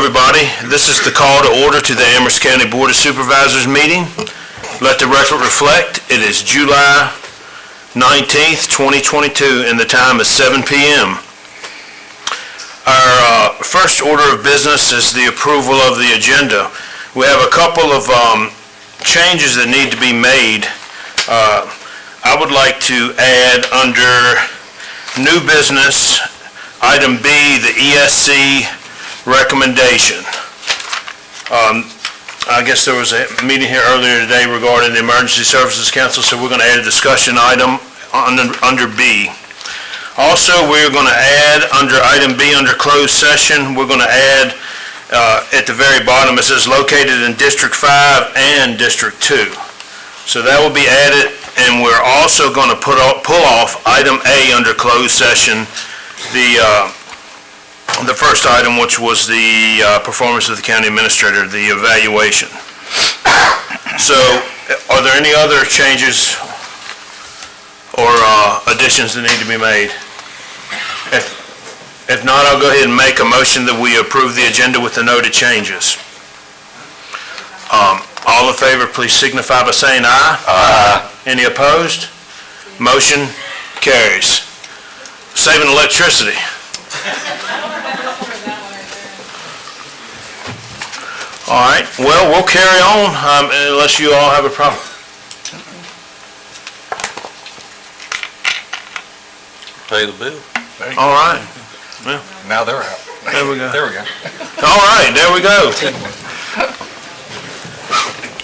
everybody. This is the call to order to the Amherst County Board of Supervisors meeting. Let the record reflect, it is July 19th, 2022, and the time is 7 p.m. Our first order of business is the approval of the agenda. We have a couple of changes that need to be made. I would like to add under new business, item B, the ESC recommendation. I guess there was a meeting here earlier today regarding the Emergency Services Council, so we're going to add a discussion item under B. Also, we're going to add under item B, under closed session, we're going to add at the very bottom, it says located in District 5 and District 2. So that will be added, and we're also going to pull off item A under closed session, the first item, which was the performance of the county administrator, the evaluation. So, are there any other changes or additions that need to be made? If not, I'll go ahead and make a motion that we approve the agenda with the noted changes. All in favor, please signify by saying aye. Aye. Any opposed? Motion carries. Saving electricity. All right, well, we'll carry on unless you all have a problem. Pay the bill. All right. Well, Now they're out. there we go. There we go. All right, there we go.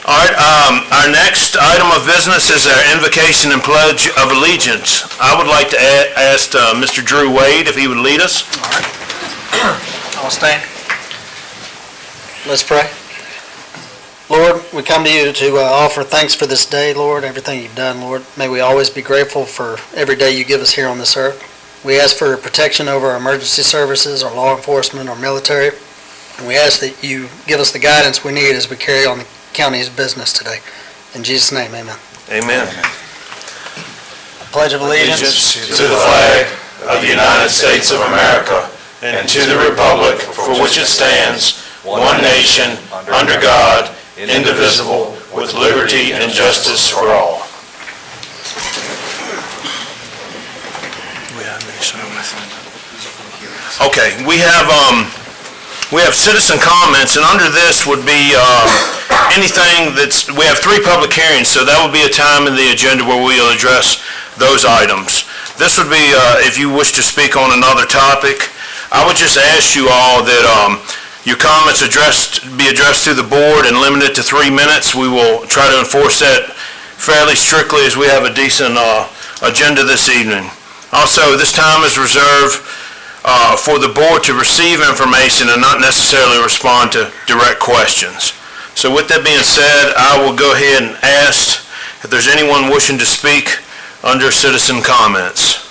All right, our next item of business is our invocation and pledge of allegiance. I would like to ask Mr. Drew Wade if he would lead us. All right. I'll stand. Let's pray. Lord, we come to you to offer thanks for this day, Lord, everything you've done, Lord. May we always be grateful for every day you give us here on this earth. We ask for protection over our emergency services, our law enforcement, our military, and we ask that you give us the guidance we need as we carry on the county's business today. In Jesus' name, amen. Amen. Pledge of allegiance to the flag of the United States of America and to the republic for which it stands, one nation, under God, indivisible, with liberty and justice for all. Okay, we have citizen comments, and under this would be anything we have 3 public hearings, so that would be a time in the agenda where we'll address those items. This would be if you wish to speak on another topic. I would just ask you all that your comments be addressed to the board and limited to 3 minutes. We will try to enforce that fairly strictly as we have a decent agenda this evening. Also, this time is reserved for the board to receive information and not necessarily respond to direct questions. So with that being said, I will go ahead and ask if there's anyone wishing to speak under citizen comments.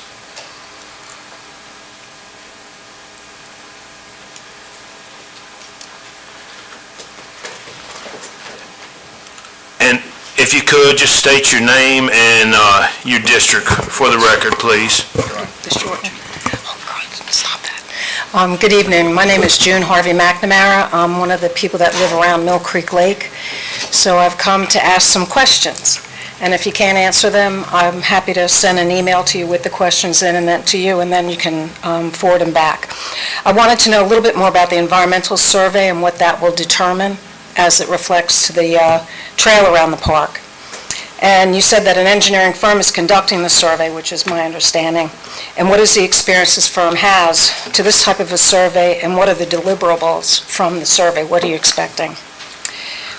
And if you could, just state your name and your district for the record, please. Stop that. Good evening. My name is June Harvey McNamara. I'm one of the people that live around Mill Creek Lake. So I've come to ask some questions. And if you can't answer them, I'm happy to send an email to you with the questions in and then to you, and then you can forward them back. I wanted to know a little bit more about the environmental survey and what that will determine as it reflects to the trail around the park. And you said that an engineering firm is conducting the survey, which is my understanding. And what is the experience this firm has to this type of a survey, and what are the deliverables from the survey? What are you expecting?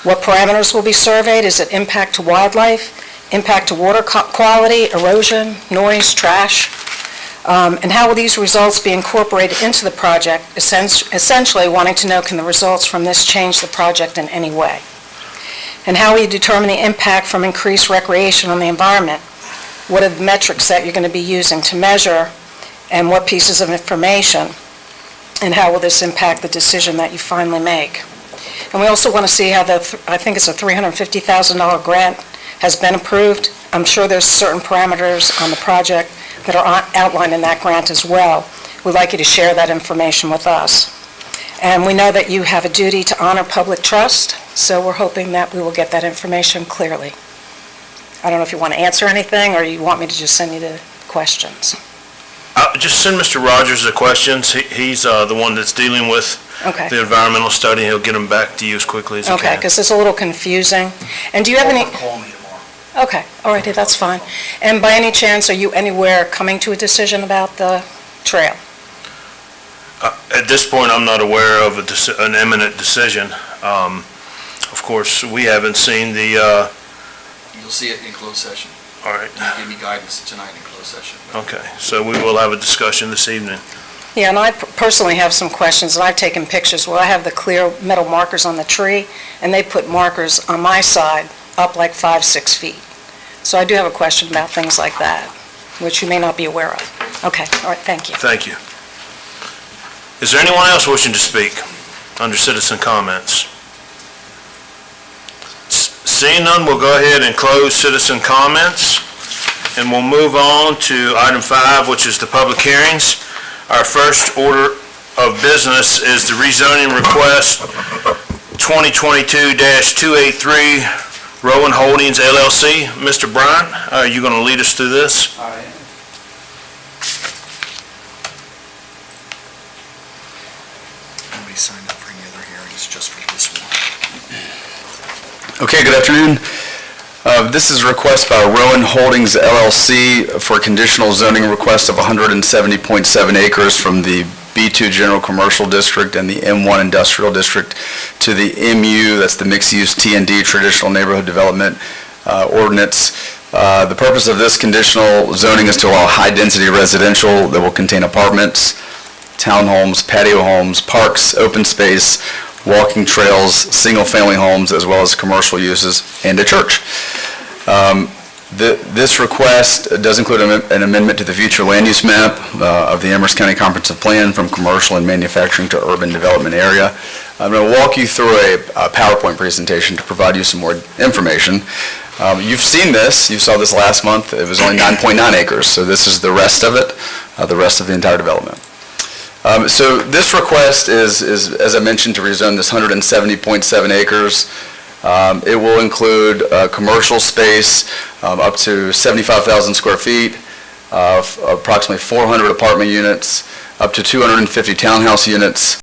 What parameters will be surveyed? Is it impact to wildlife, impact to water quality, erosion, noise, trash? And how will these results be incorporated into the project? Essentially wanting to know, can the results from this change the project in any way? And how will you determine the impact from increased recreation on the environment? What are the metrics that you're going to be using to measure, and what pieces of information? And how will this impact the decision that you finally make? And we also want to see how I think it's a $350,000 grant has been approved. I'm sure there's certain parameters on the project that are outlined in that grant as well. We'd like you to share that information with us. And we know that you have a duty to honor public trust, so we're hoping that we will get that information clearly. I don't know if you want to answer anything, or you want me to just send you the questions. Just send Mr. Rogers the questions. He's the one that's dealing with Okay. the environmental study. He'll get them back to you as quickly as he Okay, can. because it's a little confusing. And do you have any... Call me tomorrow. Okay, all righty, that's fine. And by any chance, are you anywhere coming to a decision about the trail? At this point, I'm not aware of an imminent decision. Of course, we haven't seen the, You'll see it in closed session. all right, You give me guidance tonight in closed session. okay. So we will have a discussion this evening. Yeah, and I personally have some questions, and I've taken pictures where I have the clear metal markers on the tree, and they put markers on my side up like 5-6 feet. So I do have a question about things like that, which you may not be aware of. Okay, all right, thank you. Thank you. Is there anyone else wishing to speak under citizen comments? Seeing none, we'll go ahead and close citizen comments, and we'll move on to item 5, which is the public hearings. Our first order of business is the rezoning request 2022-283 Rowan Holdings LLC. Mr. Bryan, are you going to lead us through this? I am. Nobody signed up for any other hearings, just for this one. Okay, good afternoon. This is a request by Rowan Holdings LLC for a conditional zoning request of 170.7 acres from the B2 General Commercial District and the M1 Industrial District to the MU, that's the Mixed-Use T&D Traditional Neighborhood Development Ordinance. The purpose of this conditional zoning is to allow high-density residential that will contain apartments, townhomes, patio homes, parks, open space, walking trails, single-family homes, as well as commercial uses, and a church. This request does include an amendment to the future land use map of the Amherst County Comprehensive Plan from commercial and manufacturing to urban development area. I'm going to walk you through a PowerPoint presentation to provide you some more information. You've seen this. You saw this last month. It was only 9.9 acres, so this is the rest of it, the rest of the entire development. So this request is, as I mentioned, to rezone this 170.7 acres. It will include commercial space up to 75,000 square feet, approximately 400 apartment units, up to 250 townhouse units,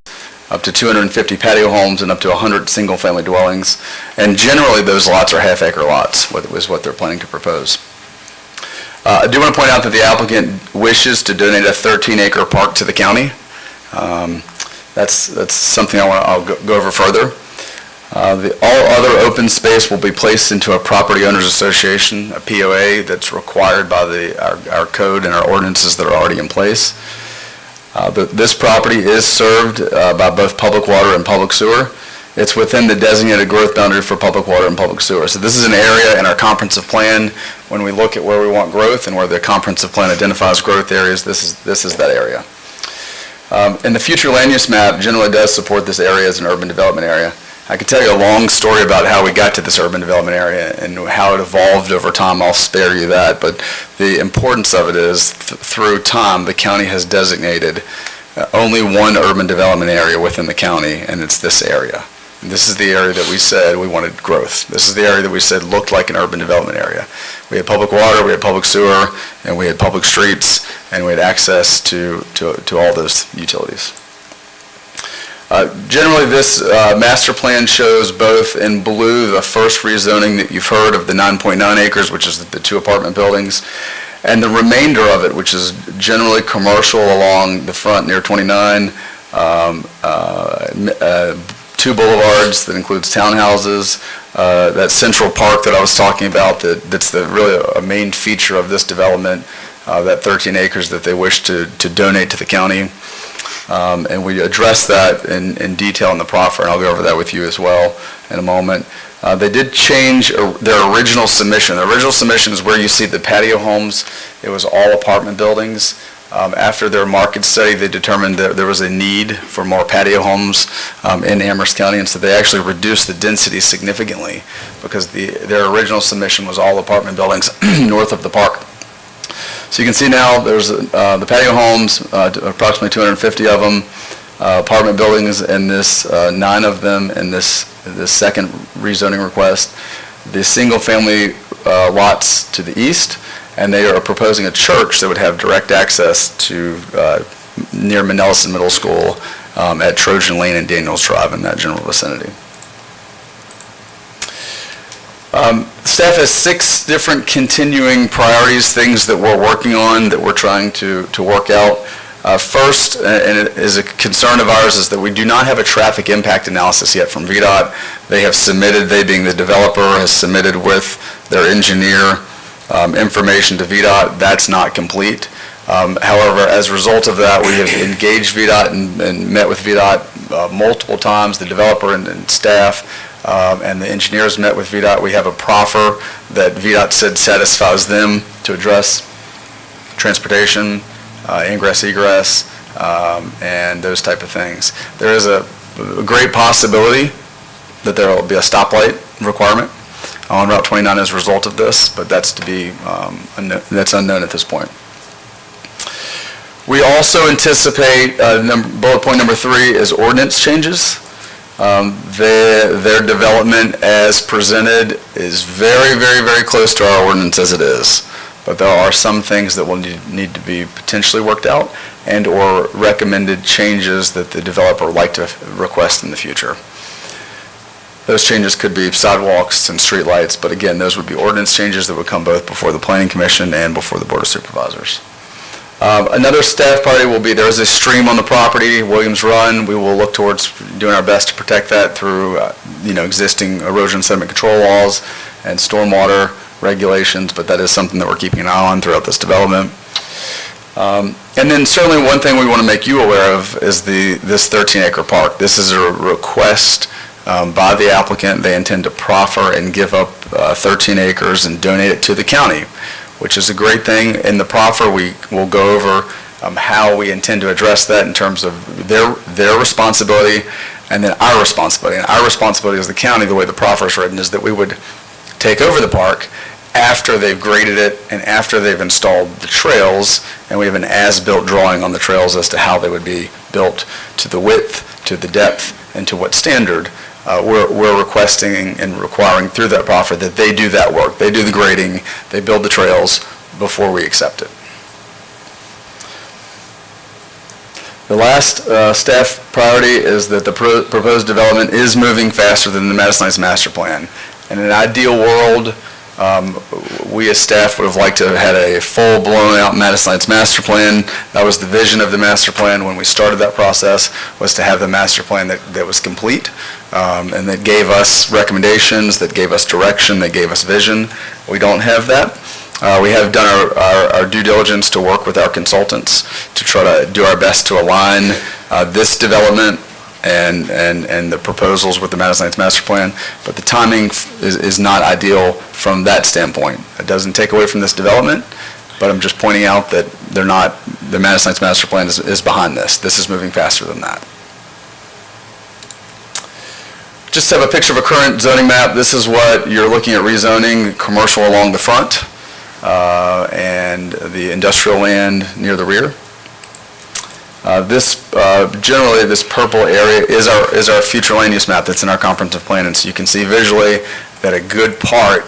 up to 250 patio homes, and up to 100 single-family dwellings. And generally, those lots are half-acre lots, is what they're planning to propose. I do want to point out that the applicant wishes to donate a 13-acre park to the county. That's something I'll go over further. All other open space will be placed into a property owners association, a POA, that's required by our code and our ordinances that are already in place. This property is served by both public water and public sewer. It's within the designated growth boundary for public water and public sewer. So this is an area in our comprehensive plan, when we look at where we want growth and where the comprehensive plan identifies growth areas, this is that area. And the future land use map generally does support this area as an urban development area. I could tell you a long story about how we got to this urban development area and how it evolved over time. I'll spare you that, but the importance of it is through time, the county has designated only one urban development area within the county, and it's this area. And this is the area that we said we wanted growth. This is the area that we said looked like an urban development area. We had public water, we had public sewer, and we had public streets, and we had access to all those utilities. Generally, this master plan shows both in blue the first rezoning that you've heard of the 9.9 acres, which is the 2 apartment buildings, and the remainder of it, which is generally commercial along the front near 29, 2 boulevards that includes townhouses, that central park that I was talking about that's really a main feature of this development, that 13 acres that they wish to donate to the county. And we address that in detail in the proffer, and I'll go over that with you as well in a moment. They did change their original submission. The original submission is where you see the patio homes. It was all apartment buildings. After their market study, they determined that there was a need for more patio homes in Amherst County, and so they actually reduced the density significantly because their original submission was all apartment buildings north of the park. So you can see now there's the patio homes, approximately 250 of them, apartment buildings in this, 9 of them in this second rezoning request. The single-family lots to the east, and they are proposing a church that would have direct access to near Manelson Middle School at Trojan Lane and Daniels Drive in that general vicinity. Staff has 6 different continuing priorities, things that we're working on, that we're trying to work out. First, and it is a concern of ours, is that we do not have a traffic impact analysis yet from VDOT. They have submitted, they being the developer, has submitted with their engineer information to VDOT. That's not complete. However, as a result of that, we have engaged VDOT and met with VDOT multiple times, the developer and staff, and the engineers met with VDOT. We have a proffer that VDOT said satisfies them to address transportation, ingress, egress, and those type of things. There is a great possibility that there will be a stoplight requirement on Route 29 as a result of this, but that's to be, that's unknown at this point. We also anticipate, bullet point number 3 is ordinance changes. Their development as presented is very, very, very close to our ordinance as it is. But there are some things that will need to be potentially worked out and/or recommended changes that the developer would like to request in the future. Those changes could be sidewalks and streetlights, but again, those would be ordinance changes that would come both before the Planning Commission and before the Board of Supervisors. Another staff priority will be, there is a stream on the property, Williams Run. We will look towards doing our best to protect that through existing erosion sediment control laws and stormwater regulations, but that is something that we're keeping an eye on throughout this development. And then certainly one thing we want to make you aware of is this 13-acre park. This is a request by the applicant. They intend to proffer and give up 13 acres and donate it to the county, which is a great thing. In the proffer, we will go over how we intend to address that in terms of their responsibility and then our responsibility. And our responsibility as the county, the way the proffer is written, is that we would take over the park after they've graded it and after they've installed the trails, and we have an as-built drawing on the trails as to how they would be built to the width, to the depth, and to what standard. We're requesting and requiring through that proffer that they do that work. They do the grading, they build the trails before we accept it. The last staff priority is that the proposed development is moving faster than the Madison Heights Master Plan. In an ideal world, we as staff would have liked to have had a full blown-out Madison Heights Master Plan. That was the vision of the master plan when we started that process, was to have the master plan that was complete and that gave us recommendations, that gave us direction, that gave us vision. We don't have that. We have done our due diligence to work with our consultants to try to do our best to align this development and the proposals with the Madison Heights Master Plan, but the timing is not ideal from that standpoint. It doesn't take away from this development, but I'm just pointing out that the Madison Heights Master Plan is behind this. This is moving faster than that. Just have a picture of a current zoning map. This is what you're looking at rezoning: commercial along the front and the industrial land near the rear. Generally, this purple area is our future land use map that's in our comprehensive plan, and so you can see visually that a good part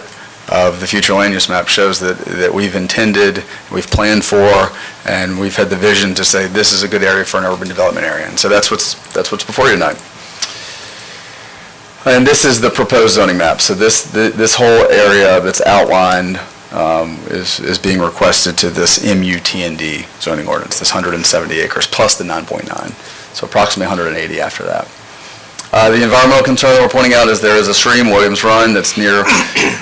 of the future land use map shows that we've intended, we've planned for, and we've had the vision to say this is a good area for an urban development area, and so that's what's before you tonight. And this is the proposed zoning map. So this whole area that's outlined is being requested to this MUTND zoning ordinance, this 170 acres plus the 9.9, so approximately 180 after that. The environmental concern that we're pointing out is there is a stream, Williams Run, that's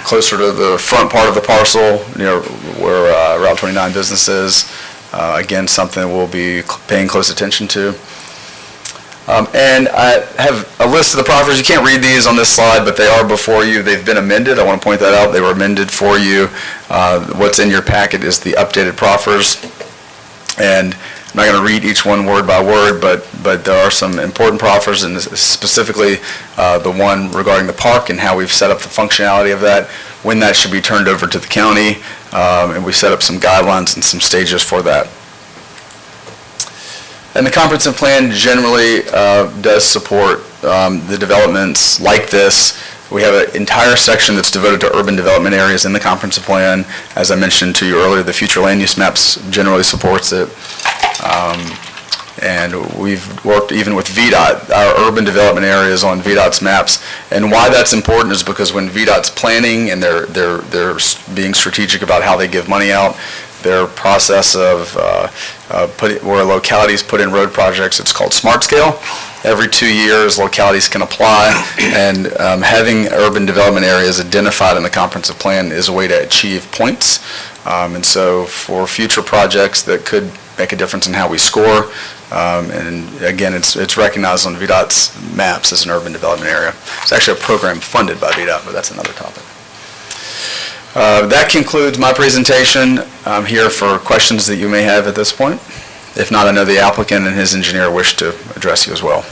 closer to the front part of the parcel, near where Route 29 business is. Again, something we'll be paying close attention to. And I have a list of the proffers. You can't read these on this slide, but they are before you. They've been amended. I want to point that out. They were amended for you. What's in your packet is the updated proffers. And I'm not going to read each one word by word, but there are some important proffers, and specifically the one regarding the park and how we've set up the functionality of that, when that should be turned over to the county, and we set up some guidelines and some stages for that. And the comprehensive plan generally does support the developments like this. We have an entire section that's devoted to urban development areas in the comprehensive plan. As I mentioned to you earlier, the future land use maps generally supports it. And we've worked even with VDOT, our urban development areas on VDOT's maps. And why that's important is because when VDOT's planning and they're being strategic about how they give money out, their process of where localities put in road projects, it's called Smart Scale. Every 2 years, localities can apply, and having urban development areas identified in the comprehensive plan is a way to achieve points. And so for future projects that could make a difference in how we score, and again, it's recognized on VDOT's maps as an urban development area. It's actually a program funded by VDOT, but that's another topic. That concludes my presentation. I'm here for questions that you may have at this point. If not, I know the applicant and his engineer wish to address you as well.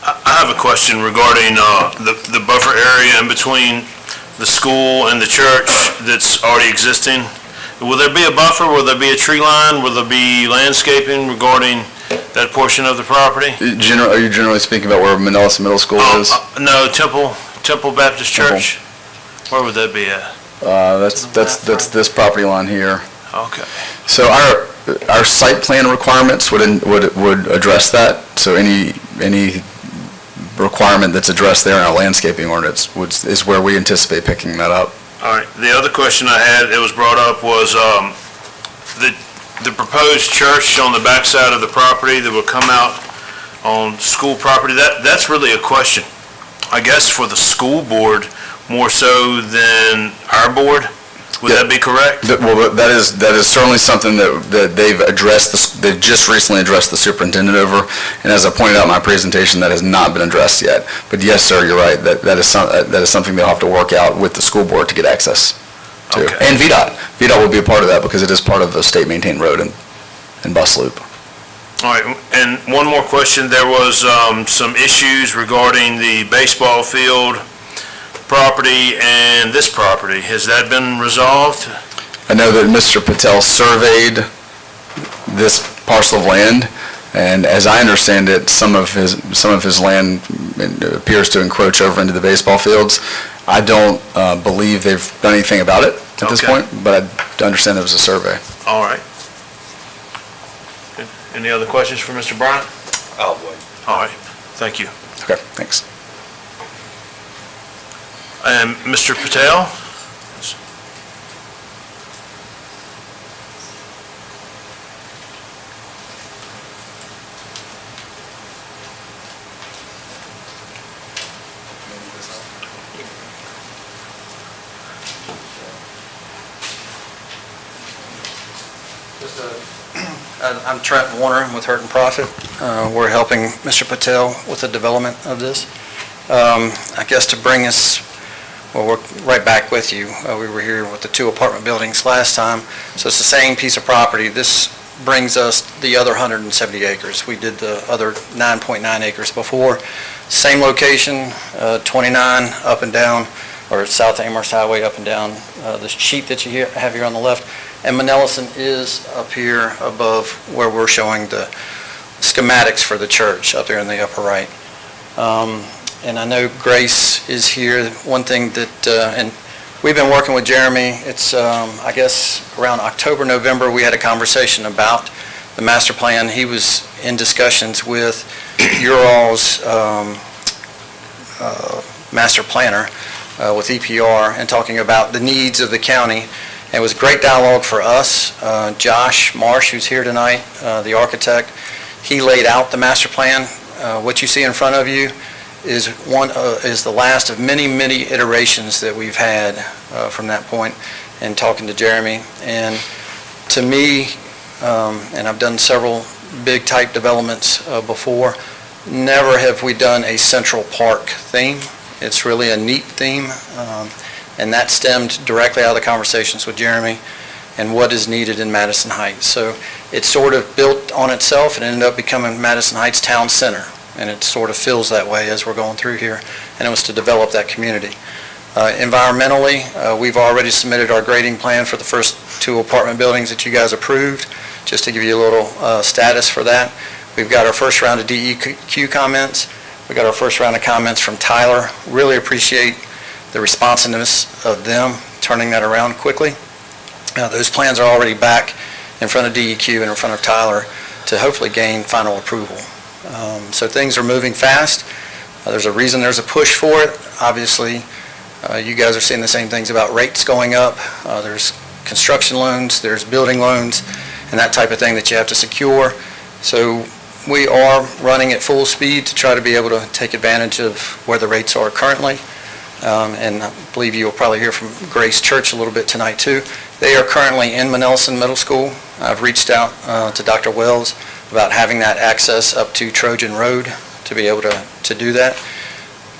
I have a question regarding the buffer area in between the school and the church that's already existing. Will there be a buffer? Will there be a tree line? Will there be landscaping regarding that portion of the property? Are you generally speaking about where Manila Middle School is? No, Temple Baptist Church. Where would that be at? That's this property line here. Okay. So our site plan requirements would address that. So any requirement that's addressed there in our landscaping ordinance is where we anticipate picking that up. All right. The other question I had, it was brought up, was the proposed church on the backside of the property that will come out on school property. That's really a question, I guess, for the school board more so than our board. Would that be correct? Well, that is certainly something that they've addressed. They've just recently addressed the superintendent over, and as I pointed out in my presentation, that has not been addressed yet. But yes, sir, you're right. That is something they'll have to work out with the school board to get access to. Okay. And VDOT. VDOT will be a part of that because it is part of the state maintained road and bus loop. All right. And one more question. There was some issues regarding the baseball field property and this property. Has that been resolved? I know that Mr. Patel surveyed this parcel of land, and as I understand it, some of his land appears to encroach over into the baseball fields. I don't believe they've done anything about it at this point, but I understand there was a survey. All right. Any other questions for Mr. Bryant? I'll wait. All right. Thank you. Okay, thanks. And Mr. Patel? I'm Trent Warner with Hurt and Profit. We're helping Mr. Patel with the development of this. I guess to bring us, well, we're right back with you. We were here with the 2 apartment buildings last time, so it's the same piece of property. This brings us the other 170 acres. We did the other 9.9 acres before. Same location, 29 up and down, or South Amherst Highway up and down, the sheet that you have here on the left. And Manelison is up here above where we're showing the schematics for the church up there in the upper right. And I know Grace is here. One thing that, and we've been working with Jeremy, it's, I guess, around October, November, we had a conversation about the master plan. He was in discussions with your all's master planner, with EPR, and talking about the needs of the county. And it was great dialogue for us. Josh Marsh, who's here tonight, the architect, he laid out the master plan. What you see in front of you is the last of many, many iterations that we've had from that point, and talking to Jeremy. And to me, and I've done several big type developments before, never have we done a Central Park theme. It's really a neat theme, and that stemmed directly out of the conversations with Jeremy and what is needed in Madison Heights. So it sort of built on itself and ended up becoming Madison Heights Town Center. And it sort of feels that way as we're going through here, and it was to develop that community. Environmentally, we've already submitted our grading plan for the first 2 apartment buildings that you guys approved, just to give you a little status for that. We've got our first round of DEQ comments. We got our first round of comments from Tyler. Really appreciate the responsiveness of them turning that around quickly. Those plans are already back in front of DEQ and in front of Tyler to hopefully gain final approval. So things are moving fast. There's a reason there's a push for it. Obviously, you guys are seeing the same things about rates going up. There's construction loans, there's building loans, and that type of thing that you have to secure. So we are running at full speed to try to be able to take advantage of where the rates are currently. And I believe you'll probably hear from Grace Church a little bit tonight too. They are currently in Manelson Middle School. I've reached out to Dr. Wells about having that access up to Trojan Road to be able to do that.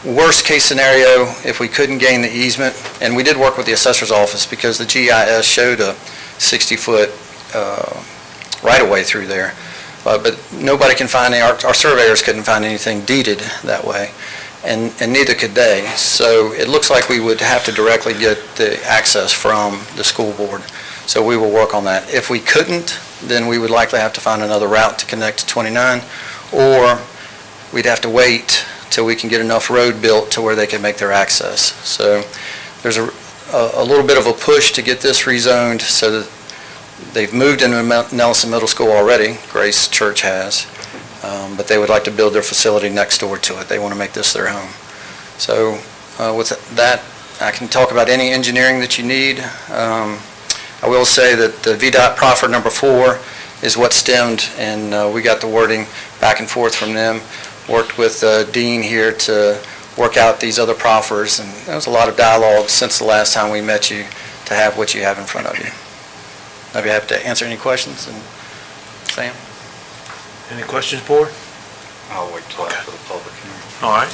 Worst case scenario, if we couldn't gain the easement, and we did work with the assessor's office because the GIS showed a 60-foot right-of-way through there, but nobody can find, our surveyors couldn't find anything deeded that way, and neither could they. So it looks like we would have to directly get the access from the school board. So we will work on that. If we couldn't, then we would likely have to find another route to connect to 29, or we'd have to wait till we can get enough road built to where they can make their access. So there's a little bit of a push to get this rezoned so that they've moved into Nelson Middle School already, Grace Church has, but they would like to build their facility next door to it. They want to make this their home. So with that, I can talk about any engineering that you need. I will say that the VDOT proffer number 4 is what stemmed, and we got the wording back and forth from them. Worked with Dean here to work out these other proffers, and there was a lot of dialogue since the last time we met you to have what you have in front of you. I'd be happy to answer any questions. And Sam? Any questions, board? I'll wait till after the public hearing. All right.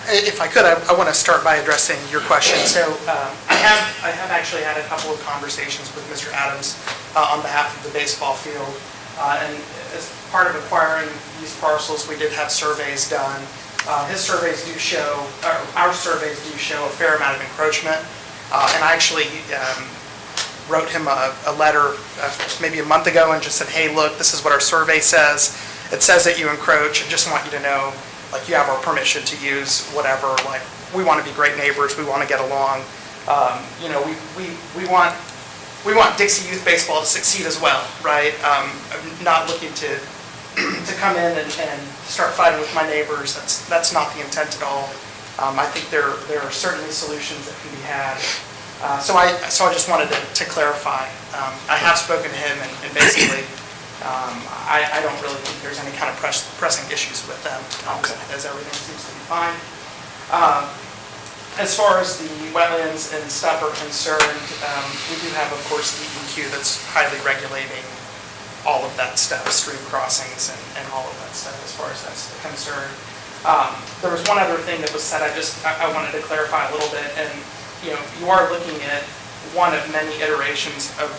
If I could, I want to start by addressing your question. So I have actually had a couple of conversations with Mr. Adams on behalf of the baseball field. And as part of acquiring these parcels, we did have surveys done. His surveys do show, or our surveys do show a fair amount of encroachment. And I actually wrote him a letter maybe a month ago and just said, hey, look, this is what our survey says. It says that you encroach. I just want you to know, like, you have our permission to use whatever. Like, we want to be great neighbors. We want to get along. You know, we want Dixie Youth Baseball to succeed as well, right? I'm not looking to come in and start fighting with my neighbors. That's not the intent at all. I think there are certainly solutions that can be had. So I just wanted to clarify. I have spoken to him, and basically, I don't really think there's any kind of pressing issues with them, as everything seems to be fine. As far as the wetlands and stuff are concerned, we do have, of course, DEQ that's highly regulating all of that stuff, stream crossings and all of that stuff as far as that's concerned. There was one other thing that was said, I wanted to clarify a little bit, and you know, you are looking at one of many iterations of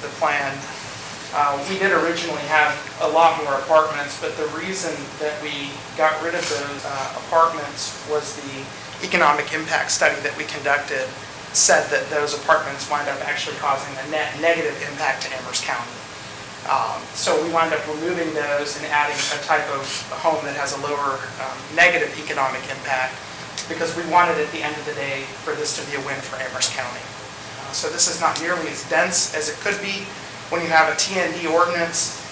the plan. We did originally have a lot more apartments, but the reason that we got rid of those apartments was the economic impact study that we conducted said that those apartments wind up actually causing a net negative impact to Amherst County. So we wind up removing those and adding a type of home that has a lower negative economic impact, because we wanted at the end of the day for this to be a win for Amherst County. So this is not nearly as dense as it could be. When you have a TND ordinance,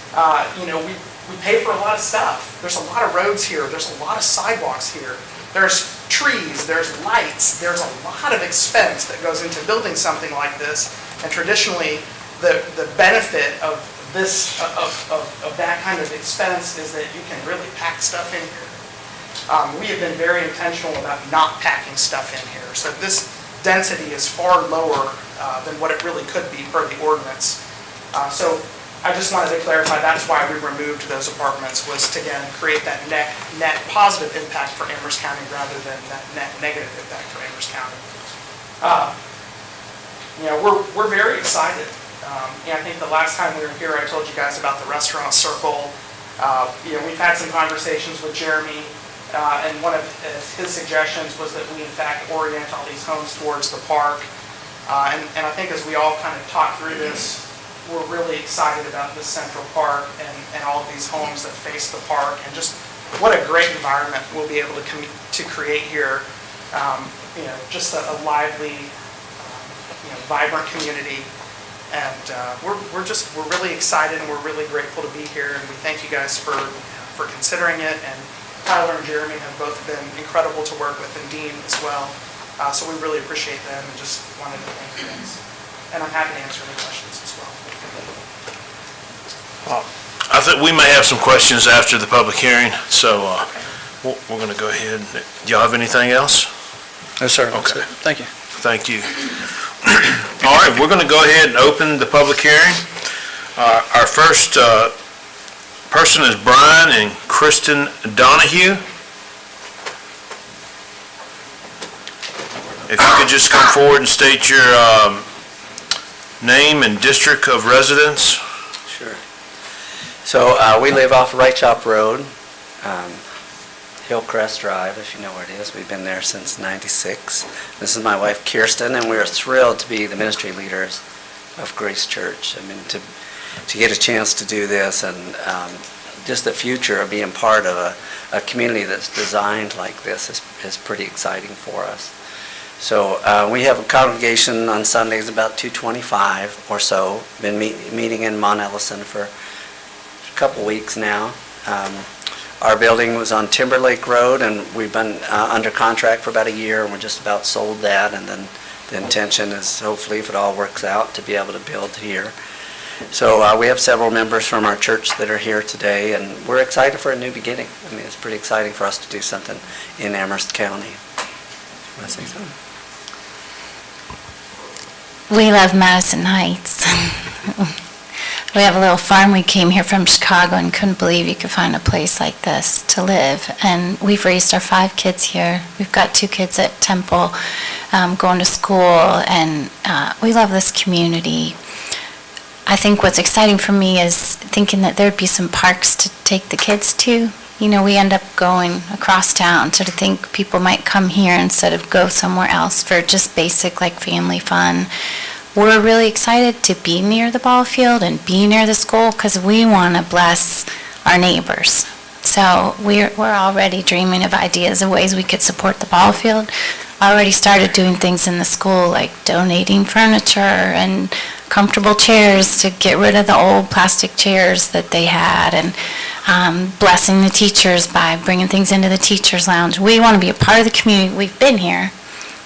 you know, we pay for a lot of stuff. There's a lot of roads here. There's a lot of sidewalks here. There's trees, there's lights, there's a lot of expense that goes into building something like this. And traditionally, the benefit of this, of that kind of expense is that you can really pack stuff in here. We have been very intentional about not packing stuff in here. So this density is far lower than what it really could be per the ordinance. So I just wanted to clarify, that's why we removed those apartments, was to, again, create that net positive impact for Amherst County rather than that net negative impact for Amherst County. You know, we're very excited. And I think the last time we were here, I told you guys about the restaurant circle. You know, we've had some conversations with Jeremy, and one of his suggestions was that we, in fact, orient all these homes towards the park. And I think as we all kind of talk through this, we're really excited about this Central Park and all of these homes that face the park, and just what a great environment we'll be able to create here. Just a lively, vibrant community. And we're really excited, and we're really grateful to be here, and we thank you guys for considering it. And Tyler and Jeremy have both been incredible to work with, and Dean as well. So we really appreciate them, and just wanted to thank you guys. And I'm happy to answer any questions as well. I think we may have some questions after the public hearing, so we're going to go ahead. Do y'all have anything else? No, sir. Okay. Thank you. Thank you. All right, we're going to go ahead and open the public hearing. Our first person is Brian and Kristen Donahue. If you could just come forward and state your name and district of residence. Sure. So we live off Right Chop Road, Hillcrest Drive, if you know where it is. We've been there since '96. This is my wife Kirsten, and we are thrilled to be the ministry leaders of Grace Church. I mean, to get a chance to do this, and just the future of being part of a community that's designed like this is pretty exciting for us. So we have a congregation on Sundays, about 225 or so. Been meeting in Mount Ellison for a couple weeks now. Our building was on Timberlake Road, and we've been under contract for about a year, and we're just about sold that. And then the intention is, hopefully, if it all works out, to be able to build here. So we have several members from our church that are here today, and we're excited for a new beginning. I mean, it's pretty exciting for us to do something in Amherst County. Want to say something? We love Madison Heights. We have a little farm. We came here from Chicago and couldn't believe you could find a place like this to live. And we've raised our 5 kids here. We've got 2 kids at Temple going to school, and we love this community. I think what's exciting for me is thinking that there'd be some parks to take the kids to. You know, we end up going across town, so to think people might come here instead of go somewhere else for just basic, like, family fun. We're really excited to be near the ball field and be near the school because we want to bless our neighbors. So we're already dreaming of ideas of ways we could support the ball field. Already started doing things in the school, like donating furniture and comfortable chairs to get rid of the old plastic chairs that they had, and blessing the teachers by bringing things into the teachers' lounge. We want to be a part of the community. We've been here,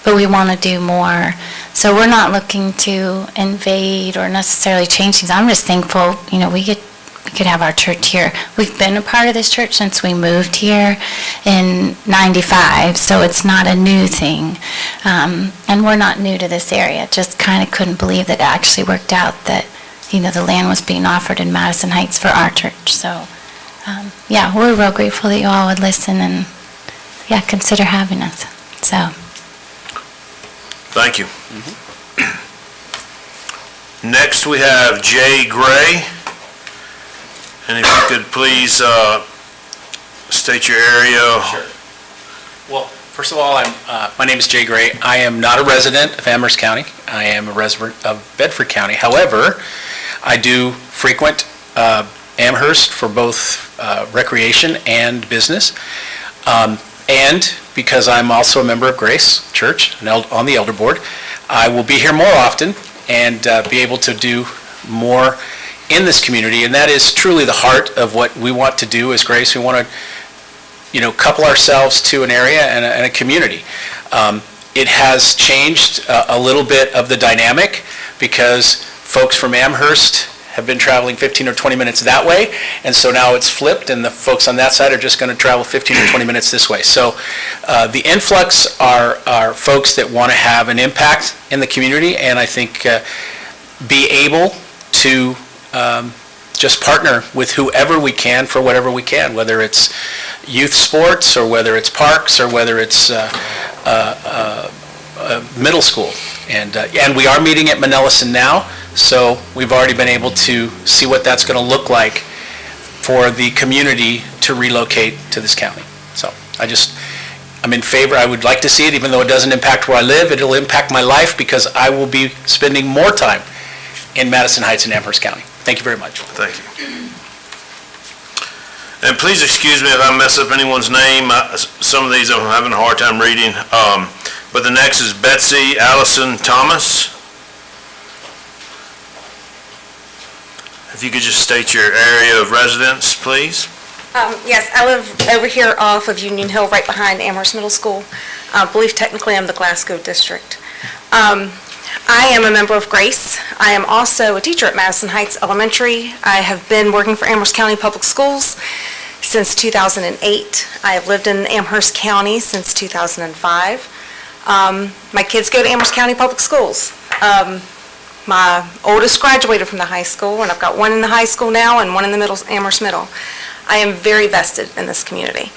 but we want to do more. So we're not looking to invade or necessarily change things. I'm just thankful, we could have our church here. We've been a part of this church since we moved here in '95, so it's not a new thing. And we're not new to this area. Just kind of couldn't believe that it actually worked out that, the land was being offered in Madison Heights for our church. So, we're real grateful that you all would listen and, consider having us. So. Thank you. Next, we have Jay Gray. And if you could please state your area. Sure. Well, first of all, my name is Jay Gray. I am not a resident of Amherst County. I am a resident of Bedford County. However, I do frequent Amherst for both recreation and business. And because I'm also a member of Grace Church and on the Elder Board, I will be here more often and be able to do more in this community, and that is truly the heart of what we want to do as Grace. We want to, couple ourselves to an area and a community. It has changed a little bit of the dynamic because folks from Amherst have been traveling 15 or 20 minutes that way, and so now it's flipped, and the folks on that side are just going to travel 15 or 20 minutes this way. So the influx are folks that want to have an impact in the community, and I think be able to just partner with whoever we can for whatever we can, whether it's youth sports or whether it's parks or whether it's middle school. And we are meeting at Manellison now, so we've already been able to see what that's going to look like for the community to relocate to this county. So I'm in favor. I would like to see it, even though it doesn't impact where I live. It'll impact my life because I will be spending more time in Madison Heights and Amherst County. Thank you very much. Thank you. And please excuse me if I mess up anyone's name. Some of these I'm having a hard time reading. But the next is Betsy Allison Thomas. If you could just state your area of residence, please. Yes, I live over here off of Union Hill, right behind Amherst Middle School. I believe technically I'm the Glasgow district. I am a member of Grace. I am also a teacher at Madison Heights Elementary. I have been working for Amherst County Public Schools since 2008. I have lived in Amherst County since 2005. My kids go to Amherst County Public Schools. My oldest graduated from the high school, and I've got one in the high school now and one in the middle, Amherst Middle. I am very vested in this community.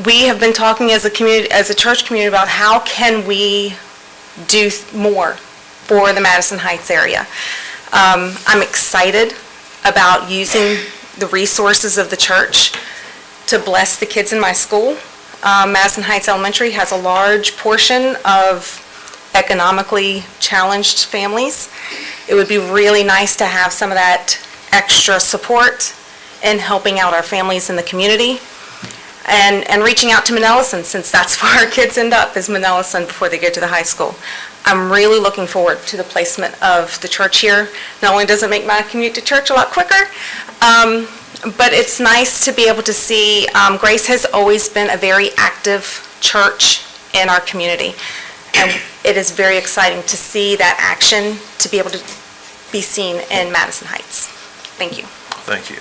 We have been talking as a community, as a church community, about how can we do more for the Madison Heights area. I'm excited about using the resources of the church to bless the kids in my school. Madison Heights Elementary has a large portion of economically challenged families. It would be really nice to have some of that extra support in helping out our families in the community and reaching out to Manellison, since that's where our kids end up, is Manellison before they get to the high school. I'm really looking forward to the placement of the church here. Not only does it make my commute to church a lot quicker, but it's nice to be able to see, Grace has always been a very active church in our community. And it is very exciting to see that action, to be able to be seen in Madison Heights. Thank you. Thank you.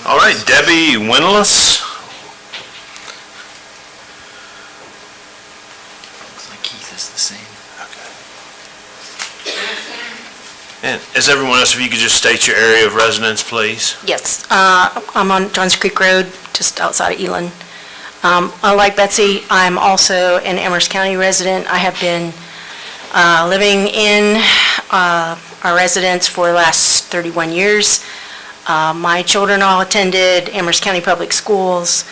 All right, Debbie Winless. Looks like Keith is the same. And as everyone else, if you could just state your area of residence, please. Yes, I'm on Johns Creek Road, just outside of Elon. Like Betsy, I'm also an Amherst County resident. I have been living in our residence for the last 31 years. My children all attended Amherst County Public Schools,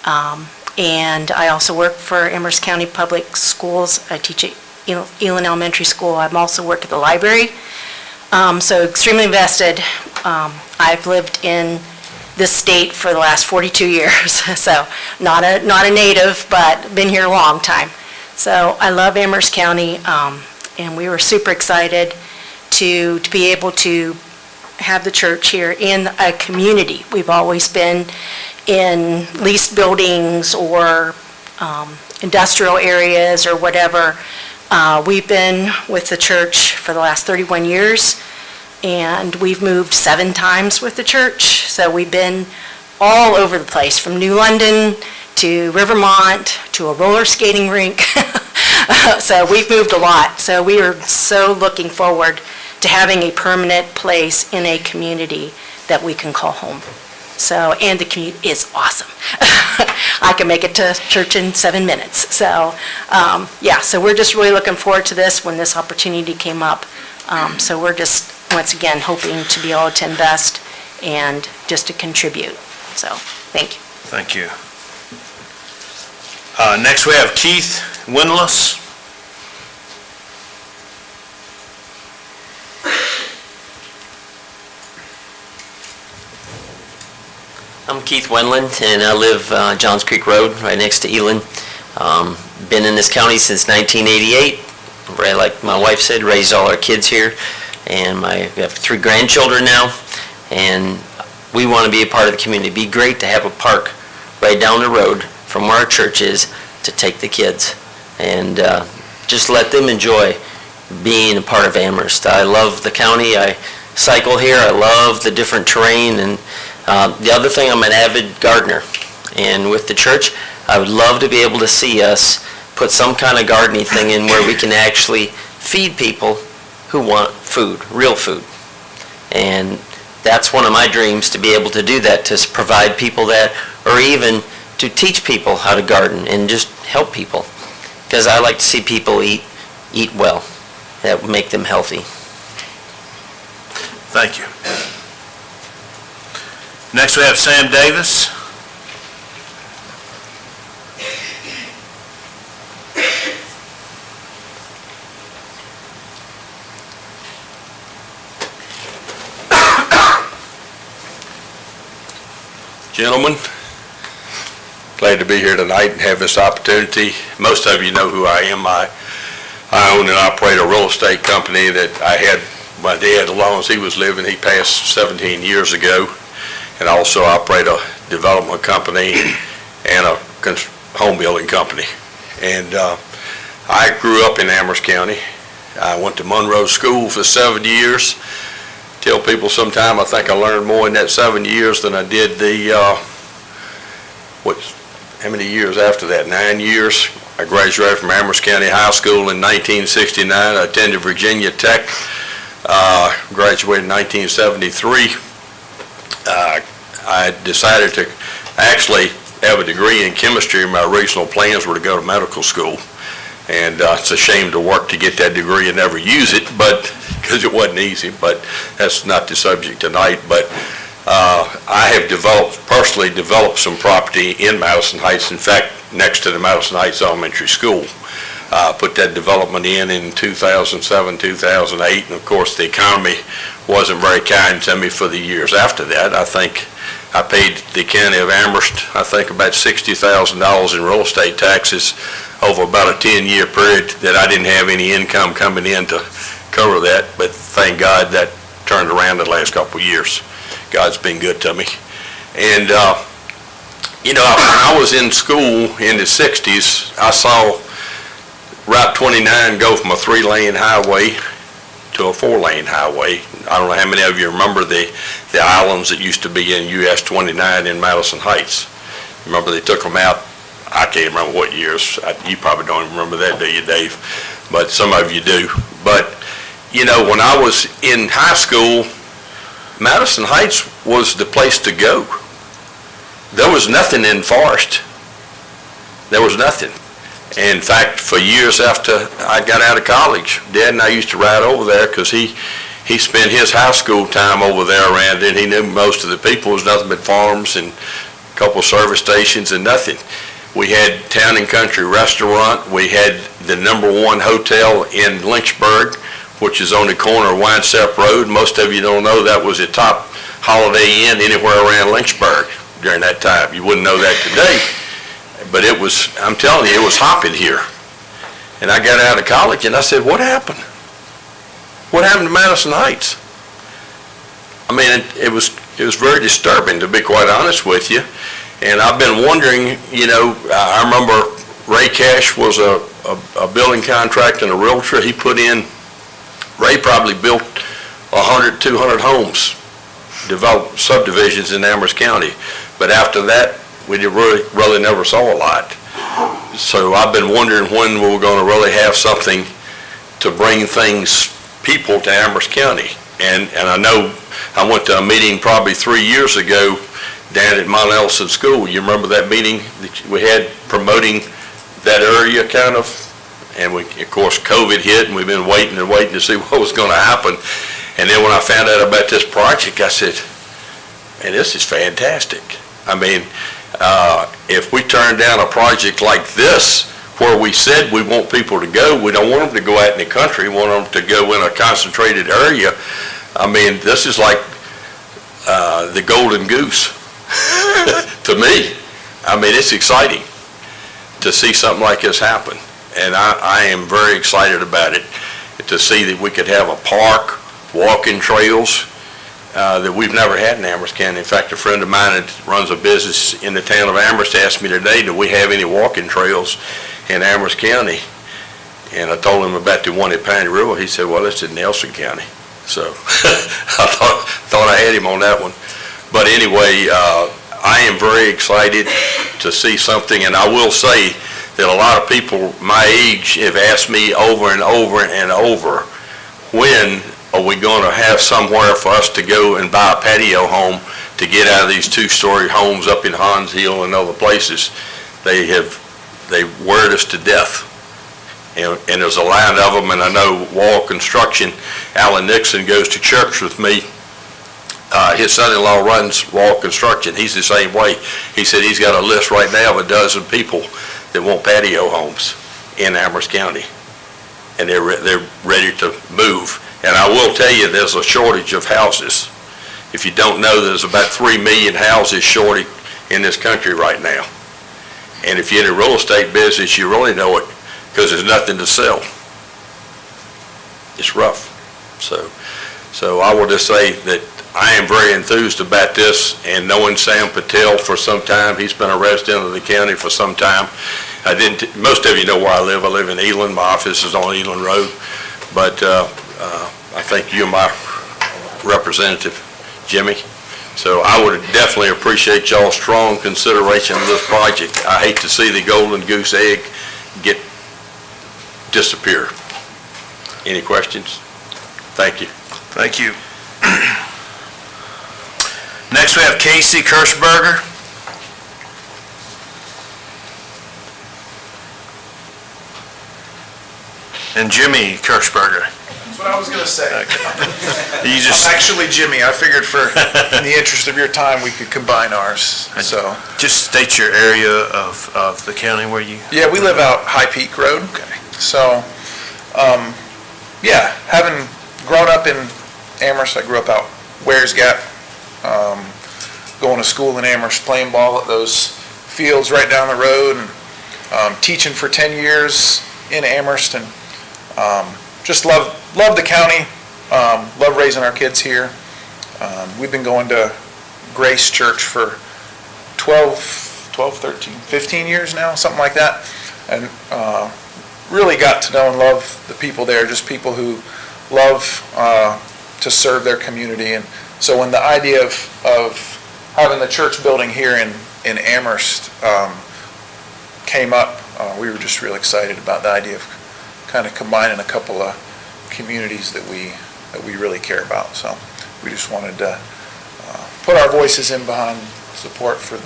and I also work for Amherst County Public Schools. I teach at Elon Elementary School. I'm also work at the library. So extremely invested. I've lived in this state for the last 42 years, so not a native, but been here a long time. So I love Amherst County, and we were super excited to be able to have the church here in a community. We've always been in leased buildings or industrial areas or whatever. We've been with the church for the last 31 years, and we've moved 7 times with the church. So we've been all over the place, from New London to Rivermont to a roller skating rink. So we've moved a lot. So we are so looking forward to having a permanent place in a community that we can call home. So, and the commute is awesome. I can make it to church in 7 minutes. So, yeah, so we're just really looking forward to this when this opportunity came up. So we're just, once again, hoping to be able to invest and just to contribute. So, thank you. Thank you. Next, we have Keith Winless. I'm Keith Wendland, and I live Johns Creek Road, right next to Elon. Been in this county since 1988. Like my wife said, raised all our kids here, and we have 3 grandchildren now, and we want to be a part of the community. It'd be great to have a park right down the road from where our church is to take the kids and just let them enjoy being a part of Amherst. I love the county. I cycle here. I love the different terrain, and the other thing, I'm an avid gardener, and with the church, I would love to be able to see us put some kind of gardening thing in where we can actually feed people who want food, real food. And that's one of my dreams, to be able to do that, to provide people that, or even to teach people how to garden and just help people. Because I like to see people eat well, that would make them healthy. Thank you. Next, we have Sam Davis. Gentlemen, glad to be here tonight and have this opportunity. Most of you know who I am. I own and operate a real estate company that I had my dad, as long as he was living. He passed 17 years ago. And I also operate a development company and a home building company. And I grew up in Amherst County. I went to Monroe School for 7 years. Tell people sometime I think I learned more in that 7 years than I did how many years after that? 9 years. I graduated from Amherst County High School in 1969. I attended Virginia Tech, graduated in 1973. I decided to actually have a degree in chemistry. My original plans were to go to medical school. And it's a shame to work to get that degree and never use it, but because it wasn't easy, but that's not the subject tonight. But I have personally developed some property in Madison Heights, in fact, next to the Madison Heights Elementary School. Put that development in 2007, 2008, and of course the economy wasn't very kind to me for the years after that. I think I paid the county of Amherst, I think about $60,000 in real estate taxes over about a 10-year period that I didn't have any income coming in to cover that, but thank God that turned around the last couple of years. God's been good to me. And, when I was in school in the 60s, I saw Route 29 go from a 3-lane highway to a 4-lane highway. I don't know how many of you remember the islands that used to be in US 29 in Madison Heights. Remember they took them out? I can't remember what years. You probably don't even remember that, do you, Dave? But some of you do. But, when I was in high school, Madison Heights was the place to go. There was nothing in Forest. There was nothing. In fact, for years after I got out of college, Dad and I used to ride over there because he spent his high school time over there around it. He knew most of the people. It was nothing but farms and a couple service stations and nothing. We had Town and Country Restaurant. We had the #1 hotel in Lynchburg, which is on the corner of Winesap Road. Most of you don't know that was the top Holiday Inn anywhere around Lynchburg during that time. You wouldn't know that today. But it was, I'm telling you, it was hopping here. And I got out of college and I said, what happened? What happened to Madison Heights? I mean, it was very disturbing, to be quite honest with you. And I've been wondering, I remember Ray Cash was a building contractor and a realtor. Ray probably built 100, 200 homes, developed subdivisions in Amherst County. But after that, we really never saw a lot. So I've been wondering when we were going to really have something to bring people to Amherst County. And I know I went to a meeting probably 3 years ago down at Mount Ellison School. You remember that meeting that we had promoting that area kind of? And of course, COVID hit and we've been waiting to see what was going to happen. And then when I found out about this project, I said, man, this is fantastic. I mean, if we turn down a project like this, where we said we want people to go, we don't want them to go out in the country, we want them to go in a concentrated area. I mean, this is like the golden goose to me. I mean, it's exciting to see something like this happen. And I am very excited about it, to see that we could have a park, walking trails, that we've never had in Amherst County. In fact, a friend of mine that runs a business in the town of Amherst asked me today, do we have any walking trails in Amherst County? And I told him about the one at Piney River. He said, well, it's in Nelson County. So I thought I had him on that one. But anyway, I am very excited to see something, and I will say that a lot of people my age have asked me over and over and over, when are we going to have somewhere for us to go and buy a patio home to get out of these 2-story homes up in Hans Hill and other places? They worried us to death. And there's a line of them, and I know Wall Construction, Alan Nixon goes to church with me. His son-in-law runs Wall Construction. He's the same way. He said he's got a list right now of a dozen people that want patio homes in Amherst County. And they're ready to move. And I will tell you, there's a shortage of houses. If you don't know, there's about 3 million houses short in this country right now. And if you're in the real estate business, you really know it, because there's nothing to sell. It's rough. So I will just say that I am very enthused about this, and knowing Sam Patel for some time, he's been a resident of the county for some time. Most of you know where I live. I live in Eland. My office is on Eland Road. But I think you're my representative, Jimmy. So I would definitely appreciate y'all's strong consideration of this project. I hate to see the golden goose egg disappear. Any questions? Thank you. Thank you. Next, we have Casey Kirschberger. And Jimmy Kirshberger. That's what I was going to say. You just, I'm actually Jimmy. I figured in the interest of your time, we could combine ours, so. just state your area of the county where you... Yeah, we live out High Peak Road. Okay. So, yeah, having grown up in Amherst, I grew up out Wares Gap, going to school in Amherst, playing ball at those fields right down the road, and teaching for 10 years in Amherst, and just love the county, love raising our kids here. We've been going to Grace Church for 15 years now, something like that, and really got to know and love the people there, just people who love to serve their community. And so when the idea of having the church building here in Amherst came up, we were just real excited about the idea of kind of combining a couple of communities that we really care about. So we just wanted to put our voices in behind support for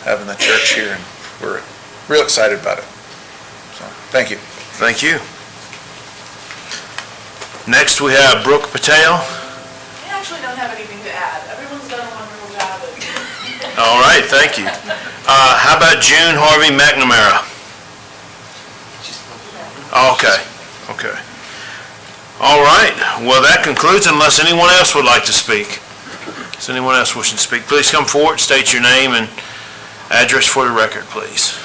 having the church here, and we're real excited about it. So thank you. Thank you. Next, we have Brooke Patel. I actually don't have anything to add. Everyone's done a wonderful job. All right, thank you. How about June Harvey McNamara? Okay. All right, well, that concludes, unless anyone else would like to speak. Is anyone else wishing to speak? Please come forward, state your name and address for the record, please.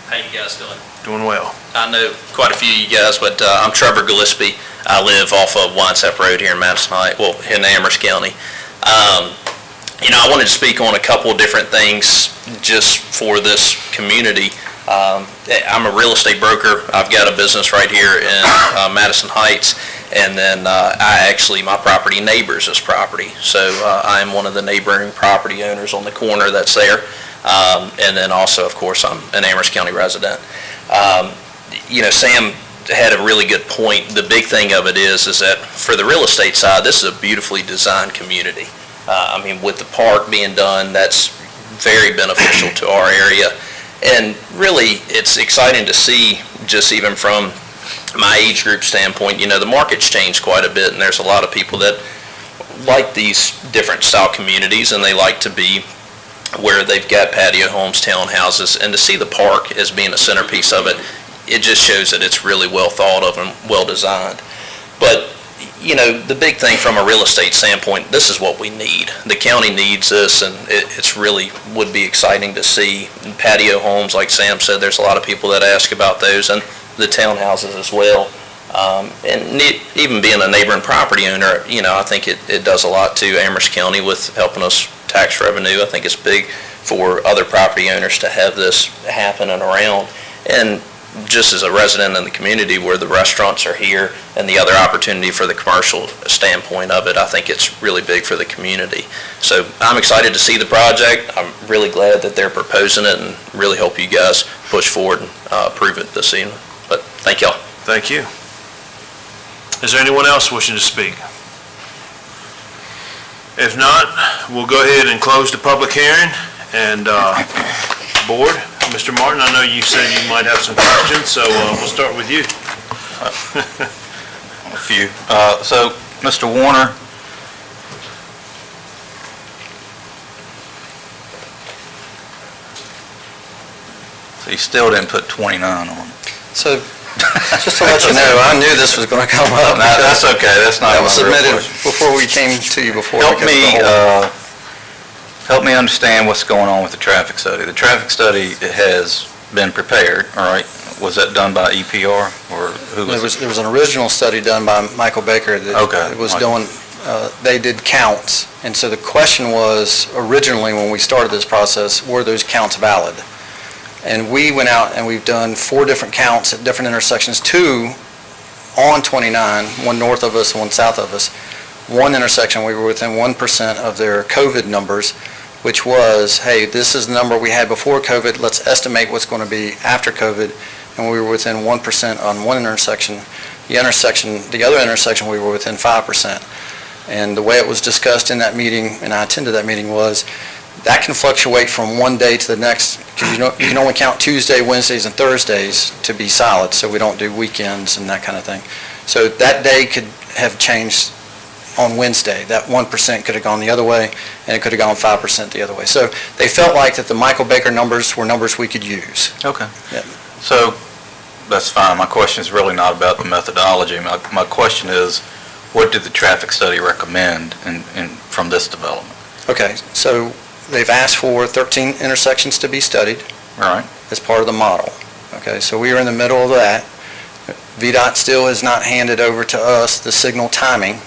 How you guys doing? Doing well. I know quite a few of you guys, but I'm Trevor Gillespie. I live off of Winesap Road here in Madison Heights, well, in Amherst County. I wanted to speak on a couple of different things just for this community. I'm a real estate broker. I've got a business right here in Madison Heights, and then my property neighbors this property. So I'm one of the neighboring property owners on the corner that's there. And then also, of course, I'm an Amherst County resident. Sam had a really good point. The big thing of it is that for the real estate side, this is a beautifully designed community. With the park being done, that's very beneficial to our area. And really, it's exciting to see, just even from my age group standpoint, the market's changed quite a bit, and there's a lot of people that like these different style communities, and they like to be where they've got patio homes, townhouses, and to see the park as being a centerpiece of it, it just shows that it's really well thought of and well designed. But the big thing from a real estate standpoint, this is what we need. The county needs this, and it's really would be exciting to see patio homes. Like Sam said, there's a lot of people that ask about those, and the townhouses as well. And even being a neighboring property owner, I think it does a lot to Amherst County with helping us tax revenue. I think it's big for other property owners to have this happen and around. And just as a resident in the community where the restaurants are here and the other opportunity for the commercial standpoint of it, I think it's really big for the community. So I'm excited to see the project. I'm really glad that they're proposing it, and really hope you guys push forward and approve it this evening. But thank y'all. Thank you. Is there anyone else wishing to speak? If not, we'll go ahead and close the public hearing. And board, Mr. Martin, I know you said you might have some questions, so we'll start with you. A few. So, Mr. Warner, so you still didn't put 29 on it. So, just to let you know, I knew this was going to come up. No, that's okay, that's not That was my real submitted question. before we came to you before. Help me help me understand what's going on with the traffic study. The traffic study has been prepared, all right? Was that done by EPR, or who was it? There was an original study done by Michael Baker that Okay. was doing, they did counts. And so the question was, originally, when we started this process, were those counts valid? And we went out and we've done 4 different counts at different intersections, 2 on 29, one north of us, one south of us. One intersection, we were within 1% of their COVID numbers, which was, hey, this is the number we had before COVID, let's estimate what's going to be after COVID, and we were within 1% on one intersection. The other intersection, we were within 5%. And the way it was discussed in that meeting, and I attended that meeting, was that can fluctuate from one day to the next, because you can only count Tuesday, Wednesdays, and Thursdays to be solid, so we don't do weekends and that kind of thing. So that day could have changed on Wednesday. That 1% could have gone the other way, and it could have gone 5% the other way. So they felt like that the Michael Baker numbers were numbers we could use. Okay. Yeah. So, that's fine. My question is really not about the methodology. My question is, what did the traffic study recommend from this development? Okay, so they've asked for 13 intersections to be studied. All right. As part of the model. Okay, so we are in the middle of that. VDOT still has not handed over to us the signal timing,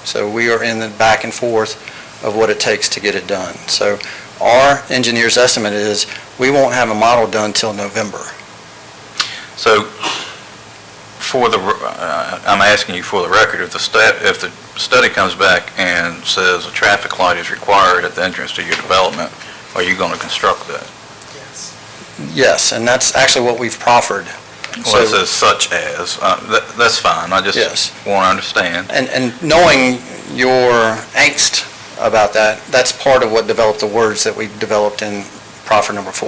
so we are in the back and forth of what it takes to get it done. So our engineer's estimate is we won't have a model done till November. So, I'm asking you for the record, if the study comes back and says a traffic light is required at the entrance to your development, are you going to construct that? Yes, and that's actually what we've proffered. Well, it says such as, that's fine, I just want to understand. And knowing your angst about that, that's part of what developed the words that we developed in proffer number 4,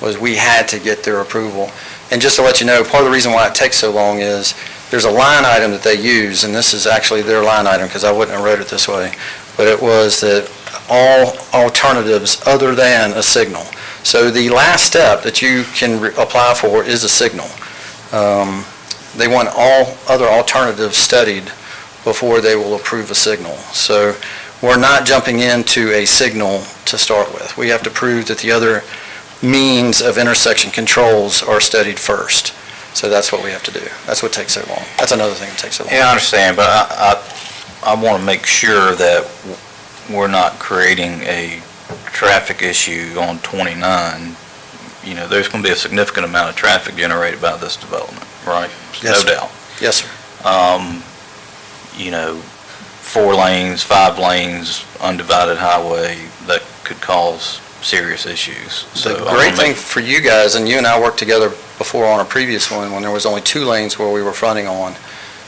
was we had to get their approval. And just to let you know, part of the reason why it takes so long is there's a line item that they use, and this is actually their line item because I wouldn't have wrote it this way, but it was that all alternatives other than a signal. So the last step that you can apply for is a signal. They want all other alternatives studied before they will approve a signal. So we're not jumping into a signal to start with. We have to prove that the other means of intersection controls are studied first. So that's what we have to do. That's what takes so long. That's another thing that takes so long. Yeah, I understand, but I want to make sure that we're not creating a traffic issue on 29. You know, there's going to be a significant amount of traffic generated by this development, right? Yes, no sir. doubt. Yes, sir. You know, 4 lanes, 5 lanes, undivided highway, that could cause serious issues. The great thing for you guys, and you and I worked together before on a previous one when there was only 2 lanes where we were fronting on.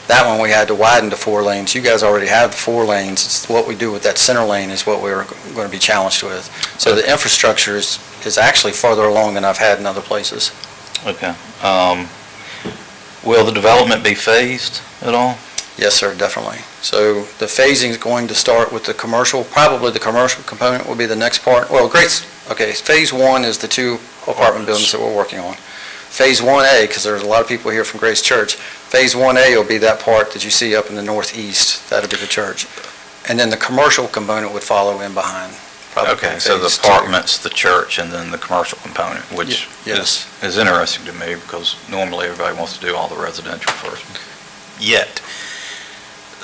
That one we had to widen to 4 lanes. You guys already have 4 lanes. It's what we do with that center lane is what we're going to be challenged with. So the infrastructure is actually farther along than I've had in other places. Okay. Will the development be phased at all? Yes, sir, definitely. So the phasing is going to start with the commercial, probably the commercial component will be the next part. Well, phase 1 is the 2 apartment buildings that we're working on. Phase 1A, because there's a lot of people here from Grace Church, Phase 1A will be that part that you see up in the northeast. That'll be the church. And then the commercial component would follow in behind. Okay, so the apartments, the church, and then the commercial component, which yes. is interesting to me because normally everybody wants to do all the residential first. Yet.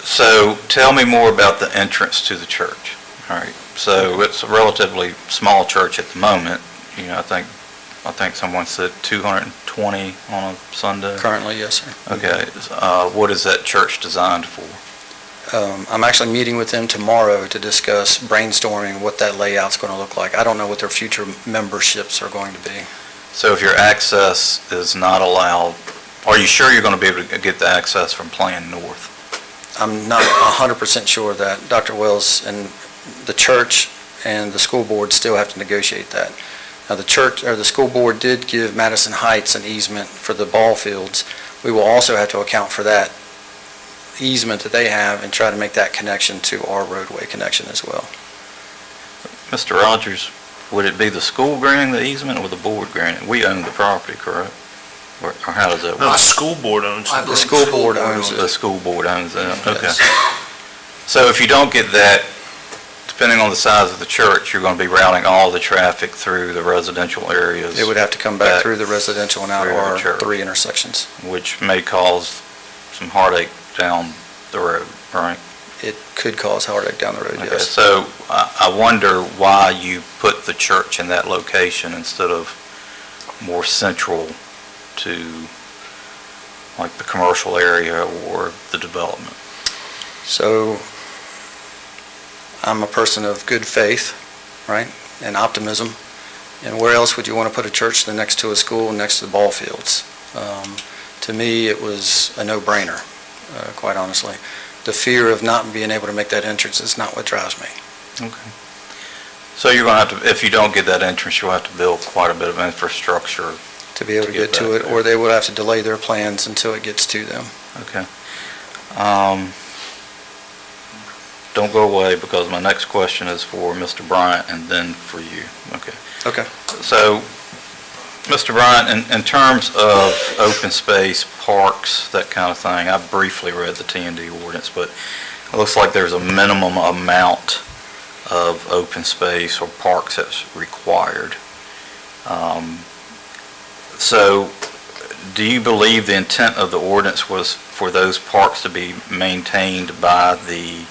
So tell me more about the entrance to the church. All right, so it's a relatively small church at the moment. You know, I think someone said 220 on a Sunday. Currently, yes, sir. Okay, what is that church designed for? I'm actually meeting with them tomorrow to discuss brainstorming what that layout's going to look like. I don't know what their future memberships are going to be. So if your access is not allowed, are you sure you're going to be able to get the access from Plan North? I'm not 100% sure of that. Dr. Wells and the church and the school board still have to negotiate that. Now, the school board did give Madison Heights an easement for the ball fields. We will also have to account for that easement that they have and try to make that connection to our roadway connection as well. Mr. Rogers, would it be the school granting the easement or the board granting? We own the property, correct? Or how does that work? No, the school board owns it. The school board owns it. The school board owns that, okay. Yes. So if you don't get that depending on the size of the church, you're going to be routing all the traffic through the residential areas. It would have to come back through the residential and out through the our church. 3 intersections. Which may cause some heartache down the road, right? It could cause heartache down the road, Okay, yes. so I wonder why you put the church in that location instead of more central to like the commercial area or the development. So I'm a person of good faith, right, and optimism. And where else would you want to put a church than next to a school, next to the ball fields? To me, it was a no-brainer, quite honestly. The fear of not being able to make that entrance is not what drives me. Okay. So you're going to have to, if you don't get that entrance, you'll have to build quite a bit of infrastructure. To be able to get to it, or they would have to delay their plans until it gets to them. Okay. Don't go away, because my next question is for Mr. Bryant and then for you. Okay. Okay. So, Mr. Bryant, in terms of open space, parks, that kind of thing, I briefly read the T&D ordinance, but it looks like there's a minimum amount of open space or parks that's required. So, do you believe the intent of the ordinance was for those parks to be maintained by the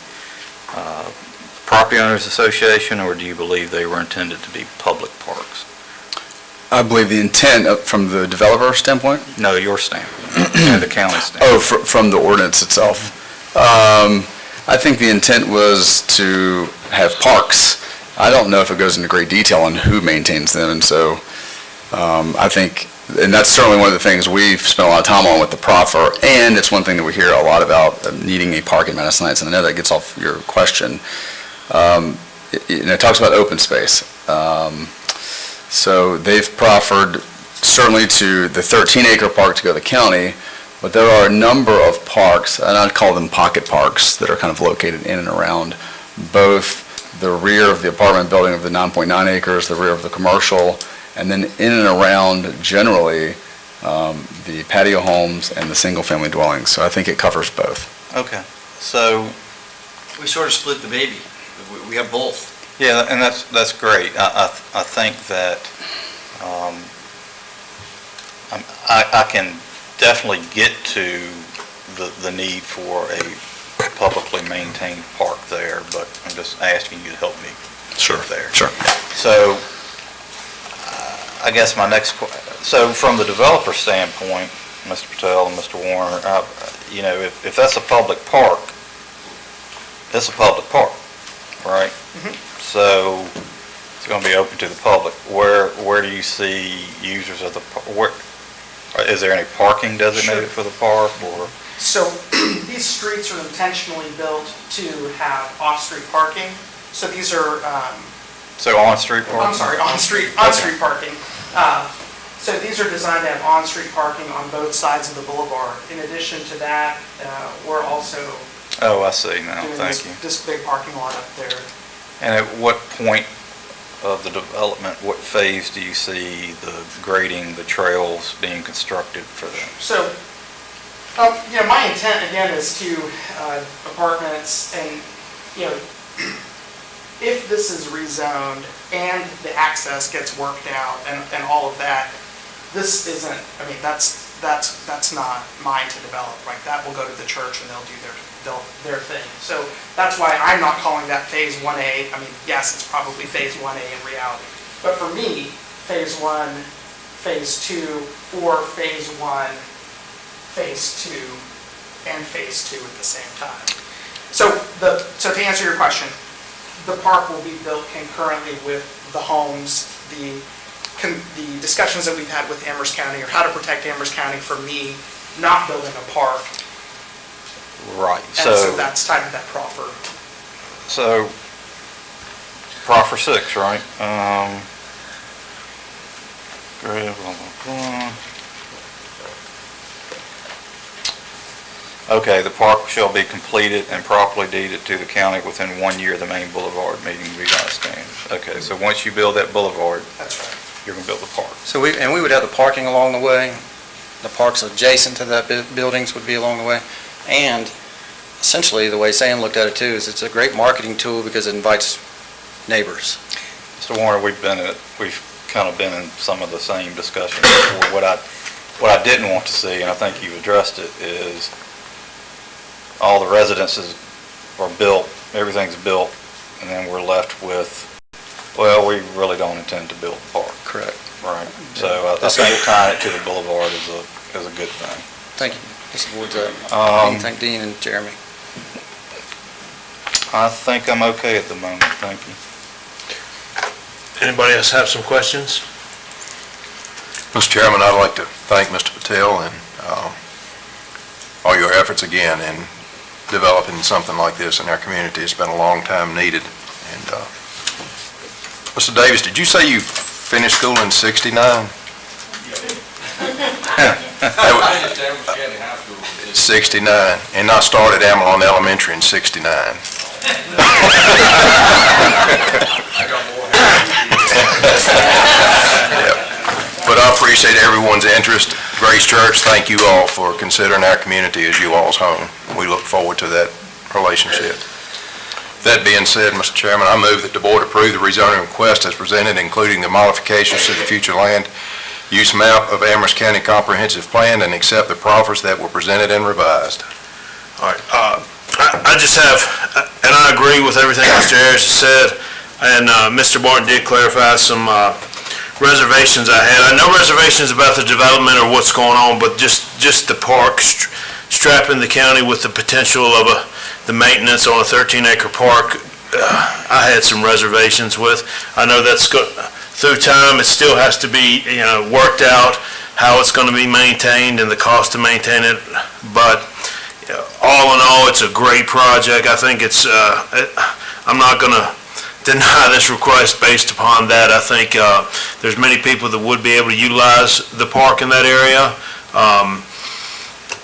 Property Owners Association, or do you believe they were intended to be public parks? I believe the intent from the developer standpoint? No, your standpoint, and the county standpoint. Oh, from the ordinance itself. I think the intent was to have parks. I don't know if it goes into great detail on who maintains them, and so I think, and that's certainly one of the things we've spent a lot of time on with the proffer, and it's one thing that we hear a lot about, needing a park in Madison Heights, and I know that gets off your question. It talks about open space. So they've proffered certainly to the 13-acre park to go to the county, but there are a number of parks, and I'd call them pocket parks, that are kind of located in and around both the rear of the apartment building of the 9.9 acres, the rear of the commercial, and then in and around generally the patio homes and the single-family dwellings. So I think it covers both. Okay, so, We sort of split the baby. We have both. yeah, and that's great. I think that I can definitely get to the need for a publicly maintained park there, but I'm just asking you to help me Sure. get there. Sure. So, I guess my next, so from the developer standpoint, Mr. Patel and Mr. Warner, if that's a public park, it's a public park, right? So, it's going to be open to the public. Where do you see users of the, is there any parking designated for the park, or? So these streets are intentionally built to have off-street parking. So these are, So on-street parking? I'm sorry, on-street parking. So these are designed to have on-street parking on both sides of the boulevard. In addition to that, we're also Oh, I see now, doing thank you. this big parking lot up there. And at what point of the development, what phase do you see the grading, the trails being constructed for that? So, my intent again is to apartments and, if this is rezoned and the access gets worked out and all of that, this isn't, that's not mine to develop, right? That will go to the church and they'll do their thing. So that's why I'm not calling that Phase 1A. Yes, it's probably Phase 1A in reality. But for me, Phase 1, Phase 2, or Phase 1, Phase 2, and Phase 2 at the same time. So to answer your question, the park will be built concurrently with the homes, the discussions that we've had with Amherst County, or how to protect Amherst County from me not building a park. Right. And so that's tied to that proffer. So, proffer 6, right? Blah, blah, blah. Okay, the park shall be completed and properly deeded to the county within 1 year of the main boulevard meeting VDOT standards. Okay, so once you build that boulevard, That's right. you're going to build the park. So we would have the parking along the way. The parks adjacent to that buildings would be along the way. And essentially, the way Sam looked at it too, is it's a great marketing tool because it invites neighbors. Mr. Warner, we've kind of been in some of the same discussions before. What I didn't want to see, and I think you've addressed it, is all the residences are built, everything's built, and then we're left with, well, we really don't intend to build a park. Correct. Right. So I think tying it to the boulevard is a good thing. Thank you. Mr. Boyd's anything, Dean and Jeremy? I think I'm okay at the moment, thank you. Anybody else have some questions? Mr. Chairman, I'd like to thank Mr. Patel and all your efforts again in developing something like this in our community. It's been a long time needed. And Mr. Davis, did you say you finished school in '69? 69, and I started Amelon Elementary in '69. But I appreciate everyone's interest. Grace Church, thank you all for considering our community as you all's home. We look forward to that relationship. That being said, Mr. Chairman, I move that the board approve the rezoning request as presented, including the modifications to the future land use map of Amherst County Comprehensive Plan, and accept the proffers that were presented and revised. All right, I just have, and I agree with everything Mr. Harris has said, and Mr. Barton did clarify some reservations I had. I know reservations about the development or what's going on, but just the park, strapping the county with the potential of the maintenance on a 13-acre park, I had some reservations with. I know that's through time, it still has to be, worked out how it's going to be maintained and the cost to maintain it. But all in all, it's a great project. I think it's, I'm not going to deny this request based upon that. I think there's many people that would be able to utilize the park in that area.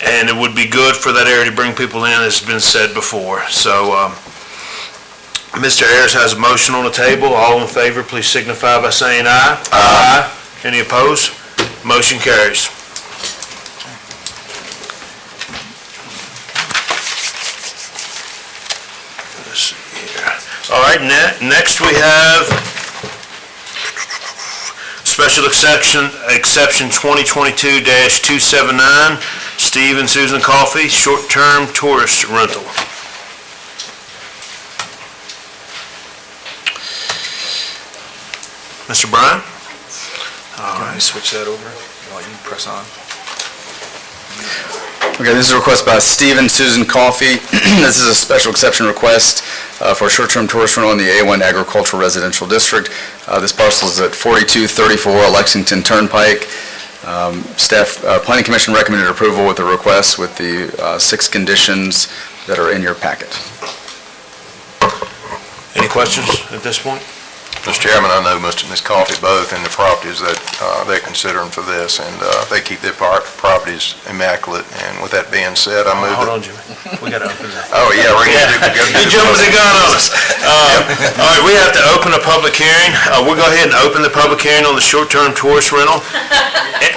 And it would be good for that area to bring people in, as has been said before. So, Mr. Ayers has a motion on the table. All in favor, please signify by saying aye. Aye. Any opposed? Motion carries. All right, next we have Special Exception 2022-279, Steve and Susan Coffey, short-term tourist rental. Mr. Bryan? All right. Switch that over while you press on. Okay, this is a request by Steve and Susan Coffey. This is a special exception request for a short-term tourist rental in the A1 Agricultural Residential District. This parcel is at 4234 Lexington Turnpike. Planning Commission recommended approval with the request with the 6 conditions that are in your packet. Any questions at this point? Mr. Chairman, I know Mr. and Ms. Coffey both in the properties that they're considering for this, and they keep their properties immaculate. And with that being said, I move Hold that... on, Jimmy. We got to open that. Oh, yeah, we're going to do... You jumping the gun on us. All right, we have to open a public hearing. We'll go ahead and open the public hearing on the short-term tourist rental.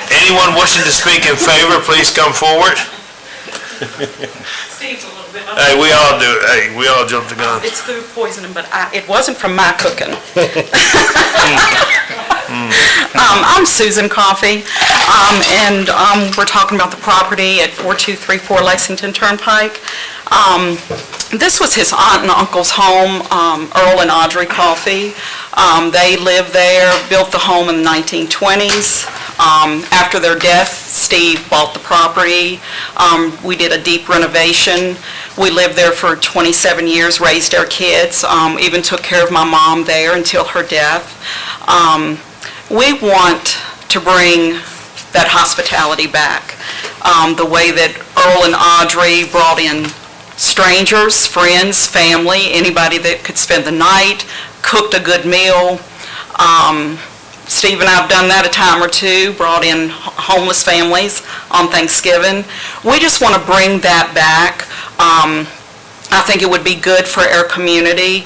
Anyone wishing to speak in favor, please come forward. Steve's a little bit. Hey, we all do. Hey, we all jump the gun. It's food poisoning, but it wasn't from my cooking. I'm Susan Coffey, and we're talking about the property at 4234 Lexington Turnpike. This was his aunt and uncle's home, Earl and Audrey Coffey. They lived there, built the home in the 1920s. After their death, Steve bought the property. We did a deep renovation. We lived there for 27 years, raised our kids, even took care of my mom there until her death. We want to bring that hospitality back. The way that Earl and Audrey brought in strangers, friends, family, anybody that could spend the night, cooked a good meal. Steve and I have done that a time or two, brought in homeless families on Thanksgiving. We just want to bring that back. I think it would be good for our community.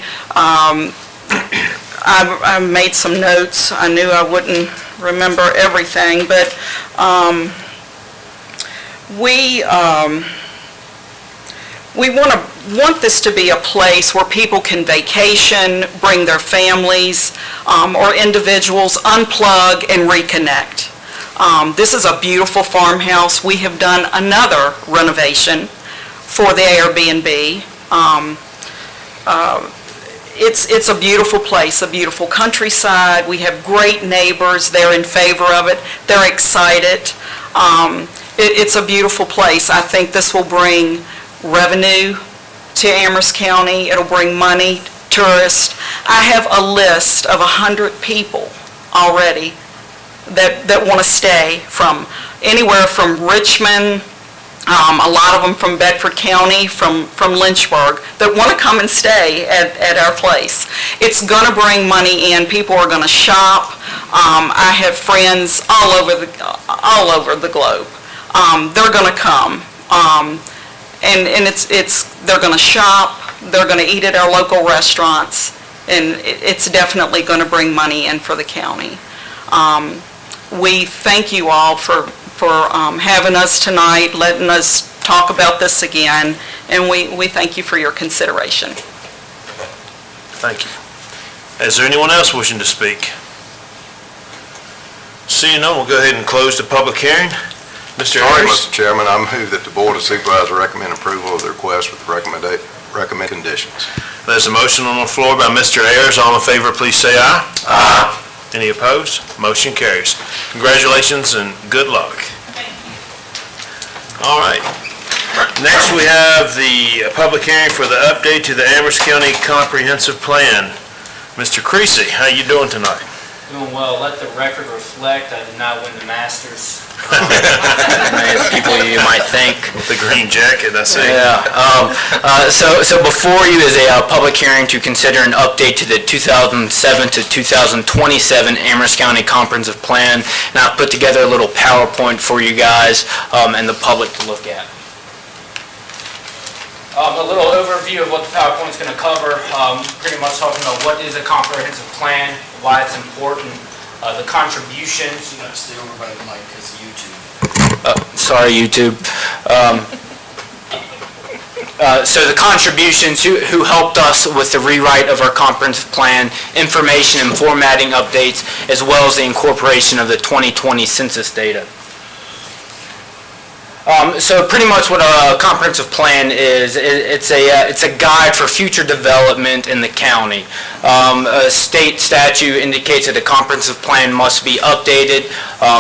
I made some notes. I knew I wouldn't remember everything, but we want this to be a place where people can vacation, bring their families, or individuals, unplug and reconnect. This is a beautiful farmhouse. We have done another renovation for the Airbnb. It's a beautiful place, a beautiful countryside. We have great neighbors. They're in favor of it. They're excited. It's a beautiful place. I think this will bring revenue to Amherst County. It'll bring money, tourists. I have a list of 100 people already that want to stay from anywhere from Richmond, a lot of them from Bedford County, from Lynchburg, that want to come and stay at our place. It's going to bring money in. People are going to shop. I have friends all over the globe. They're going to come. And they're going to shop. They're going to eat at our local restaurants. And it's definitely going to bring money in for the county. We thank you all for having us tonight, letting us talk about this again, and we thank you for your consideration. Thank you. Is there anyone else wishing to speak? Seeing none, we'll go ahead and close the public hearing. Mr. Sorry, Ayers? Mr. Chairman, I move that the Board of Supervisors recommend approval of the request with recommended conditions. There's a motion on the floor by Mr. Ayers. All in favor, please say aye. Aye. Any opposed? Motion carries. Congratulations and good luck. All right. Next, we have the public hearing for the update to the Amherst County Comprehensive Plan. Mr. Creasy, how you doing tonight? Doing well. Let the record reflect, I did not win the Masters. As people you might think. With the green jacket, I see. Yeah. So before you is a public hearing to consider an update to the 2007 to 2027 Amherst County Comprehensive Plan. And I've put together a little PowerPoint for you guys and the public to look at. A little overview of what the PowerPoint's going to cover. Pretty much talking about what is a comprehensive plan, why it's important, the contributions. You got to stay over by the mic because of YouTube. Sorry, YouTube. So the contributions, who helped us with the rewrite of our comprehensive plan, information and formatting updates, as well as the incorporation of the 2020 census data. So pretty much what a comprehensive plan is, it's a guide for future development in the county. A state statute indicates that a comprehensive plan must be updated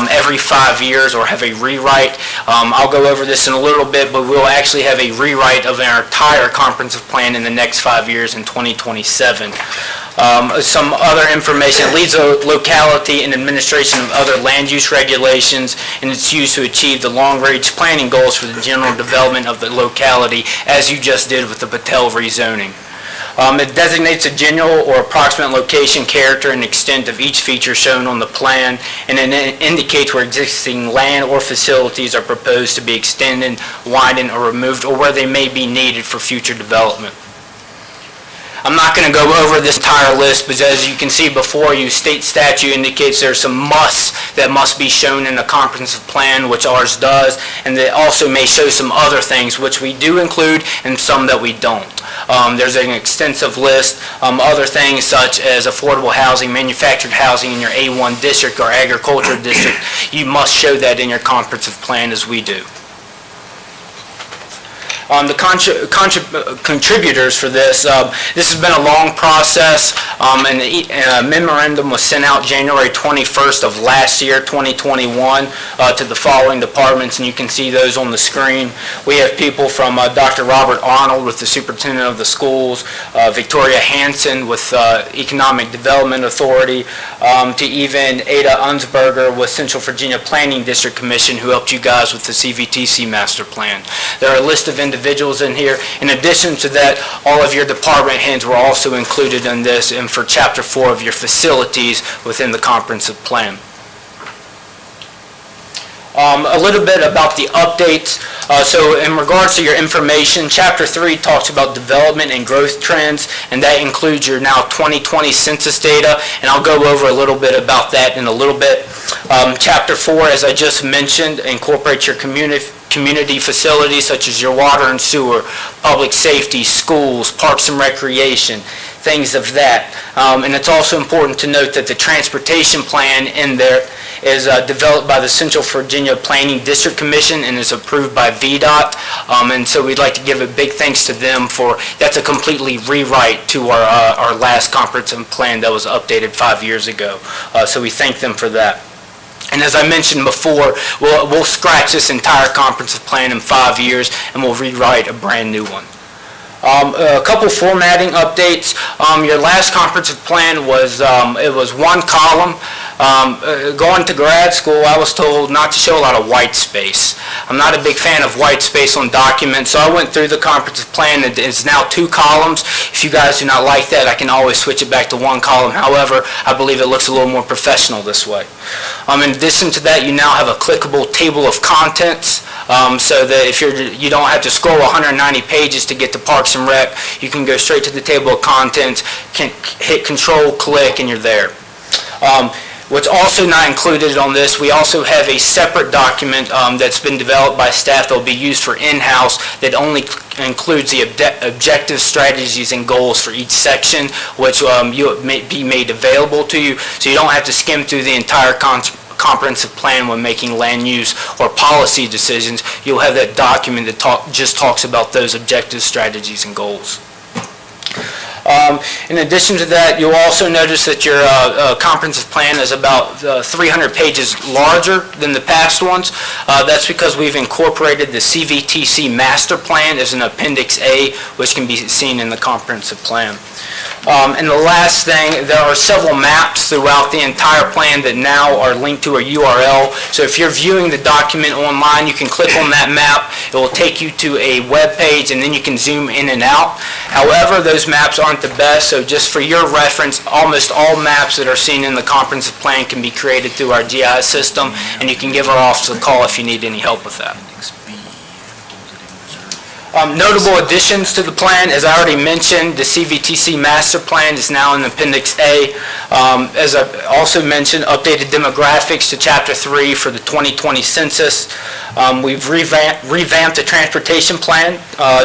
every 5 years or have a rewrite. I'll go over this in a little bit, but we'll actually have a rewrite of our entire comprehensive plan in the next 5 years in 2027. Some other information, it leads the locality and administration of other land use regulations, and it's used to achieve the long-range planning goals for the general development of the locality, as you just did with the Patel rezoning. It designates a general or approximate location, character, and extent of each feature shown on the plan, and it indicates where existing land or facilities are proposed to be extended, widened, or removed, or where they may be needed for future development. I'm not going to go over this entire list, but as you can see before you, state statute indicates there's some musts that must be shown in a comprehensive plan, which ours does, and it also may show some other things, which we do include, and some that we don't. There's an extensive list, other things such as affordable housing, manufactured housing in your A1 district or agriculture district. You must show that in your comprehensive plan, as we do. The contributors for this, this has been a long process, and a memorandum was sent out January 21st of last year, 2021, to the following departments, and you can see those on the screen. We have people from Dr. Robert Arnold with the Superintendent of the Schools, Victoria Hansen with Economic Development Authority, to even Ada Unsberger with Central Virginia Planning District Commission, who helped you guys with the CVTC Master Plan. There are a list of individuals in here. In addition to that, all of your department heads were also included in this, and for Chapter 4 of your facilities within the comprehensive plan. A little bit about the updates. So in regards to your information, Chapter 3 talks about development and growth trends, and that includes your now 2020 census data, and I'll go over a little bit about that in a little bit. Chapter 4, as I just mentioned, incorporates your community facilities such as your water and sewer, public safety, schools, parks and recreation, things of that. And it's also important to note that the transportation plan in there is developed by the Central Virginia Planning District Commission and is approved by VDOT. And so we'd like to give a big thanks to them for, that's a completely rewrite to our last comprehensive plan that was updated 5 years ago. So we thank them for that. And as I mentioned before, we'll scratch this entire comprehensive plan in 5 years and we'll rewrite a brand new one. A couple formatting updates. Your last comprehensive plan was, it was one column. Going to grad school, I was told not to show a lot of white space. I'm not a big fan of white space on documents, so I went through the comprehensive plan. It's now 2 columns. If you guys do not like that, I can always switch it back to 1 column. However, I believe it looks a little more professional this way. In addition to that, you now have a clickable table of contents, so that if you don't have to scroll 190 pages to get to Parks and Rec, you can go straight to the table of contents, can hit Control, click, and you're there. What's also not included on this, we also have a separate document that's been developed by staff that will be used for in-house that only includes the objectives, strategies, and goals for each section, which may be made available to you, so you don't have to skim through the entire comprehensive plan when making land use or policy decisions. You'll have that document that just talks about those objectives, strategies, and goals. In addition to that, you'll also notice that your comprehensive plan is about 300 pages larger than the past ones. That's because we've incorporated the CVTC master plan as an Appendix A, which can be seen in the comprehensive plan. And the last thing, there are several maps throughout the entire plan that now are linked to a URL. So if you're viewing the document online, you can click on that map. It will take you to a web page, and then you can zoom in and out. However, those maps aren't the best, so just for your reference, almost all maps that are seen in the comprehensive plan can be created through our GIS system, and you can give our office a call if you need any help with that. Notable additions to the plan, as I already mentioned, the CVTC master plan is now in Appendix A. As I also mentioned, updated demographics to Chapter 3 for the 2020 census. We've revamped the transportation plan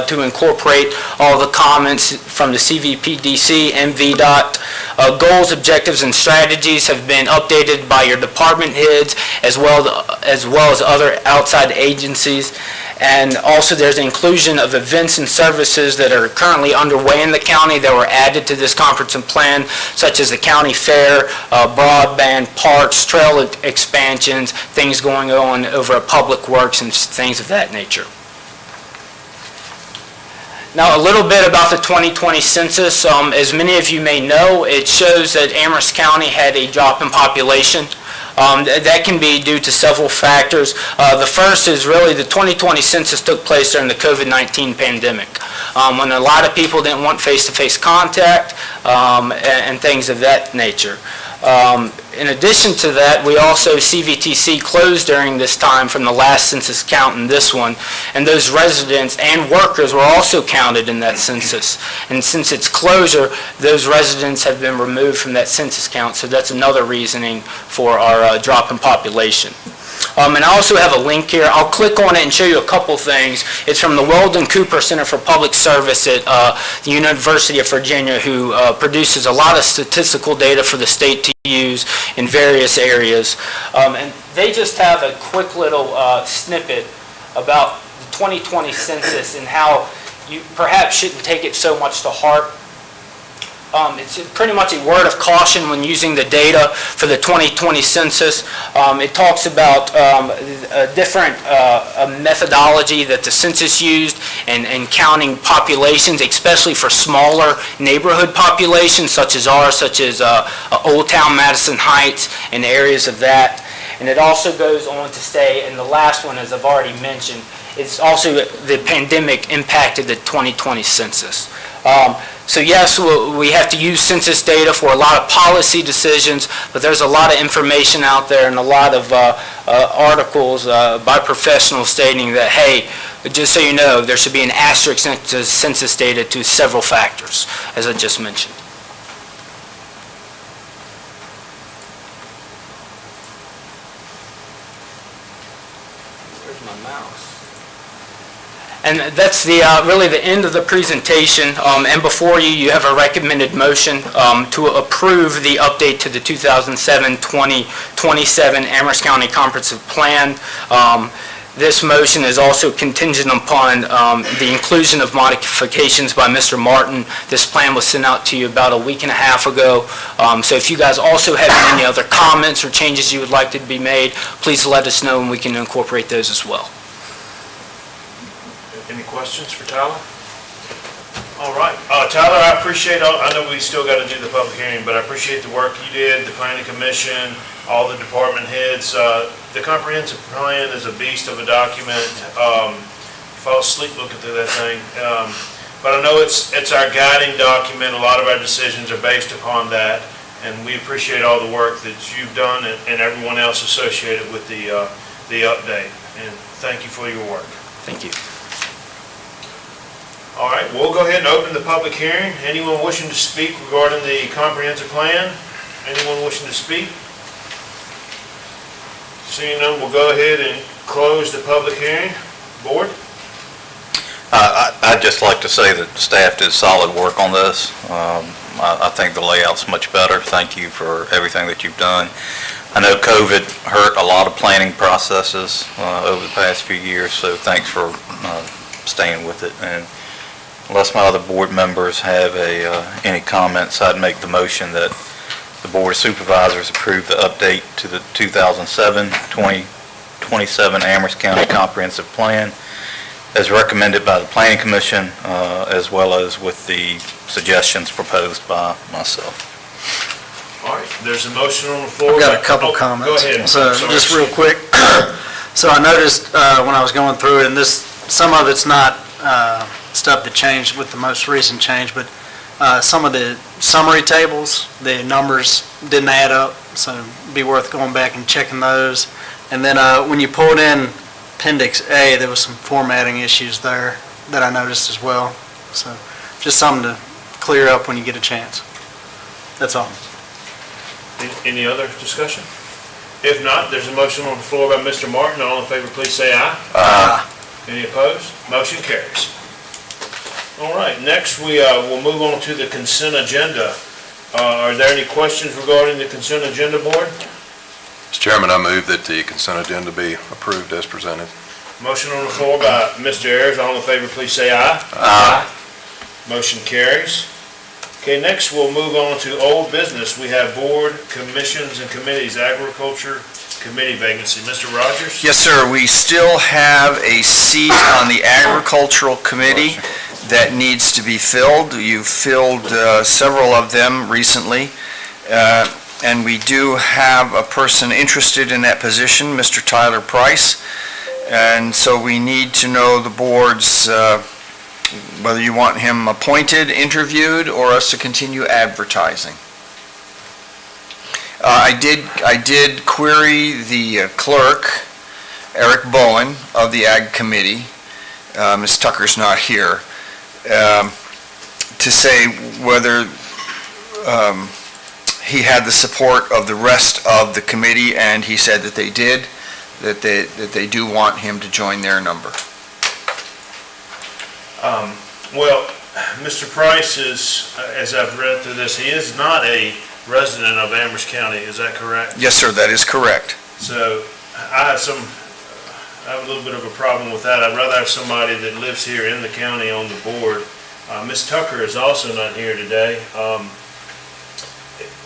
to incorporate all the comments from the CVPDC and VDOT. Goals, objectives, and strategies have been updated by your department heads as well as other outside agencies. And also there's inclusion of events and services that are currently underway in the county that were added to this comprehensive plan, such as the county fair, broadband, parks, trail expansions, things going on over at Public Works and things of that nature. Now, a little bit about the 2020 census. As many of you may know, it shows that Amherst County had a drop in population. That can be due to several factors. The first is really the 2020 census took place during the COVID-19 pandemic, when a lot of people didn't want face-to-face contact and things of that nature. In addition to that, we also, CVTC closed during this time from the last census count and this one, and those residents and workers were also counted in that census. And since its closure, those residents have been removed from that census count, so that's another reasoning for our drop in population. And I also have a link here. I'll click on it and show you a couple things. It's from the Weldon Cooper Center for Public Service at the University of Virginia, who produces a lot of statistical data for the state to use in various areas. And they just have a quick little snippet about the 2020 census and how you perhaps shouldn't take it so much to heart. It's pretty much a word of caution when using the data for the 2020 census. It talks about a different methodology that the census used in counting populations, especially for smaller neighborhood populations such as ours, such as Old Town, Madison Heights, and areas of that. And it also goes on to say, and the last one, as I've already mentioned, it's also the pandemic impacted the 2020 census. So yes, we have to use census data for a lot of policy decisions, but there's a lot of information out there and a lot of articles by professionals stating that, hey, just so you know, there should be an asterisk next to census data to several factors, as I just mentioned. Where's my mouse? And that's really the end of the presentation. And before you, you have a recommended motion to approve the update to the 2007-2027 Amherst County Comprehensive Plan. This motion is also contingent upon the inclusion of modifications by Mr. Martin. This plan was sent out to you about a week and a half ago. So if you guys also have any other comments or changes you would like to be made, please let us know and we can incorporate those as well. Any questions for Tyler? All right. Tyler, I appreciate I know we still got to do the public hearing, but I appreciate the work you did, the planning commission, all the department heads. The comprehensive plan is a beast of a document. Fall asleep looking through that thing. But I know it's our guiding document. A lot of our decisions are based upon that, and we appreciate all the work that you've done and everyone else associated with the update. And thank you for your work. Thank you. All right, we'll go ahead and open the public hearing. Anyone wishing to speak regarding the comprehensive plan? Anyone wishing to speak? Seeing none, we'll go ahead and close the public hearing. Board? I'd just like to say that staff did solid work on this. I think the layout's much better. Thank you for everything that you've done. I know COVID hurt a lot of planning processes over the past few years, so thanks for staying with it. And unless my other board members have any comments, I'd make the motion that the Board of Supervisors approve the update to the 2007-2027 Amherst County Comprehensive Plan as recommended by the Planning Commission, as well as with the suggestions proposed by myself. All right, there's a motion on the floor. I've got a couple comments. Go ahead. So, just real quick. So I noticed when I was going through it, and some of it's not stuff that changed with the most recent change, but some of the summary tables, the numbers didn't add up, so it'd be worth going back and checking those. And then when you pulled in Appendix A, there was some formatting issues there that I noticed as well. So just something to clear up when you get a chance. That's all. Any other discussion? If not, there's a motion on the floor by Mr. Martin. All in favor, please say aye. Aye. Any opposed? Motion carries. All right, next we'll move on to the consent agenda. Are there any questions regarding the consent agenda, Board? Mr. Chairman, I move that the consent agenda be approved as presented. Motion on the floor by Mr. Ayers. All in favor, please say aye. Aye. Motion carries. Okay, next we'll move on to old business. We have board, commissions, and committees. Agriculture Committee vacancy. Mr. Rogers? Yes, sir. We still have a seat on the Agricultural Committee that needs to be filled. You've filled several of them recently, and we do have a person interested in that position, Mr. Tyler Price. And so we need to know the board's whether you want him appointed, interviewed, or us to continue advertising. I did query the clerk, Eric Bowen, of the Ag Committee. Ms. Tucker's not here, to say whether he had the support of the rest of the committee, and he said that they did, that they do want him to join their number. Well, Mr. Price is, as I've read through this, he is not a resident of Amherst County, is that correct? Yes, sir, that is correct. So I have a little bit of a problem with that. I'd rather have somebody that lives here in the county on the board. Ms. Tucker is also not here today.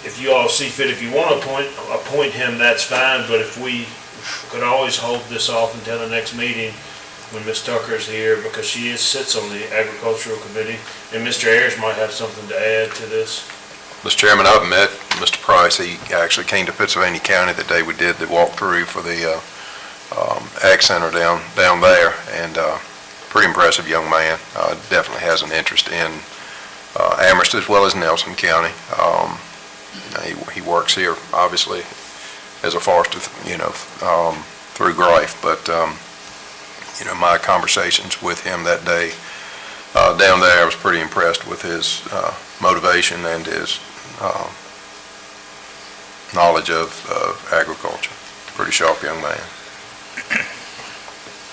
If you all see fit, if you want to appoint him, that's fine, but if we could always hold this off until the next meeting when Ms. Tucker is here, because she sits on the Agricultural Committee, and Mr. Ayers might have something to add to this. Mr. Chairman, I've met Mr. Price. He actually came to Pennsylvania County the day we did the walkthrough for the Ag Center down there, and pretty impressive young man. Definitely has an interest in Amherst as well as Nelson County. He works here, obviously, as a forester, through Greif, but my conversations with him that day down there, I was pretty impressed with his motivation and his knowledge of agriculture. Pretty sharp young man.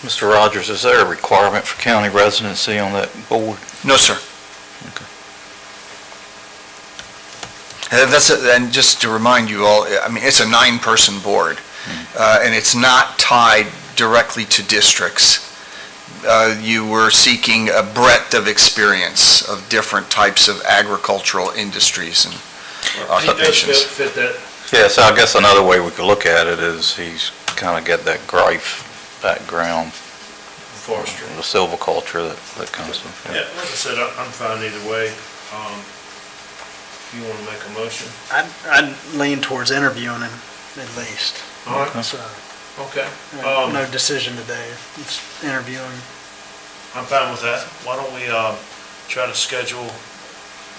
Mr. Rogers, is there a requirement for county residency on that board? No, sir. And just to remind you all, I mean, it's a 9-person board, and it's not tied directly to districts. You were seeking a breadth of experience of different types of agricultural industries and occupations. Fit that. Yeah, so I guess another way we could look at it is he's kind of got that Greif background, Forestry. the silviculture that comes from. Yeah, like I said, I'm fine either way. You want to make a motion? I'd lean towards interviewing him at least. All right. So, Okay. no decision today, it's interviewing. I'm fine with that. Why don't we try to schedule,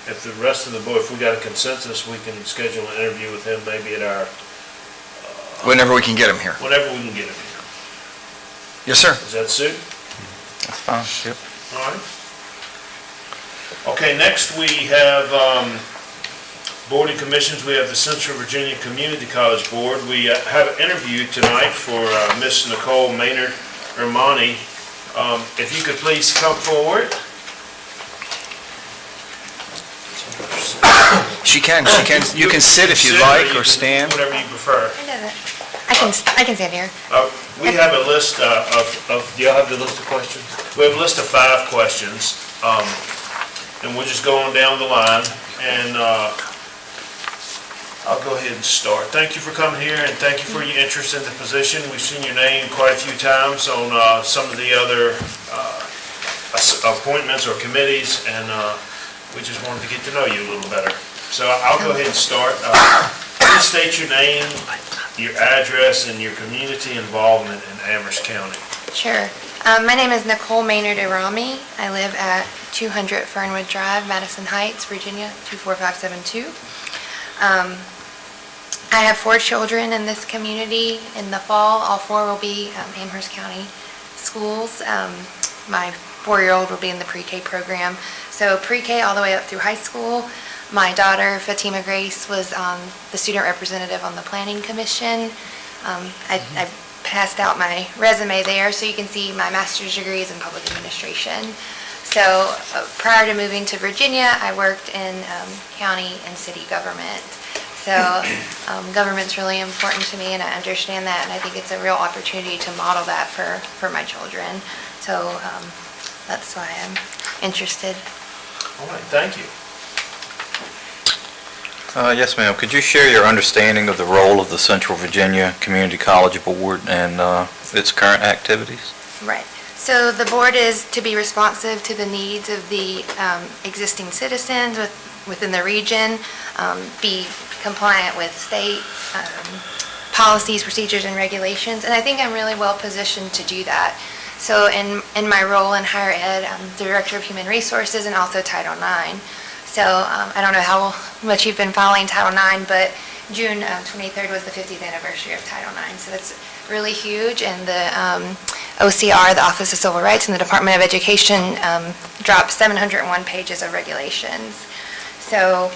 if the rest of the board, if we got a consensus, we can schedule an interview with him maybe at our, Whenever we can get them here. whenever we can get him here. Yes, sir. Does that suit? That's fine, yep. All right. Okay, next we have board and commissions. We have the Central Virginia Community College Board. We have an interview tonight for Miss Nicole Maynard Ermani. If you could please come forward. She can, you can sit if you'd like, or stand. Whatever you prefer. I can stand here. We have a list do y'all have the list of questions? We have a list of 5 questions, and we'll just go on down the line, and I'll go ahead and start. Thank you for coming here, and thank you for your interest in the position. We've seen your name quite a few times on some of the other appointments or committees, and we just wanted to get to know you a little better. So I'll go ahead and start. Please state your name, your address, and your community involvement in Amherst County. Sure. My name is Nicole Maynard Irami. I live at 200 Fernwood Drive, Madison Heights, Virginia, 24572. I have 4 children in this community. In the fall, all 4 will be Amherst County schools. My 4-year-old will be in the pre-K program. So pre-K all the way up through high school. My daughter, Fatima Grace, was the student representative on the Planning Commission. I passed out my resume there, so you can see my master's degree is in public administration. So prior to moving to Virginia, I worked in county and city government. So government's really important to me, and I understand that, and I think it's a real opportunity to model that for my children. So that's why I'm interested. All right, thank you. Yes, ma'am. Could you share your understanding of the role of the Central Virginia Community College Board and its current activities? Right. So the board is to be responsive to the needs of the existing citizens within the region, be compliant with state policies, procedures, and regulations, and I think I'm really well positioned to do that. So in my role in higher ed, I'm Director of Human Resources and also Title IX. So I don't know how much you've been following Title IX, but June 23rd was the 50th anniversary of Title IX, so that's really huge, and the OCR, the Office of Civil Rights, and the Department of Education dropped 701 pages of regulations. So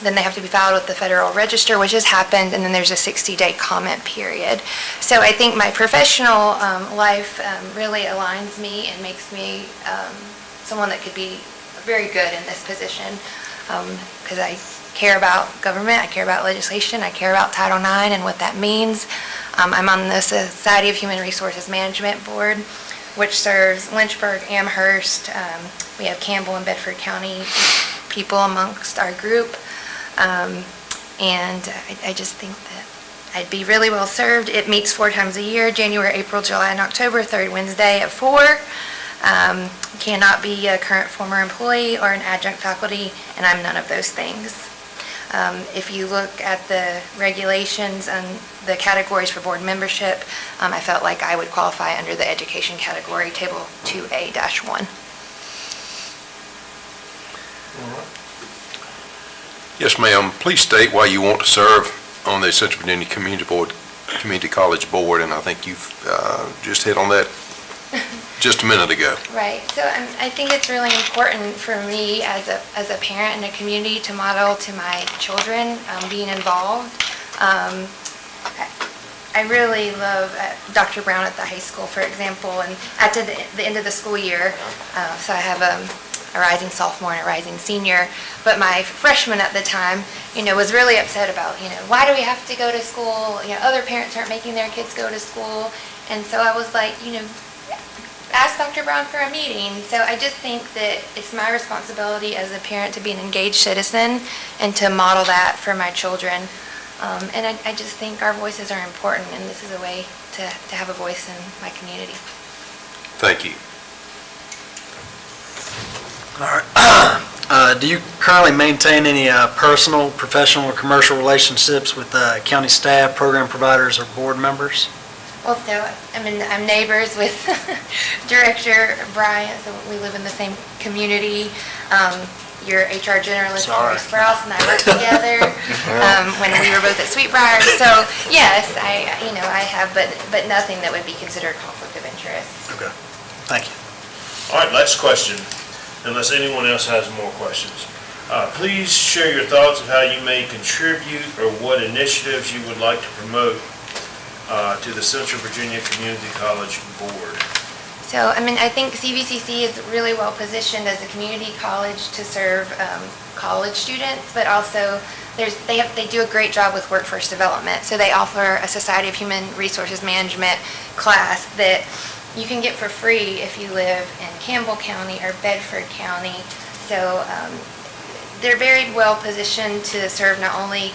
then they have to be filed with the Federal Register, which has happened, and then there's a 60-day comment period. So I think my professional life really aligns me and makes me someone that could be very good in this position, because I care about government, I care about legislation, I care about Title IX and what that means. I'm on the Society of Human Resources Management Board, which serves Lynchburg, Amherst. We have Campbell and Bedford County people amongst our group. And I just think that I'd be really well served. It meets 4 times a year, January, April, July, and October, 3rd Wednesday at 4. Cannot be a current former employee or an adjunct faculty, and I'm none of those things. If you look at the regulations and the categories for board membership, I felt like I would qualify under the education category, Table 2A-1. Yes, ma'am. Please state why you want to serve on the Central Virginia Community College Board, and I think you've just hit on that just a minute ago. Right. So I think it's really important for me as a parent in a community to model to my children being involved. I really love Dr. Brown at the high school, for example, and at the end of the school year, so I have a rising sophomore and a rising senior, but my freshman at the time, was really upset about, why do we have to go to school? Other parents aren't making their kids go to school. And so I was like, ask Dr. Brown for a meeting. So I just think that it's my responsibility as a parent to be an engaged citizen and to model that for my children. And I just think our voices are important, and this is a way to have a voice in my community. Thank you. All right. Do you currently maintain any personal, professional, or commercial relationships with county staff, program providers, or board members? Well, so I'm neighbors with Director Bryant, so we live in the same community. Your HR generalist, Terry Sprouse, and I worked together when we were both at Sweetbriar. So yes, I have, but nothing that would be considered conflict of interest. Okay. Thank you. All right, last question, unless anyone else has more questions. Please share your thoughts of how you may contribute or what initiatives you would like to promote to the Central Virginia Community College Board. So, I think CVCC is really well positioned as a community college to serve college students, but also they do a great job with workforce development. So they offer a Society of Human Resources Management class that you can get for free if you live in Campbell County or Bedford County. So they're very well positioned to serve not only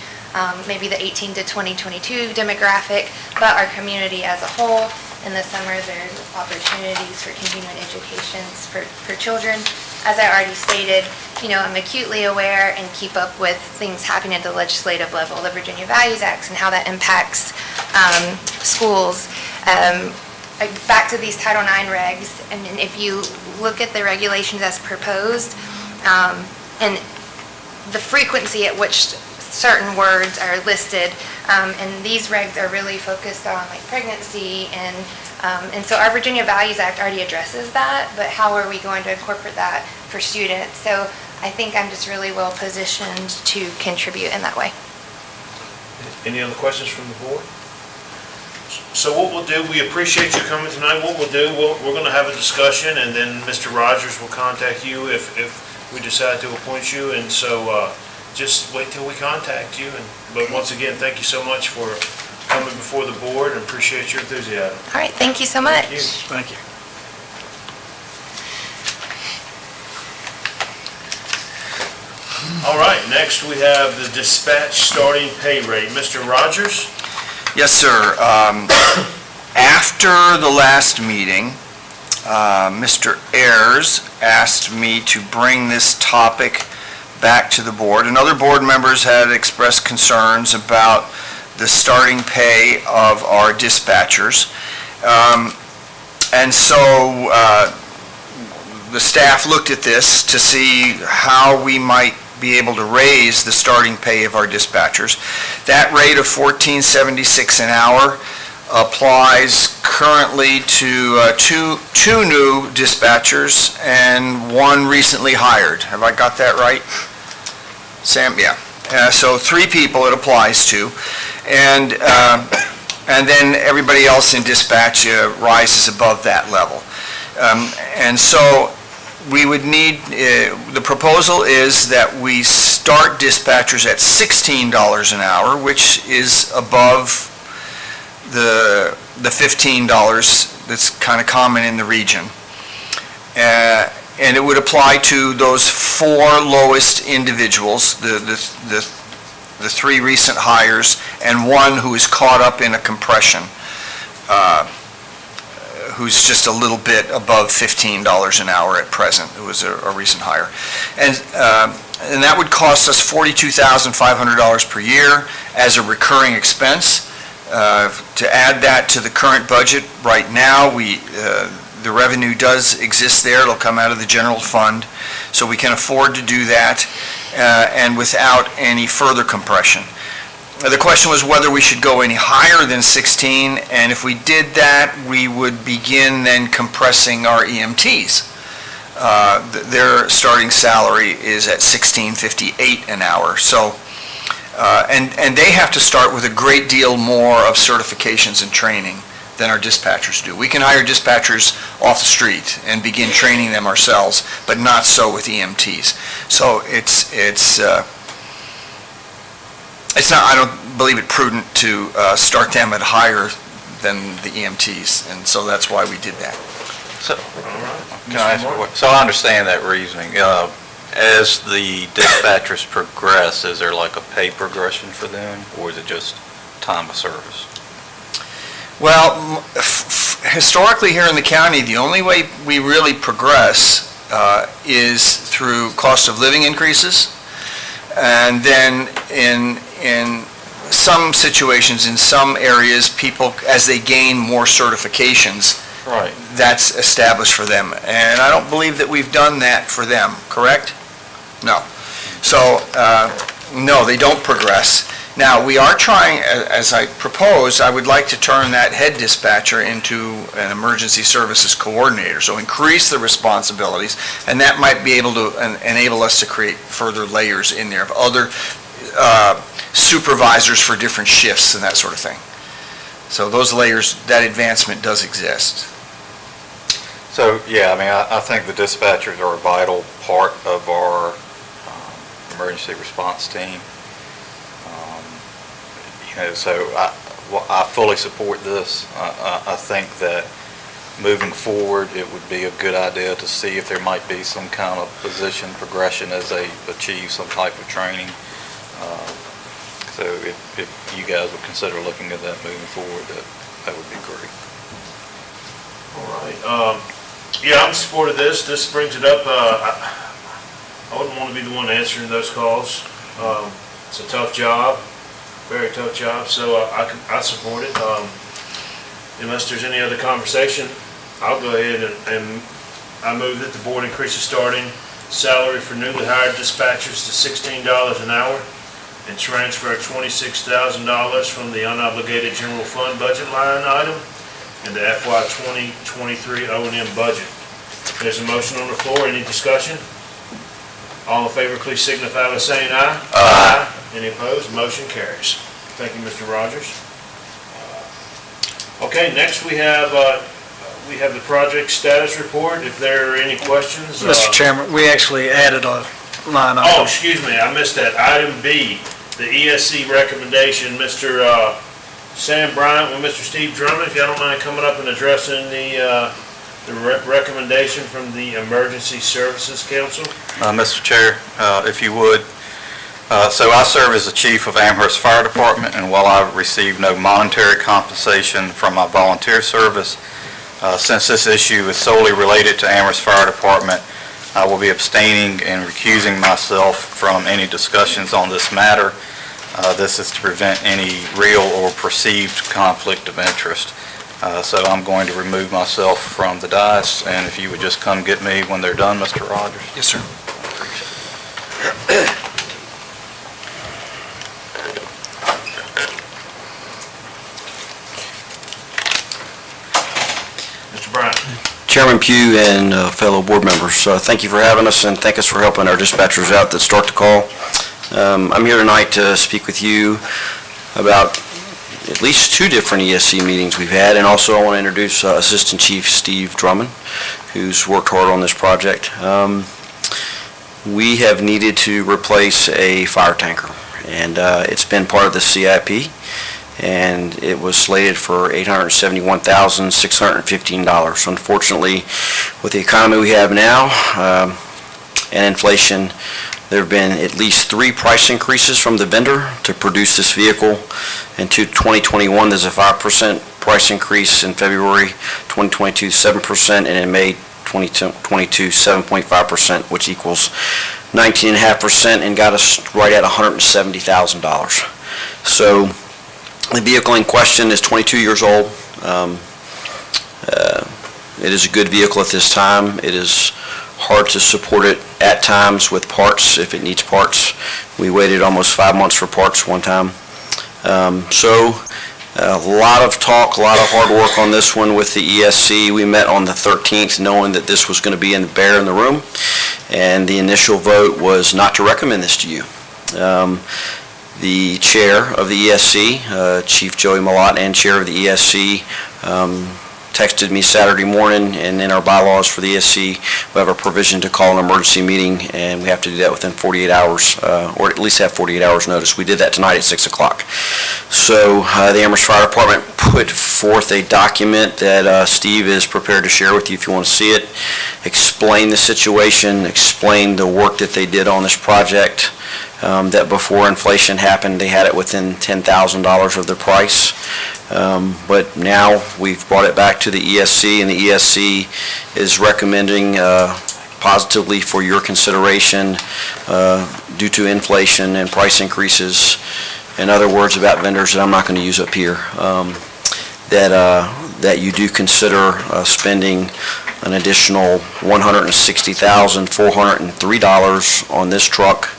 maybe the 18 to 2022 demographic, but our community as a whole. In the summer, there's opportunities for continuing educations for children. As I already stated, I'm acutely aware and keep up with things happening at the legislative level, the Virginia Values Acts and how that impacts schools. Back to these Title IX regs, if you look at the regulations as proposed, and the frequency at which certain words are listed, and these regs are really focused on like pregnancy, and so our Virginia Values Act already addresses that, but how are we going to incorporate that for students? So I think I'm just really well positioned to contribute in that way. Any other questions from the board? So what we'll do, we appreciate you coming tonight. What we'll do, we're going to have a discussion, and then Mr. Rogers will contact you if we decide to appoint you, and so just wait till we contact you. But once again, thank you so much for coming before the board, and appreciate your enthusiasm. All right, thank you so much. Thank you. All right, next we have the dispatch starting pay rate. Mr. Rogers? Yes, sir. After the last meeting, Mr. Ayers asked me to bring this topic back to the board, and other board members had expressed concerns about the starting pay of our dispatchers. And so the staff looked at this to see how we might be able to raise the starting pay of our dispatchers. That rate of $14.76 an hour applies currently to two new dispatchers and one recently hired. Have I got that right? Sam, yeah. So 3 people it applies to, and then everybody else in dispatch rises above that level. And so we would need, the proposal is that we start dispatchers at $16 an hour, which is above the $15 that's kind of common in the region. And it would apply to those 4 lowest individuals, the 3 recent hires, and 1 who is caught up in a compression, who's just a little bit above $15 an hour at present, who was a recent hire. And that would cost us $42,500 per year as a recurring expense. To add that to the current budget, right now, the revenue does exist there. It'll come out of the general fund, so we can afford to do that, and without any further compression. The question was whether we should go any higher than 16, and if we did that, we would begin then compressing our EMTs. Their starting salary is at $16.58 an hour. So And they have to start with a great deal more of certifications and training than our dispatchers do. We can hire dispatchers off the street and begin training them ourselves, but not so with EMTs. So it's not, I don't believe it prudent to start them at higher than the EMTs, and so that's why we did that. So, can I ask a question? So I understand that reasoning. As the dispatchers progress, is there like a pay progression for them, or is it just time of service? Well, historically here in the county, the only way we really progress is through cost of living increases, and then in some situations, in some areas, people, as they gain more certifications, Right. that's established for them. And I don't believe that we've done that for them, correct? No. So, no, they don't progress. Now, we are trying, as I proposed, I would like to turn that head dispatcher into an emergency services coordinator, so increase the responsibilities, and that might be able to enable us to create further layers in there of other supervisors for different shifts and that sort of thing. So those layers, that advancement does exist. So, yeah, I mean, I think the dispatchers are a vital part of our emergency response team. So I fully support this. I think that moving forward, it would be a good idea to see if there might be some kind of position progression as they achieve some type of training. So if you guys would consider looking at that moving forward, that would be great. All right. Yeah, I'm in support of this. This brings it up. I wouldn't want to be the one answering those calls. It's a tough job, very tough job, so I support it. Unless there's any other conversation, I'll go ahead and I move that the board increase the starting salary for newly hired dispatchers to $16 an hour and transfer $26,000 from the unobligated general fund budget line item into FY 2023 O&M budget. There's a motion on the floor. Any discussion? All in favor, please signify by saying aye. Aye. Any opposed? Motion carries. Thank you, Mr. Rogers. Okay, next we have the project status report. If there are any questions. Mr. Chairman, we actually added a line item. Oh, excuse me, I missed that. Item B, the ESC recommendation. Mr. Sam Bryant with Mr. Steve Drummond, if y'all don't mind coming up and addressing the recommendation from the Emergency Services Council. Mr. Chair, if you would. So I serve as the chief of Amherst Fire Department, and while I receive no monetary compensation from my volunteer service, since this issue is solely related to Amherst Fire Department, I will be abstaining and recusing myself from any discussions on this matter. This is to prevent any real or perceived conflict of interest. So I'm going to remove myself from the dais, and if you would just come get me when they're done, Mr. Rogers. Yes, sir. Mr. Bryant. Chairman Pugh and fellow board members, thank you for having us and thank us for helping our dispatchers out that start the call. I'm here tonight to speak with you about at least two different ESC meetings we've had, and also I want to introduce Assistant Chief Steve Drummond, who's worked hard on this project. We have needed to replace a fire tanker, and it's been part of the CIP, and it was slated for $871,615. Unfortunately, with the economy we have now and inflation, there have been at least 3 price increases from the vendor to produce this vehicle. In 2021, there's a 5% price increase. In February 2022, 7%, and in May 2022, 7.5%, which equals 19.5%, and got us right at $170,000. So the vehicle in question is 22 years old. It is a good vehicle at this time. It is hard to support it at times with parts, if it needs parts. We waited almost 5 months for parts one time. So a lot of talk, a lot of hard work on this one with the ESC. We met on the 13th knowing that this was going to be in the room, and the initial vote was not to recommend this to you. The chair of the ESC, Chief Joey Malott, and chair of the ESC, texted me Saturday morning, and in our bylaws for the ESC, we have a provision to call an emergency meeting, and we have to do that within 48 hours, or at least have 48 hours notice. We did that tonight at 6 o'clock. So the Amherst Fire Department put forth a document that Steve is prepared to share with you if you want to see it, explain the situation, explain the work that they did on this project, that before inflation happened, they had it within $10,000 of the price. But now we've brought it back to the ESC, and the ESC is recommending positively for your consideration due to inflation and price increases. In other words, about vendors that I'm not going to use up here, that you do consider spending an additional $160,403 on this truck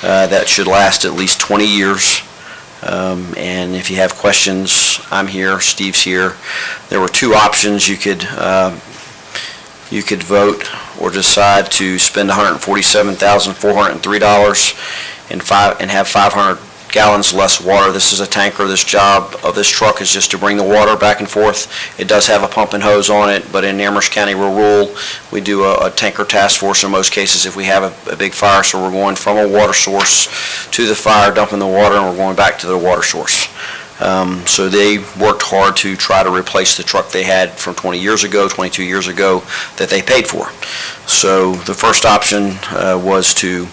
that should last at least 20 years. And if you have questions, I'm here, Steve's here. There were two options. You could vote or decide to spend $147,403 and have 500 gallons less water. This is a tanker. This job of this truck is just to bring the water back and forth. It does have a pump and hose on it, but in Amherst County rural, we do a tanker task force in most cases if we have a big fire, so we're going from a water source to the fire, dumping the water, and we're going back to the water source. So they worked hard to try to replace the truck they had from 20 years ago, 22 years ago, that they paid for. So the first option was to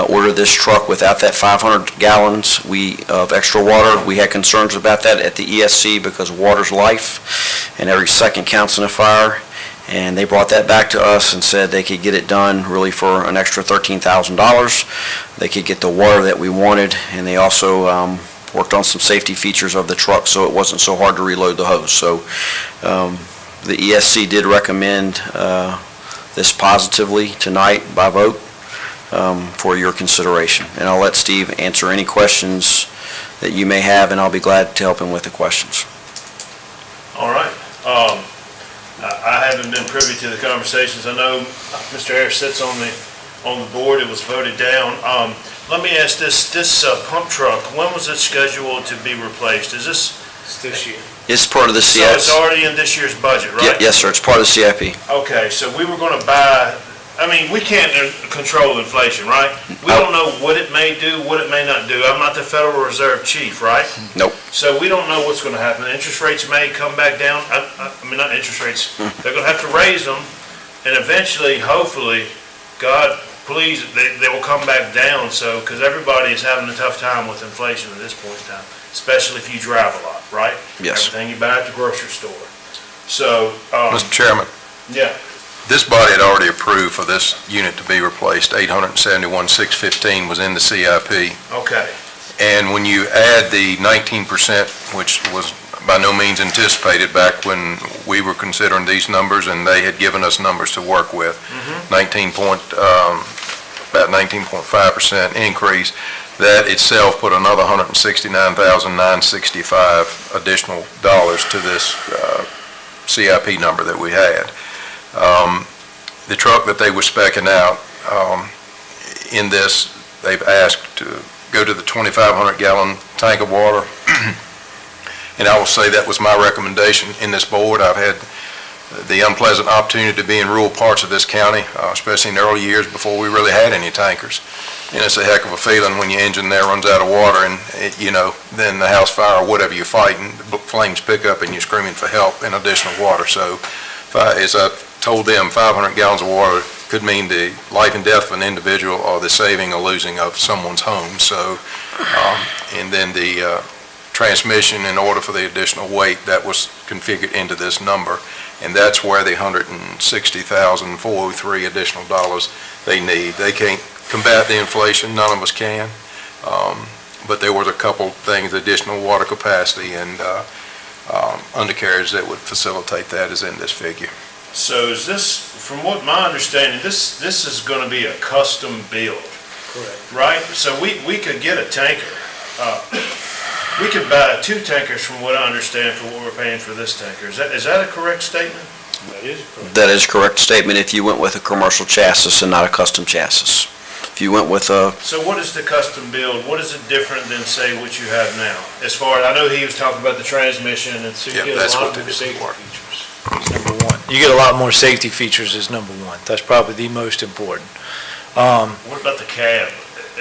order this truck without that 500 gallons of extra water. We had concerns about that at the ESC because water's life, and every second counts in a fire. And they brought that back to us and said they could get it done really for an extra $13,000. They could get the water that we wanted, and they also worked on some safety features of the truck so it wasn't so hard to reload the hose. So the ESC did recommend this positively tonight by vote. For your consideration. And I'll let Steve answer any questions that you may have, and I'll be glad to help him with the questions. All right. I haven't been privy to the conversations. I know Mr. Harris sits on the board. It was voted down. Let me ask this pump truck, when was it scheduled to be replaced? Is this? It's this year. It's part of the CIP. So it's already in this year's budget, right? Yes, sir. It's part of the CIP. Okay, so we were going to buy, I mean, we can't control inflation, right? We don't know what it may do, what it may not do. I'm not the Federal Reserve chief, right? Nope. So we don't know what's going to happen. Interest rates may come back down. I mean, not interest rates. They're going to have to raise them, and eventually, hopefully, God, please, they will come back down. So, because everybody is having a tough time with inflation at this point in time, especially if you drive a lot, right? Yes. Everything you buy at the grocery store. So, Mr. Chairman, yeah. this body had already approved for this unit to be replaced. $871,615 was in the CIP. Okay. And when you add the 19%, which was by no means anticipated back when we were considering these numbers, and they had given us numbers to work with, about 19.5% increase, that itself put another $169,965 additional dollars to this CIP number that we had. The truck that they were speccing out, in this, they've asked to go to the 2,500 gallon tank of water. And I will say that was my recommendation in this board. I've had the unpleasant opportunity to be in rural parts of this county, especially in the early years before we really had any tankers. And it's a heck of a feeling when your engine there runs out of water and, then the house fire or whatever you're fighting, the flames pick up and you're screaming for help and additional water. So as I told them, 500 gallons of water could mean the life and death of an individual or the saving or losing of someone's home. So, and then the transmission, in order for the additional weight, that was configured into this number. And that's where the $160,403 additional dollars they need. They can't combat the inflation, none of us can. But there was a couple things, additional water capacity and undercarriage that would facilitate that is in this figure. So is this, from what my understanding, this is going to be a custom build? Correct. Right? So we could get a tanker. We could buy 2 tankers from what I understand for what we're paying for this tanker. Is that a correct statement? That is correct. That is a correct statement if you went with a commercial chassis and not a custom chassis. If you went with a, So what is the custom build? What is it different than, say, what you have now? As far as, I know he was talking about the transmission, and so you Yep, get that's a what lot they more did safety before. features. That's number one. You get a lot more safety features is number one. That's probably the most important. What about the cab?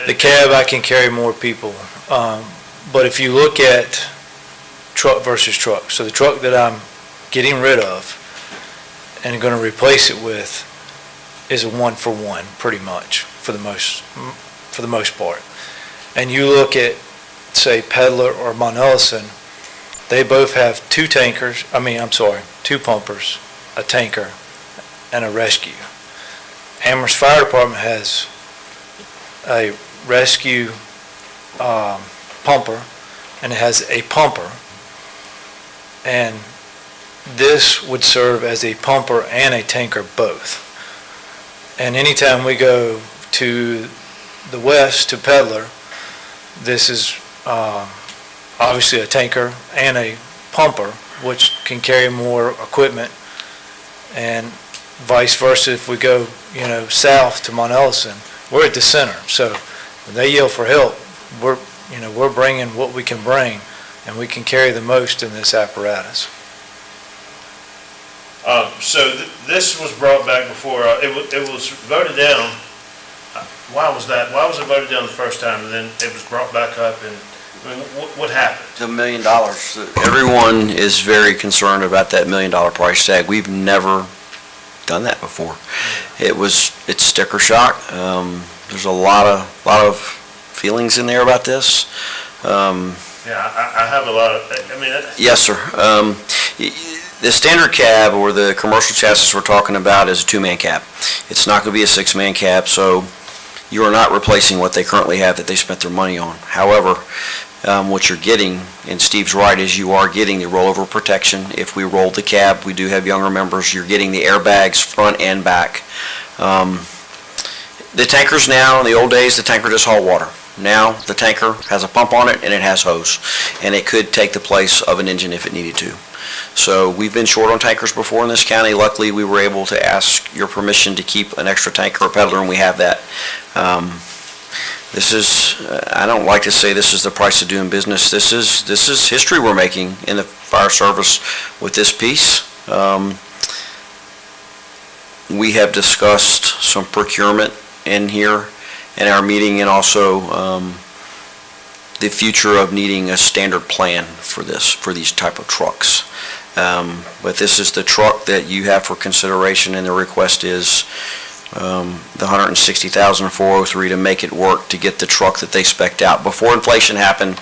The cab, I can carry more people. But if you look at truck versus truck, so the truck that I'm getting rid of and going to replace it with is a one-for-one, pretty much, for the most part. And you look at, say, Peddler or Mount Ellison, they both have two pumpers, a tanker, and a rescue. Amherst Fire Department has a rescue pumper, and it has a pumper. And this would serve as a pumper and a tanker both. And anytime we go to the west, to Peddler, this is obviously a tanker and a pumper, which can carry more equipment, and vice versa. If we go, south to Mount Ellison, we're at the center. So when they yell for help, we're bringing what we can bring, and we can carry the most in this apparatus. So this was brought back before, it was voted down. Why was that? Why was it voted down the first time, and then it was brought back up, and, what happened? $1 million. Everyone is very concerned about that $1 million price tag. We've never done that before. It's sticker shock. There's a lot of feelings in there about this. I have a lot of, Yes, sir. The standard cab or the commercial chassis we're talking about is a two-man cab. It's not going to be a six-man cab, so you are not replacing what they currently have that they spent their money on. However, what you're getting, and Steve's right, is you are getting the rollover protection. If we roll the cab, we do have younger members, you're getting the airbags front and back. The tankers now, in the old days, the tanker just hauled water. Now, the tanker has a pump on it and it has hose, and it could take the place of an engine if it needed to. So we've been short on tankers before in this county. Luckily, we were able to ask your permission to keep an extra tanker or peddler, and we have that. This is, I don't like to say this is the price of doing business. This is history we're making in the fire service with this piece. We have discussed some procurement in here in our meeting, and also the future of needing a standard plan for these type of trucks. But this is the truck that you have for consideration, and the request is the $160,403 to make it work to get the truck that they spec'd out. Before inflation happened,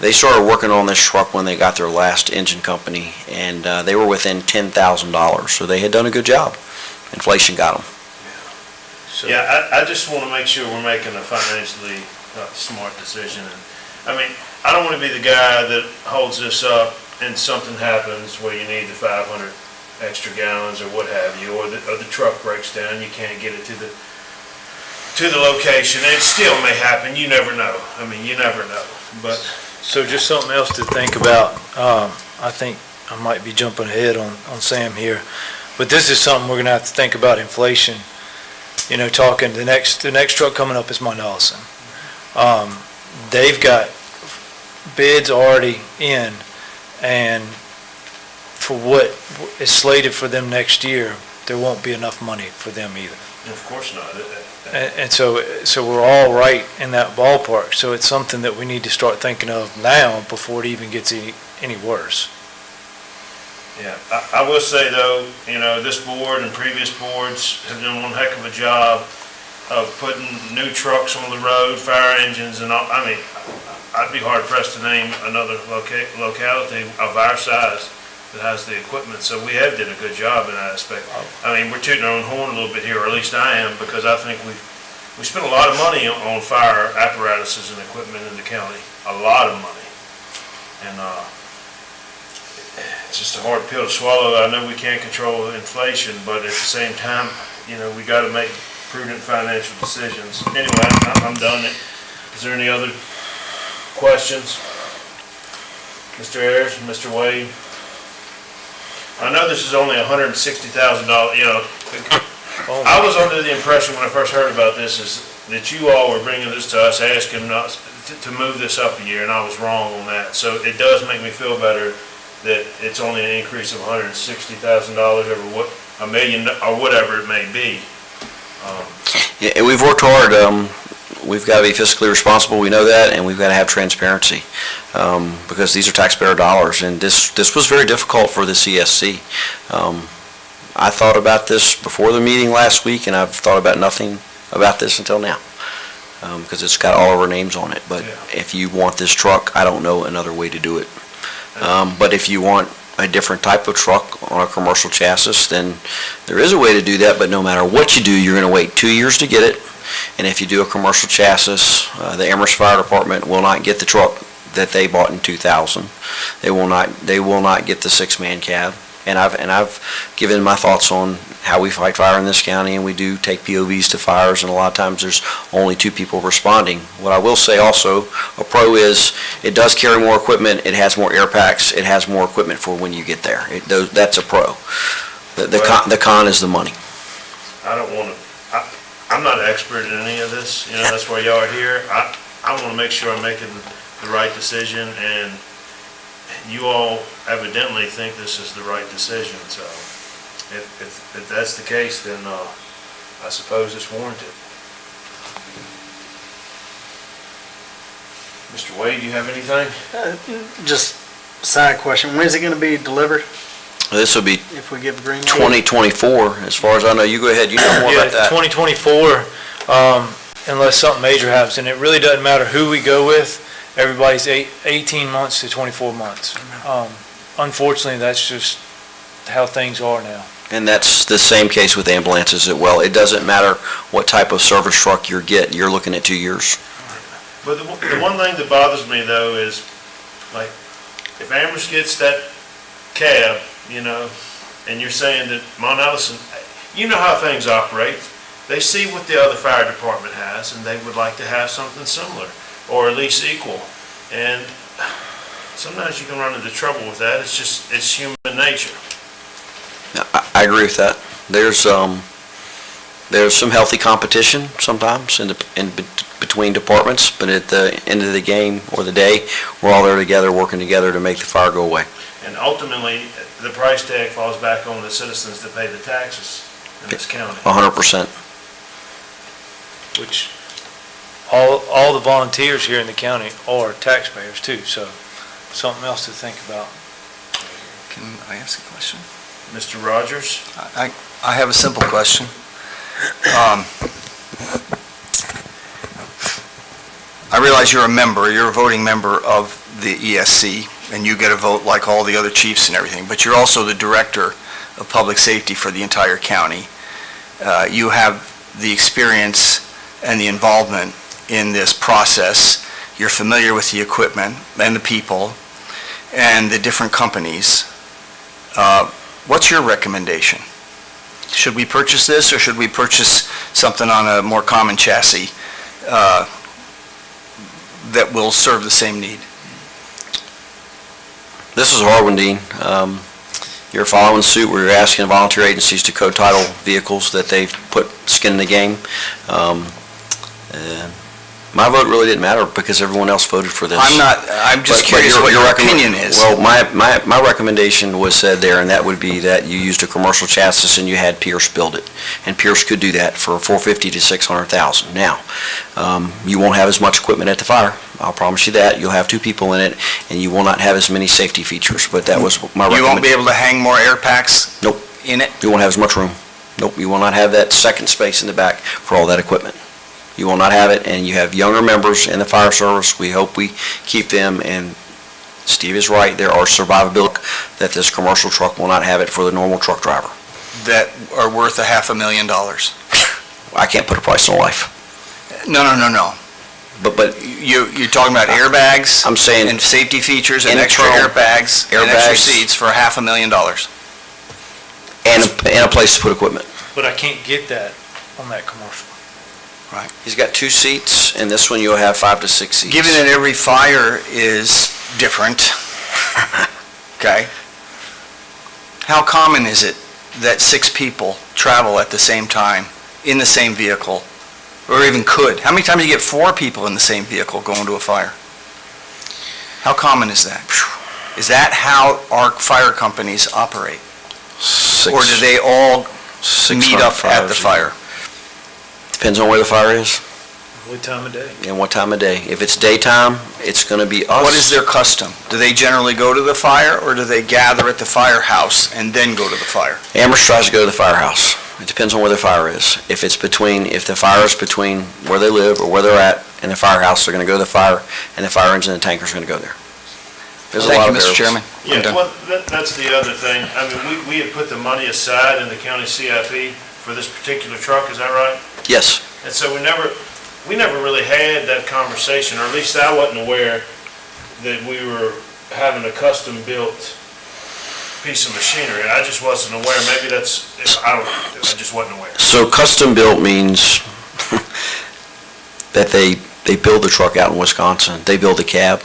they started working on this truck when they got their last engine company, and they were within $10,000, so they had done a good job. Inflation got them. Yeah, I just want to make sure we're making a financially smart decision. And I don't want to be the guy that holds this up and something happens where you need the 500 extra gallons or what have you, or the truck breaks down, you can't get it to the location. And it still may happen, you never know. You never know. But So just something else to think about. I think I might be jumping ahead on Sam here, but this is something we're gonna have to think about inflation. Talking, the next truck coming up is Mount Ellison. They've got bids already in, and for what is slated for them next year, there won't be enough money for them either. of course not. And so we're all right in that ballpark. So it's something that we need to start thinking of now before it even gets any worse. Yeah, I will say though, this board and previous boards have done one heck of a job of putting new trucks on the road, fire engines and all. I'd be hard pressed to name another locality of our size that has the equipment, so we have did a good job in that aspect. We're tooting our own horn a little bit here, or at least I am, because I think we spend a lot of money on fire apparatuses and equipment in the county, a lot of money. And it's just a hard pill to swallow. I know we can't control inflation, but at the same time, we got to make prudent financial decisions. Anyway, I'm done. Is there any other questions? Mr. Ayers, Mr. Wade? I know this is only $160,000, I was under the impression when I first heard about this is that you all were bringing this to us, asking us to move this up a year, and I was wrong on that. So it does make me feel better that it's only an increase of $160,000 over what, $1 million, or whatever it may be. Yeah, and we've worked hard. We've got to be fiscally responsible, we know that, and we've got to have transparency, because these are taxpayer dollars, and this was very difficult for the CSC. I thought about this before the meeting last week, and I've thought about nothing about this until now, because it's got all of our names on it. But if you want this truck, I don't know another way to do it. But if you want a different type of truck on a commercial chassis, then there is a way to do that, but no matter what you do, you're going to wait 2 years to get it. And if you do a commercial chassis, the Amherst Fire Department will not get the truck that they bought in 2000. They will not get the 6-man cab. And I've given my thoughts on how we fight fire in this county, and we do take POVs to fires, and a lot of times there's only 2 people responding. What I will say also, a pro is, it does carry more equipment, it has more air packs, it has more equipment for when you get there. That's a pro. The con is the money. I'm not an expert in any of this, that's why y'all are here. I want to make sure I'm making the right decision, and you all evidently think this is the right decision, so if that's the case, then I suppose it's warranted. Mr. Wade, you have anything? Just side question, when is it gonna be delivered, This will be if we give a green light? 2024, as far as I know. You go ahead, you know more about that. 2024, unless something major happens, and it really doesn't matter who we go with, everybody's 18 months to 24 months. Unfortunately, that's just how things are now. And that's the same case with ambulances as well. It doesn't matter what type of service truck you're looking at 2 years. But the one thing that bothers me though is, like, if Amherst gets that cab, and you're saying that Mount Allison, you know how things operate. They see what the other fire department has, and they would like to have something similar, or at least equal. And sometimes you can run into trouble with that. It's human nature. I agree with that. There's some healthy competition sometimes in between departments, but at the end of the game or the day, we're all there together, working together to make the fire go away. And ultimately, the price tag falls back on the citizens that pay the taxes in this county. 100%. Which, all the volunteers here in the county are taxpayers too, so something else to think about. Can I ask a question? Mr. Rogers? I have a simple question. I realize you're a voting member of the ESC, and you get a vote like all the other chiefs and everything, but you're also the director of public safety for the entire county. You have the experience and the involvement in this process. You're familiar with the equipment and the people and the different companies. What's your recommendation? Should we purchase this, or should we purchase something on a more common chassis that will serve the same need? This is a hard one, Dean. You're following suit where you're asking volunteer agencies to co-title vehicles that they've put skin in the game. My vote really didn't matter because everyone else voted for this. I'm just curious what your opinion is. Well, my recommendation was said there, and that would be that you used a commercial chassis and you had Pierce build it. And Pierce could do that for $450,000 to $600,000. Now, you won't have as much equipment at the fire. I'll promise you that. You'll have 2 people in it, and you will not have as many safety features, but that was my recommendation. You won't be able to hang more air packs? Nope. In it? You won't have as much room. Nope, you will not have that second space in the back for all that equipment. You will not have it, and you have younger members in the fire service. We hope we keep them, and Steve is right, there are survivability that this commercial truck will not have it for the normal truck driver. That are worth $500,000. I can't put a price on life. No. But you're talking about airbags? I'm saying... And safety features and extra airbags and extra seats for $500,000. And a place to put equipment. But I can't get that on that commercial. Right. He's got 2 seats, and this one you'll have 5 to 6 seats. Given that every fire is different, okay, how common is it that 6 people travel at the same time in the same vehicle, or even could? How many times do you get 4 people in the same vehicle going to a fire? How common is that? Is that how our fire companies operate? Or do they all meet up at the fire? Depends on where the fire is What time of day? and what time of day. If it's daytime, it's going to be us. What is their custom? Do they generally go to the fire, or do they gather at the firehouse and then go to the fire? Amherst tries to go to the firehouse. It depends on where the fire is. If the fire is between where they live or where they're at and the firehouse, they're going to go to the fire, and the fire engine and tanker's going to go there. There's a lot Thank of you, Mr. variables. Chairman. I'm Yeah, done. well, that's the other thing. I mean, we had put the money aside in the county CIP for this particular truck, is that right? Yes. And so we never really had that conversation, or at least I wasn't aware that we were having a custom-built piece of machinery. I just wasn't aware. Maybe I just wasn't aware. So custom built means that they build the truck out in Wisconsin. They build the cab.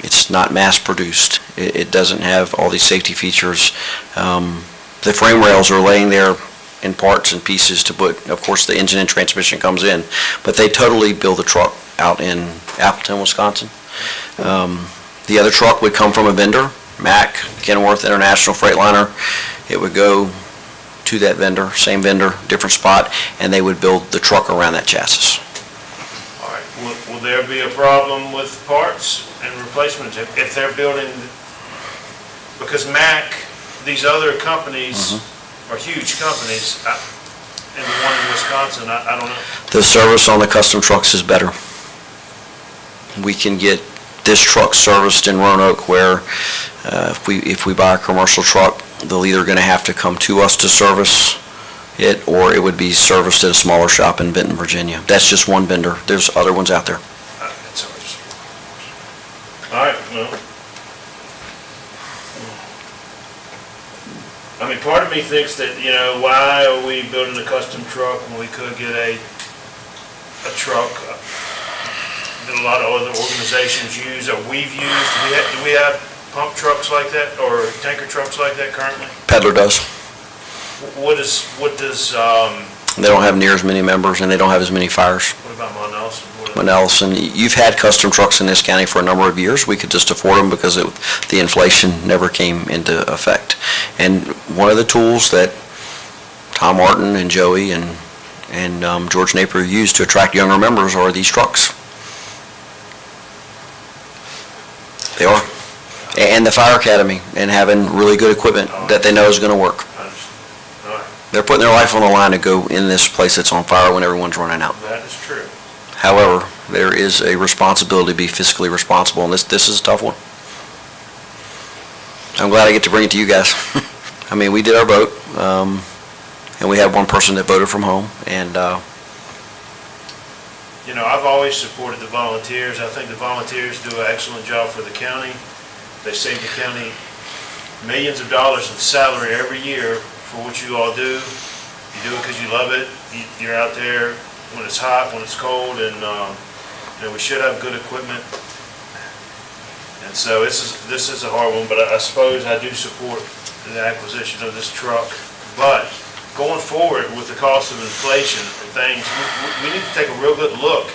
It's not mass produced. It doesn't have all these safety features. The frame rails are laying there in parts and pieces to put, of course, the engine and transmission comes in, but they totally build the truck out in Appleton, Wisconsin. The other truck would come from a vendor, Mack, Kenworth International Freightliner. It would go to that vendor, same vendor, different spot, and they would build the truck around that chassis. All right, will there be a problem with parts and replacements if they're building, because Mack, these other companies are huge companies, and the one in Wisconsin, I don't know. The service on the custom trucks is better. We can get this truck serviced in Roanoke where if we buy a commercial truck, they're either going to have to come to us to service it, or it would be serviced at a smaller shop in Benton, Virginia. That's just one vendor. There's other ones out there. All right, well. I mean, part of me thinks that, why are we building a custom truck when we could get a truck that a lot of other organizations use, or we've used? Do we have pump trucks like that, or tanker trucks like that currently? Peddler does. What does, They don't have near as many members, and they don't have as many fires. what about Monelson? Monelson, you've had custom trucks in this county for a number of years. We could just afford them because the inflation never came into effect. And one of the tools that Tom Martin and Joey and George Napier use to attract younger members are these trucks. They are. And the fire academy, and having really good equipment that they know is going to work. They're putting their life on the line to go in this place that's on fire when everyone's running out. That is true. However, there is a responsibility to be fiscally responsible, and this is a tough one. I'm glad I get to bring it to you guys. I mean, we did our vote, and we had one person that voted from home, and I've always supported the volunteers. I think the volunteers do an excellent job for the county. They save the county millions of dollars in salary every year for what you all do. You do it because you love it. You're out there when it's hot, when it's cold, and we should have good equipment. And so this is a hard one, but I suppose I do support the acquisition of this truck. But going forward with the cost of inflation and things, we need to take a real good look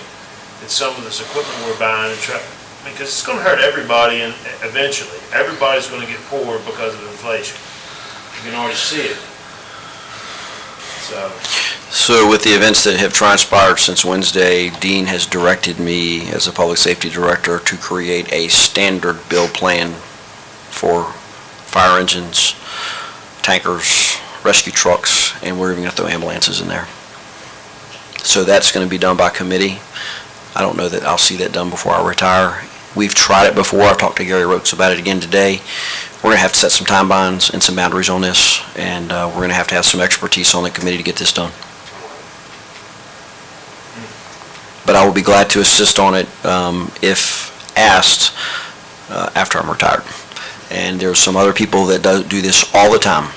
at some of this equipment we're buying and try, because it's going to hurt everybody, and eventually everybody's going to get poor because of inflation. You can already see it. so with the events that have transpired since Wednesday, Dean has directed me as a public safety director to create a standard bill plan for fire engines, tankers, rescue trucks, and we're even going to throw ambulances in there. So that's going to be done by committee. I don't know that I'll see that done before I retire. We've tried it before. I've talked to Gary Rokes about it again today. We're going to have to set some timelines and some boundaries on this, and we're going to have some expertise on the committee to get this done. But I will be glad to assist on it if asked after I'm retired. And there's some other people that do this all the time,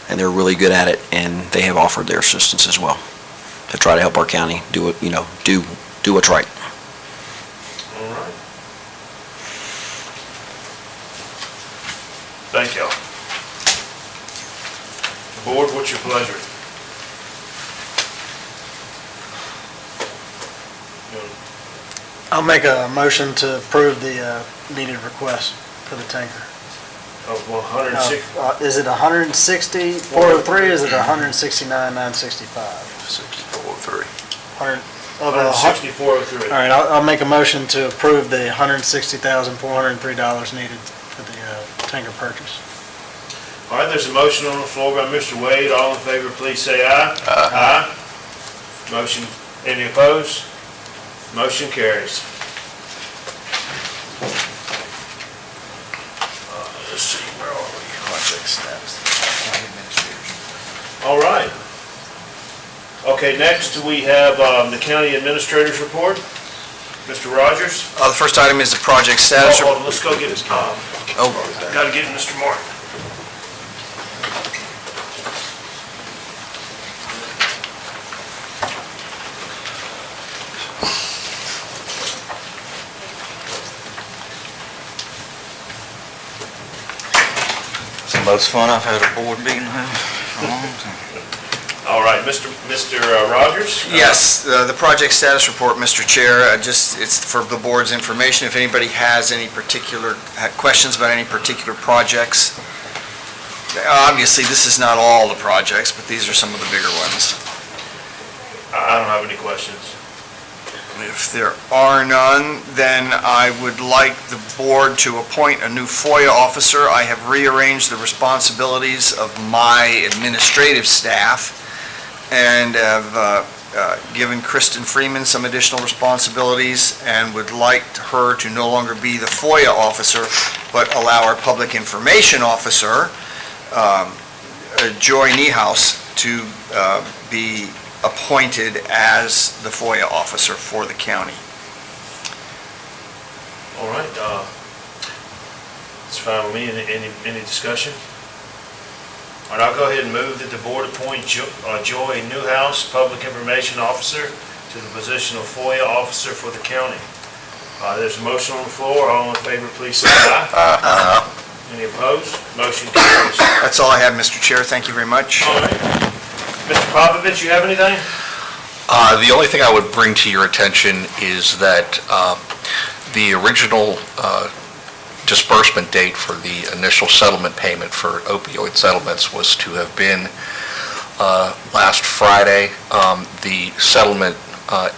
and they're really good at it, and they have offered their assistance as well to try to help our county do it, do what's right. All right. Thank y'all. Board, what's your pleasure? I'll make a motion to approve the needed request for the tanker. Of 106, Is it 160, 403, is it 169, 965? 6403. 164.03. All right, I'll make a motion to approve the $160,403 needed for the tanker purchase. All right, there's a motion on the floor by Mr. Wade. All in favor, please say aye. Aye. Motion, any opposed? Motion carries. Let's see, where are we? Project status. All right. Okay, next we have the county administrator's report. Mr. Rogers? The first item is the project status. Hold on, let's go get, gotta get Mr. Martin. It's the most fun I've had at a board meeting in a long time. All right, Mr. Rogers? Yes, the project status report, Mr. Chair, it's for the board's information. If anybody has any particular questions about any particular projects. Obviously, this is not all the projects, but these are some of the bigger ones. I don't have any questions. If there are none, then I would like the board to appoint a new FOIA officer. I have rearranged the responsibilities of my administrative staff and have given Kristen Freeman some additional responsibilies and would like her to no longer be the FOIA officer, but allow our public information officer, Joy Niehaus, to be appointed as the FOIA officer for the county. All right, it's fine with me. Any discussion? All right, I'll go ahead and move that the board appoint Joy Newhouse, Public Information Officer, to the position of FOIA Officer for the county. There's a motion on the floor. All in favor, please say aye. Aye. Any opposed? Motion carries. That's all I have, Mr. Chair. Thank you very much. All right. Mr. Popovich, you have anything? The only thing I would bring to your attention is that the original disbursement date for the initial settlement payment for opioid settlements was to have been last Friday. The settlement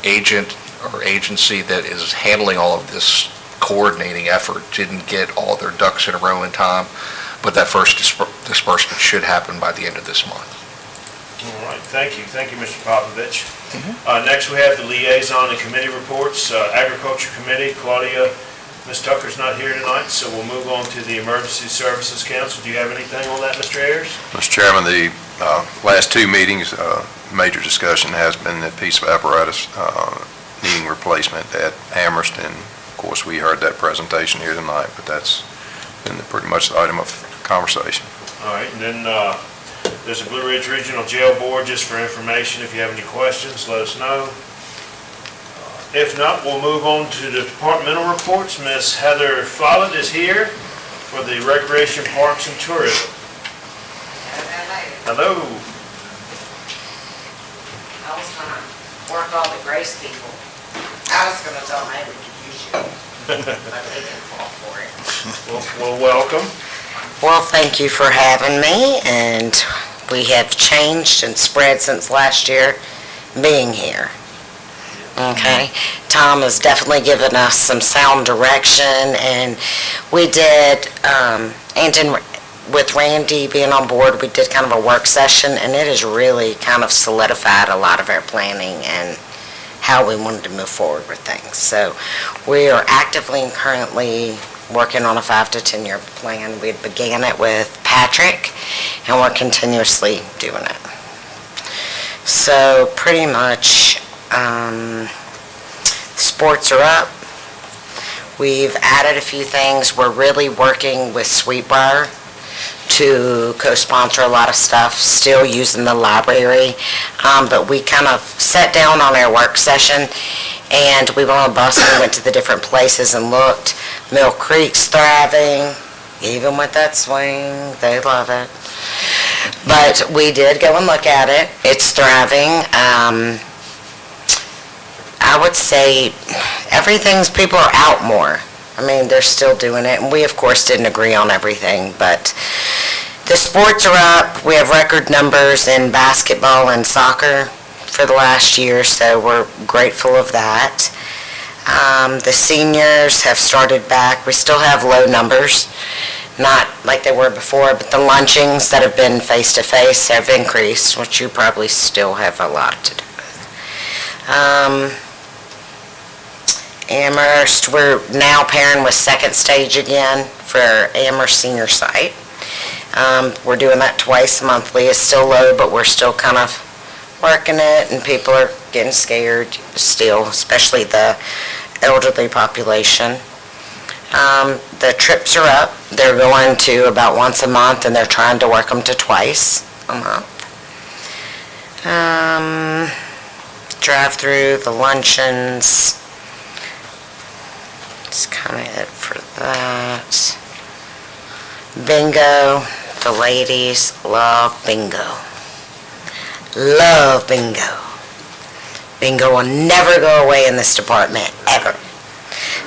agent or agency that is handling all of this coordinating effort didn't get all their ducks in a row in time, but that first disbursement should happen by the end of this month. All right, thank you, Mr. Popovich. Next, we have the liaison and committee reports. Agriculture Committee, Claudia, Ms. Tucker's not here tonight, so we'll move on to the Emergency Services Council. Do you have anything on that, Mr. Ayers? Mr. Chairman, the last two meetings, major discussion has been the piece of apparatus needing replacement at Amherst, and of course, we heard that presentation here tonight, but that's been pretty much the item of conversation. All right, and then there's a Blue Ridge Regional Jail Board, just for information. If you have any questions, let us know. If not, we'll move on to the departmental reports. Ms. Heather Follett is here for the Recreation, Parks, and Tourism. Hello. I was gonna work all the Grace people. I was gonna tell them, hey, we could use you, but they didn't fall for it. Well, welcome. Well, thank you for having me, and we have changed and spread since last year being here. Okay, Tom has definitely given us some sound direction, and we did, and with Randy being on board, we did kind of a work session, and it has really kind of solidified a lot of our planning and how we wanted to move forward with things. So we are actively and currently working on a 5 to 10 year plan. We began it with Patrick, and we're continuously doing it. So pretty much, sports are up. We've added a few things. We're really working with Sweetbriar to co-sponsor a lot of stuff, still using the library. But we kind of sat down on our work session, and we went on a bus and went to the different places and looked. Mill Creek's thriving, even with that swing, they love it. But we did go and look at it. It's thriving. I would say people are out more. I mean, they're still doing it, and we, of course, didn't agree on everything, but the sports are up. We have record numbers in basketball and soccer for the last year, so we're grateful of that. The seniors have started back. We still have low numbers, not like they were before, but the lunchings that have been face-to-face have increased, which you probably still have a lot to do with. Amherst, we're now pairing with Second Stage again for Amherst Senior Site. We're doing that twice monthly. It's still low, but we're still kind of working it, and people are getting scared still, especially the elderly population. The trips are up. They're going to about once a month, and they're trying to work them to twice a month. Drive-through, the luncheons. That's kind of it for that. Bingo. The ladies love bingo. Love bingo. Bingo will never go away in this department, ever.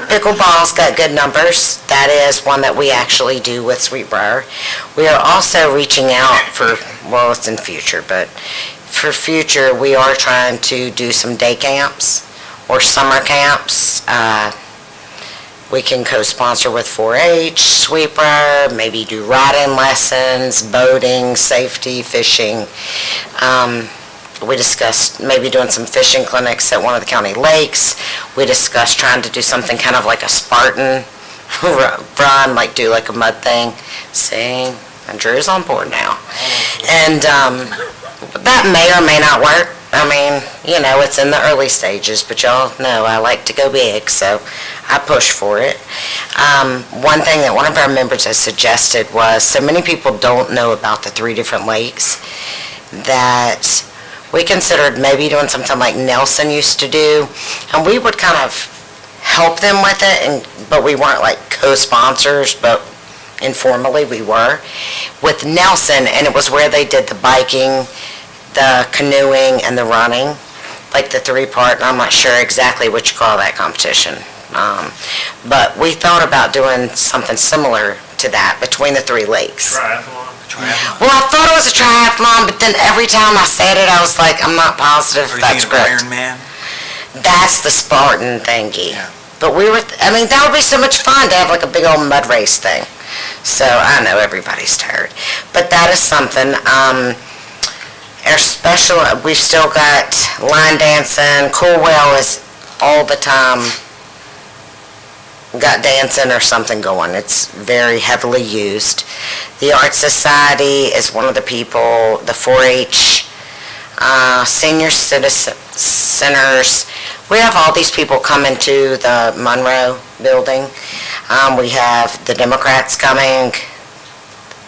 Pickleball's got good numbers. That is one that we actually do with Sweetbriar. We are also reaching out for, well, it's in future, but for future, we are trying to do some day camps or summer camps. We can co-sponsor with 4-H, Sweetbriar, maybe do riding lessons, boating, safety, fishing. We discussed maybe doing some fishing clinics at one of the county lakes. We discussed trying to do something kind of like a Spartan run, like do like a mud thing. See, and Drew's on board now. And that may or may not work. I mean, you know, it's in the early stages, but y'all know I like to go big, so I push for it. One thing that one of our members has suggested was, so many people don't know about the 3 different lakes, that we considered maybe doing something like Nelson used to do, and we would kind of help them with it, but we weren't like co-sponsors, but informally we were, with Nelson, and it was where they did the biking, the canoeing, and the running, like the 3-part, and I'm not sure exactly what you call that competition. But we thought about doing something similar to that between the 3 lakes. Triathlon. Well, I thought it was a triathlon, but then every time I said it, I was like, I'm not positive if that's correct. Ironman? That's the Spartan thingy. But I mean, that would be so much fun to have like a big old mud race thing. So I know everybody's tired. But that is something. Our special, we've still got line dancing. Cool Well is all the time got dancing or something going. It's very heavily used. The Art Society is one of the people, the 4-H, senior citizen centers. We have all these people coming to the Monroe building. We have the Democrats coming,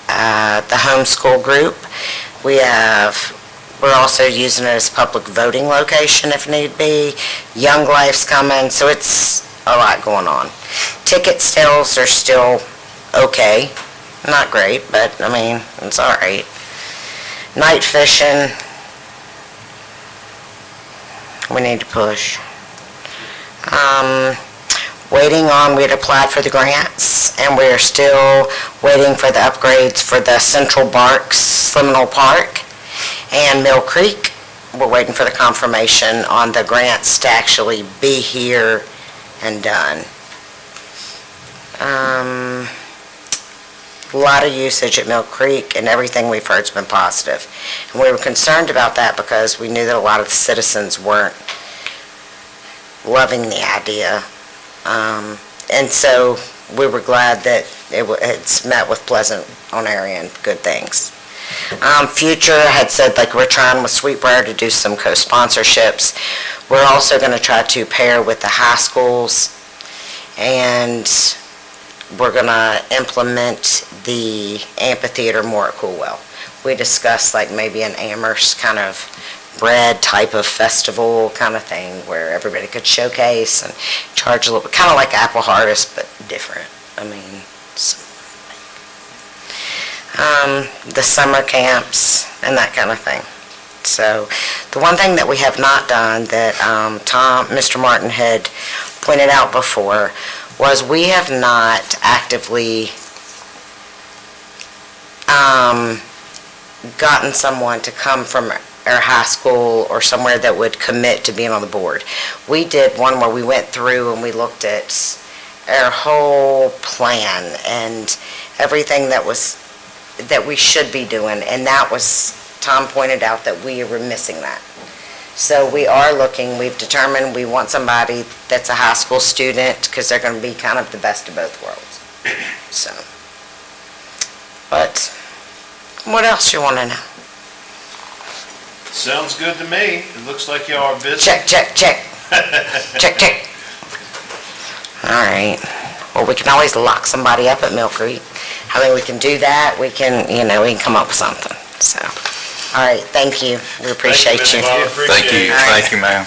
the homeschool group. We're also using it as public voting location if need be. Young Life's coming, so it's a lot going on. Ticket sales are still okay. Not great, but I mean, it's all right. Night fishing, we need to push. We had applied for the grants, and we are still waiting for the upgrades for the Central Barks, Seminole Park, and Mill Creek. We're waiting for the confirmation on the grants to actually be here and done. A lot of usage at Mill Creek, and everything we've heard's been positive. And we were concerned about that because we knew that a lot of the citizens weren't loving the idea. And so we were glad that it's met with pleasant on our end, good things. Future had said, like, we're trying with Sweetbriar to do some co-sponsorships. We're also going to try to pair with the high schools, and we're going to implement the amphitheater more at Coolwell. We discussed like maybe an Amherst kind of bread type of festival kind of thing where everybody could showcase and charge a little bit, kind of like Apple Harvest, but different. I mean, the summer camps, and that kind of thing. So, the one thing that we have not done that Mr. Martin had pointed out before was we have not actively gotten someone to come from our high school or somewhere that would commit to being on the board. We did one where we went through and we looked at our whole plan and everything that we should be doing, and that was, Tom pointed out that we were missing that. So we are looking, we've determined we want somebody that's a high school student, because they're going to be kind of the best of both worlds. So, but what else you want to know? Sounds good to me. It looks like y'all are busy. Check. Check. All right. Well, we can always lock somebody up at Mill Creek. I mean, we can do that. We can, we can come up with something. So, all right, thank you. We appreciate you. Thank you, thank you, ma'am.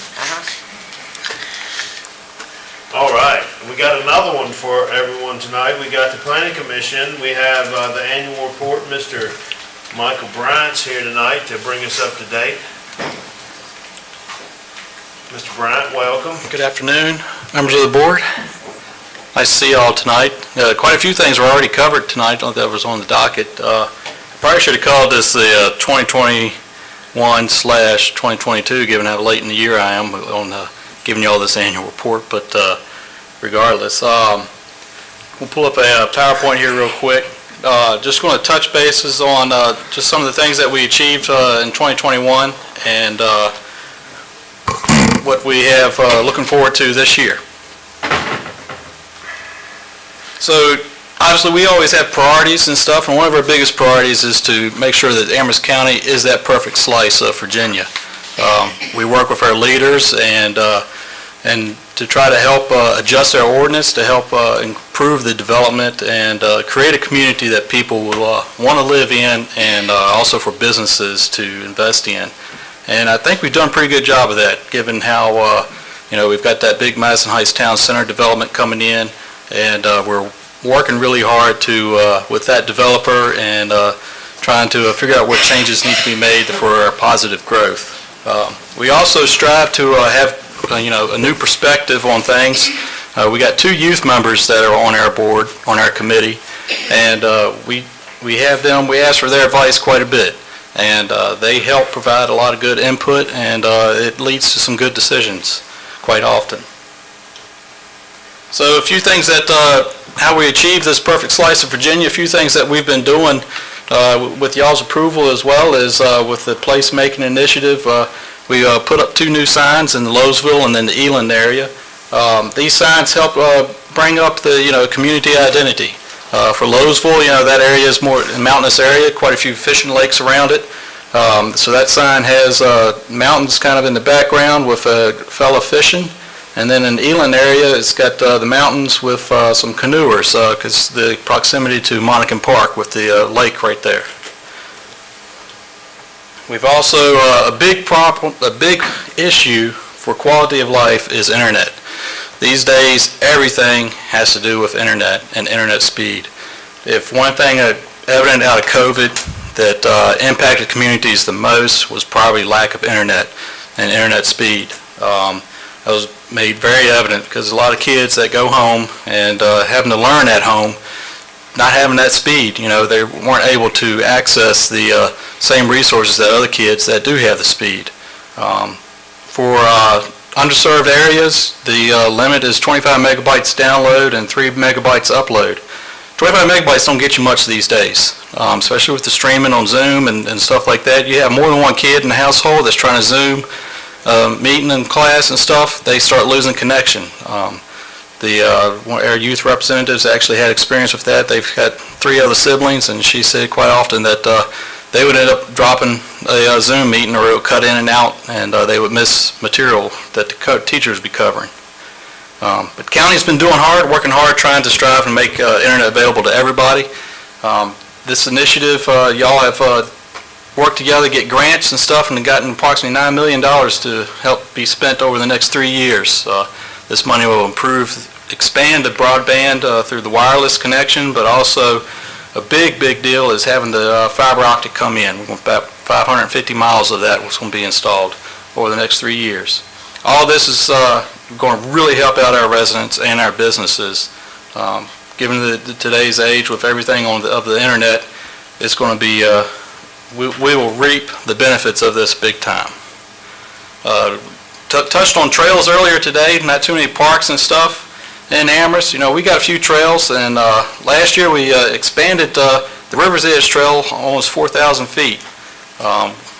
All right, we got another one for everyone tonight. We got the Planning Commission. We have the annual report. Mr. Michael Bryant's here tonight to bring us up to date. Mr. Bryant, welcome. Good afternoon, members of the board. Nice to see you all tonight. Quite a few things were already covered tonight that was on the docket. Probably should have called this the 2021/2022, given how late in the year I am on giving you all this annual report, but regardless. We'll pull up a PowerPoint here real quick. Just going to touch bases on just some of the things that we achieved in 2021 and what we have looking forward to this year. So obviously we always have priorities and stuff, and one of our biggest priorities is to make sure that Amherst County is that perfect slice of Virginia. We work with our leaders and to try to help adjust our ordinance to help improve the development and create a community that people will want to live in, and also for businesses to invest in. And I think we've done a pretty good job of that, given how we've got that big Madison Heights Town Center development coming in, and we're working really hard to with that developer and trying to figure out what changes need to be made for our positive growth. We also strive to have a new perspective on things. We got 2 youth members that are on our board, on our committee, and we have them, we ask for their advice quite a bit, and they help provide a lot of good input, and it leads to some good decisions quite often. So a few things that, how we achieve this perfect slice of Virginia, a few things that we've been doing with y'all's approval, as well as with the placemaking initiative. We put up 2 new signs in the Lowesville and then the Eland area. These signs help bring up the community identity. For Lowesville, that area is more a mountainous area, quite a few fishing lakes around it. So that sign has mountains kind of in the background with a fella fishing. And then in the Eland area, it's got the mountains with some canoers, because the proximity to Monacan Park with the lake right there. We've also, a big issue for quality of life is internet. These days, everything has to do with internet and internet speed. If one thing evident out of COVID that impacted communities the most was probably lack of internet and internet speed. That was made very evident because a lot of kids that go home and having to learn at home, not having that speed, they weren't able to access the same resources that other kids that do have the speed. For underserved areas, the limit is 25 megabytes download and 3 megabytes upload. 25 megabytes don't get you much these days, especially with the streaming on Zoom and stuff like that. You have more than one kid in the household that's trying to Zoom meeting in class and stuff, they start losing connection. Our youth representatives actually had experience with that. They've got 3 other siblings, and she said quite often that they would end up dropping a Zoom meeting, or it would cut in and out, and they would miss material that the teachers would be covering. But county's been working hard, trying to strive and make internet available to everybody. This initiative, y'all have worked together to get grants and stuff, and gotten approximately $9 million to help be spent over the next 3 years. This money will expand the broadband through the wireless connection, but also A big, big deal is having the fiber optic come in. We're going to about 550 miles of that was going to be installed over the next 3 years. All this is going to really help out our residents and our businesses. Given today's age with everything of the internet, it's going to be, we will reap the benefits of this big time. Touched on trails earlier today, not too many parks and stuff in Amherst. You know, we got a few trails, and last year we expanded the River's Edge Trail almost 4,000 feet.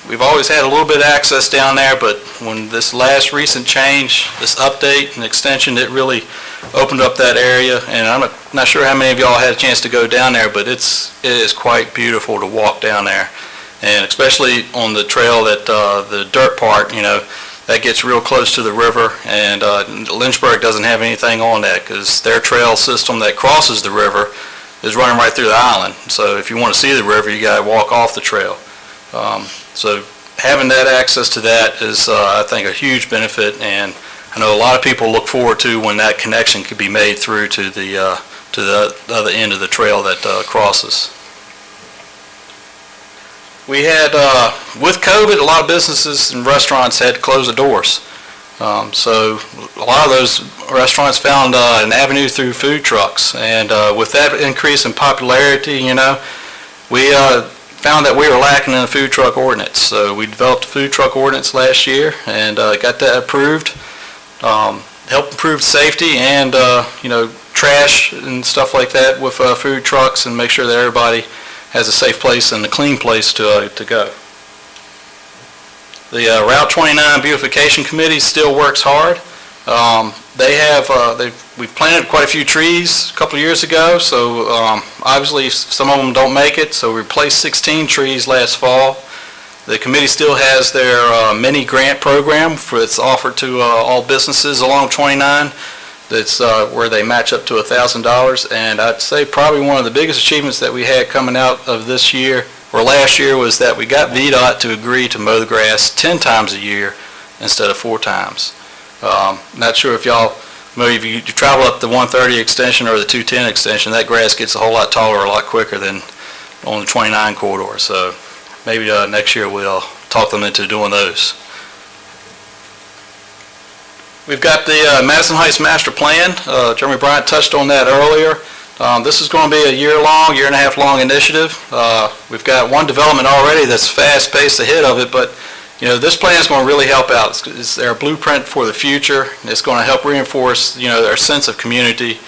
We've always had a little bit of access down there, but when this last recent change, this update and extension, it really opened up that area, and I'm not sure how many of y'all had a chance to go down there, but it is quite beautiful to walk down there, and especially on the trail that the dirt part, you know, that gets real close to the river, and Lynchburg doesn't have anything on that because their trail system that crosses the river is running right through the island. So if you want to see the river, you got to walk off the trail. So having that access to that is, I think, a huge benefit, and I know a lot of people look forward to when that connection could be made through to the other end of the trail that crosses. We had, with COVID, a lot of businesses and restaurants had to close the doors. So a lot of those restaurants found an avenue through food trucks. And with that increase in popularity, you know, we found that we were lacking in a food truck ordinance. So we developed a food truck ordinance last year and got that approved. Helped improve safety and, you know, trash and stuff like that with food trucks, and make sure that everybody has a safe place and a clean place to go. The Route 29 Beautification Committee still works hard. We've planted quite a few trees a couple of years ago, so obviously some of them don't make it, so we replaced 16 trees last fall. The committee still has their mini grant program that's offered to all businesses along 29. That's where they match up to $1,000, and I'd say probably one of the biggest achievements that we had coming out of this year, or last year, was that we got VDOT to agree to mow the grass 10 times a year instead of 4 times. Not sure if y'all, maybe if you travel up the 130 extension or the 210 extension, that grass gets a whole lot taller a lot quicker than on the 29 corridor, so maybe next year we'll talk them into doing those. We've got the Madison Heights Master Plan. Jeremy Bryant touched on that earlier. This is going to be a year-long, year-and-a-half-long initiative. We've got one development already that's fast-paced ahead of it, but you know, this plan is going to really help out. It's their blueprint for the future. It's going to help reinforce, you know, their sense of community,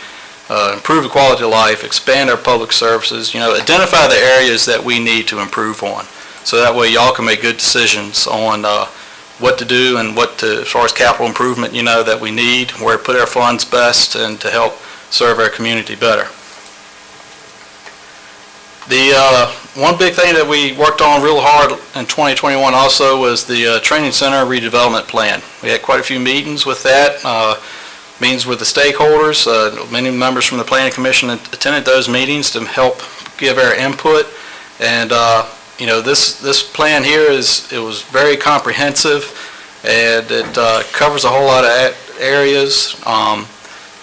improve the quality of life, expand our public services, you know, identify the areas that we need to improve on. So that way y'all can make good decisions on what to do and what to, as far as capital improvement, you know, that we need, where to put our funds best, and to help serve our community better. The one big thing that we worked on real hard in 2021 also was the training center redevelopment plan. We had quite a few meetings with that, meetings with the stakeholders. Many members from the Planning Commission attended those meetings to help give our input, and you know, this plan here it was very comprehensive, and it covers a whole lot of areas.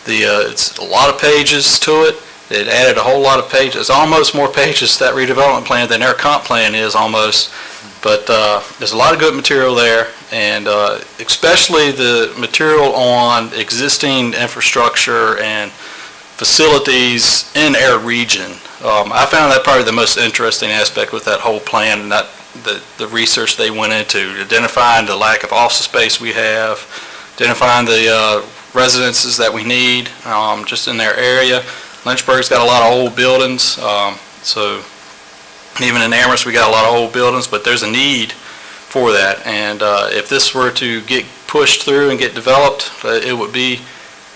It's a lot of pages to it. It added a whole lot of pages, almost more pages to that redevelopment plan than our comp plan is almost. But there's a lot of good material there, and especially the material on existing infrastructure and facilities in our region. I found that probably the most interesting aspect with that whole plan, and that the research they went into, identifying the lack of office space we have, identifying the residences that we need just in their area. Lynchburg's got a lot of old buildings, so even in Amherst we got a lot of old buildings, but there's a need for that, and if this were to get pushed through and get developed, it would be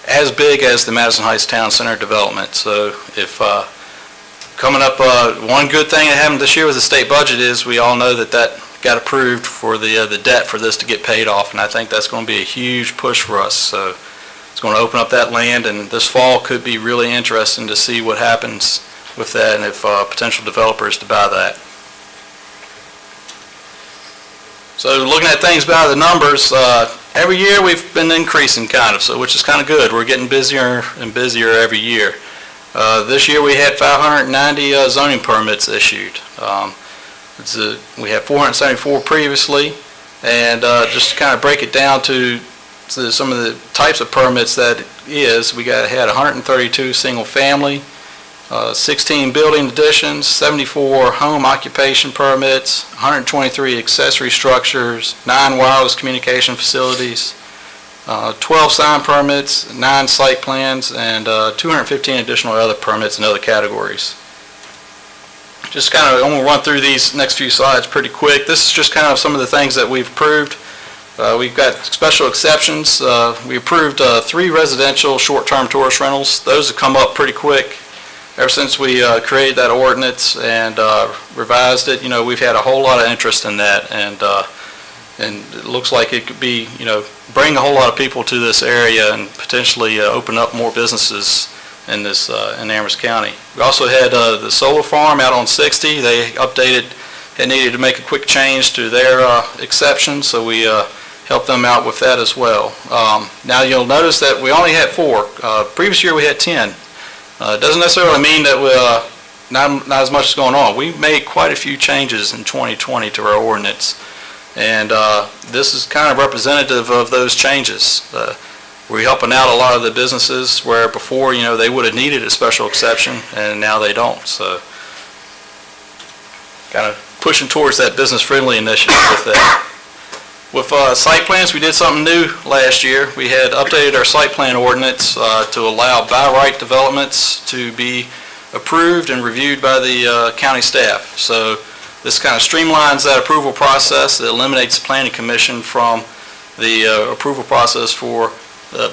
as big as the Madison Heights Town Center development. So if coming up, one good thing that happened this year with the state budget is we all know that got approved for the debt for this to get paid off, and I think that's going to be a huge push for us. So it's going to open up that land, and this fall could be really interesting to see what happens with that, and if potential developers to buy that. So looking at things by the numbers, every year we've been increasing kind of, so which is kind of good. We're getting busier and busier every year. This year, we had 590 zoning permits issued. We had 474 previously, and just to kind of break it down to some of the types of permits that we had 132 single-family, 16 building additions, 74 home occupation permits, 123 accessory structures, 9 wireless communication facilities, 12 sign permits, 9 site plans, and 215 additional other permits in other categories. Just kind of, I'm going to run through these next few slides pretty quick. This is just kind of some of the things that we've approved. We've got special exceptions. We approved 3 residential short-term tourist rentals. Those have come up pretty quick. Ever since we created that ordinance and revised it, we've had a whole lot of interest in that, and it looks like it could be, bring a whole lot of people to this area and potentially open up more businesses in this in Amherst County. We also had the solar farm out on 60. They updated and needed to make a quick change to their exception, so we helped them out with that as well. Now you'll notice that we only had 4. Previous year we had 10. It doesn't necessarily mean that not as much is going on. We made quite a few changes in 2020 to our ordinance, and this is kind of representative of those changes. We're helping out a lot of the businesses where before, they would have needed a special exception, and now they don't. So kind of pushing towards that business-friendly initiative with that. With site plans, we did something new last year. We had updated our site plan ordinance to allow by right developments to be approved and reviewed by the county staff. So this kind of streamlines that approval process. It eliminates the planning commission from the approval process for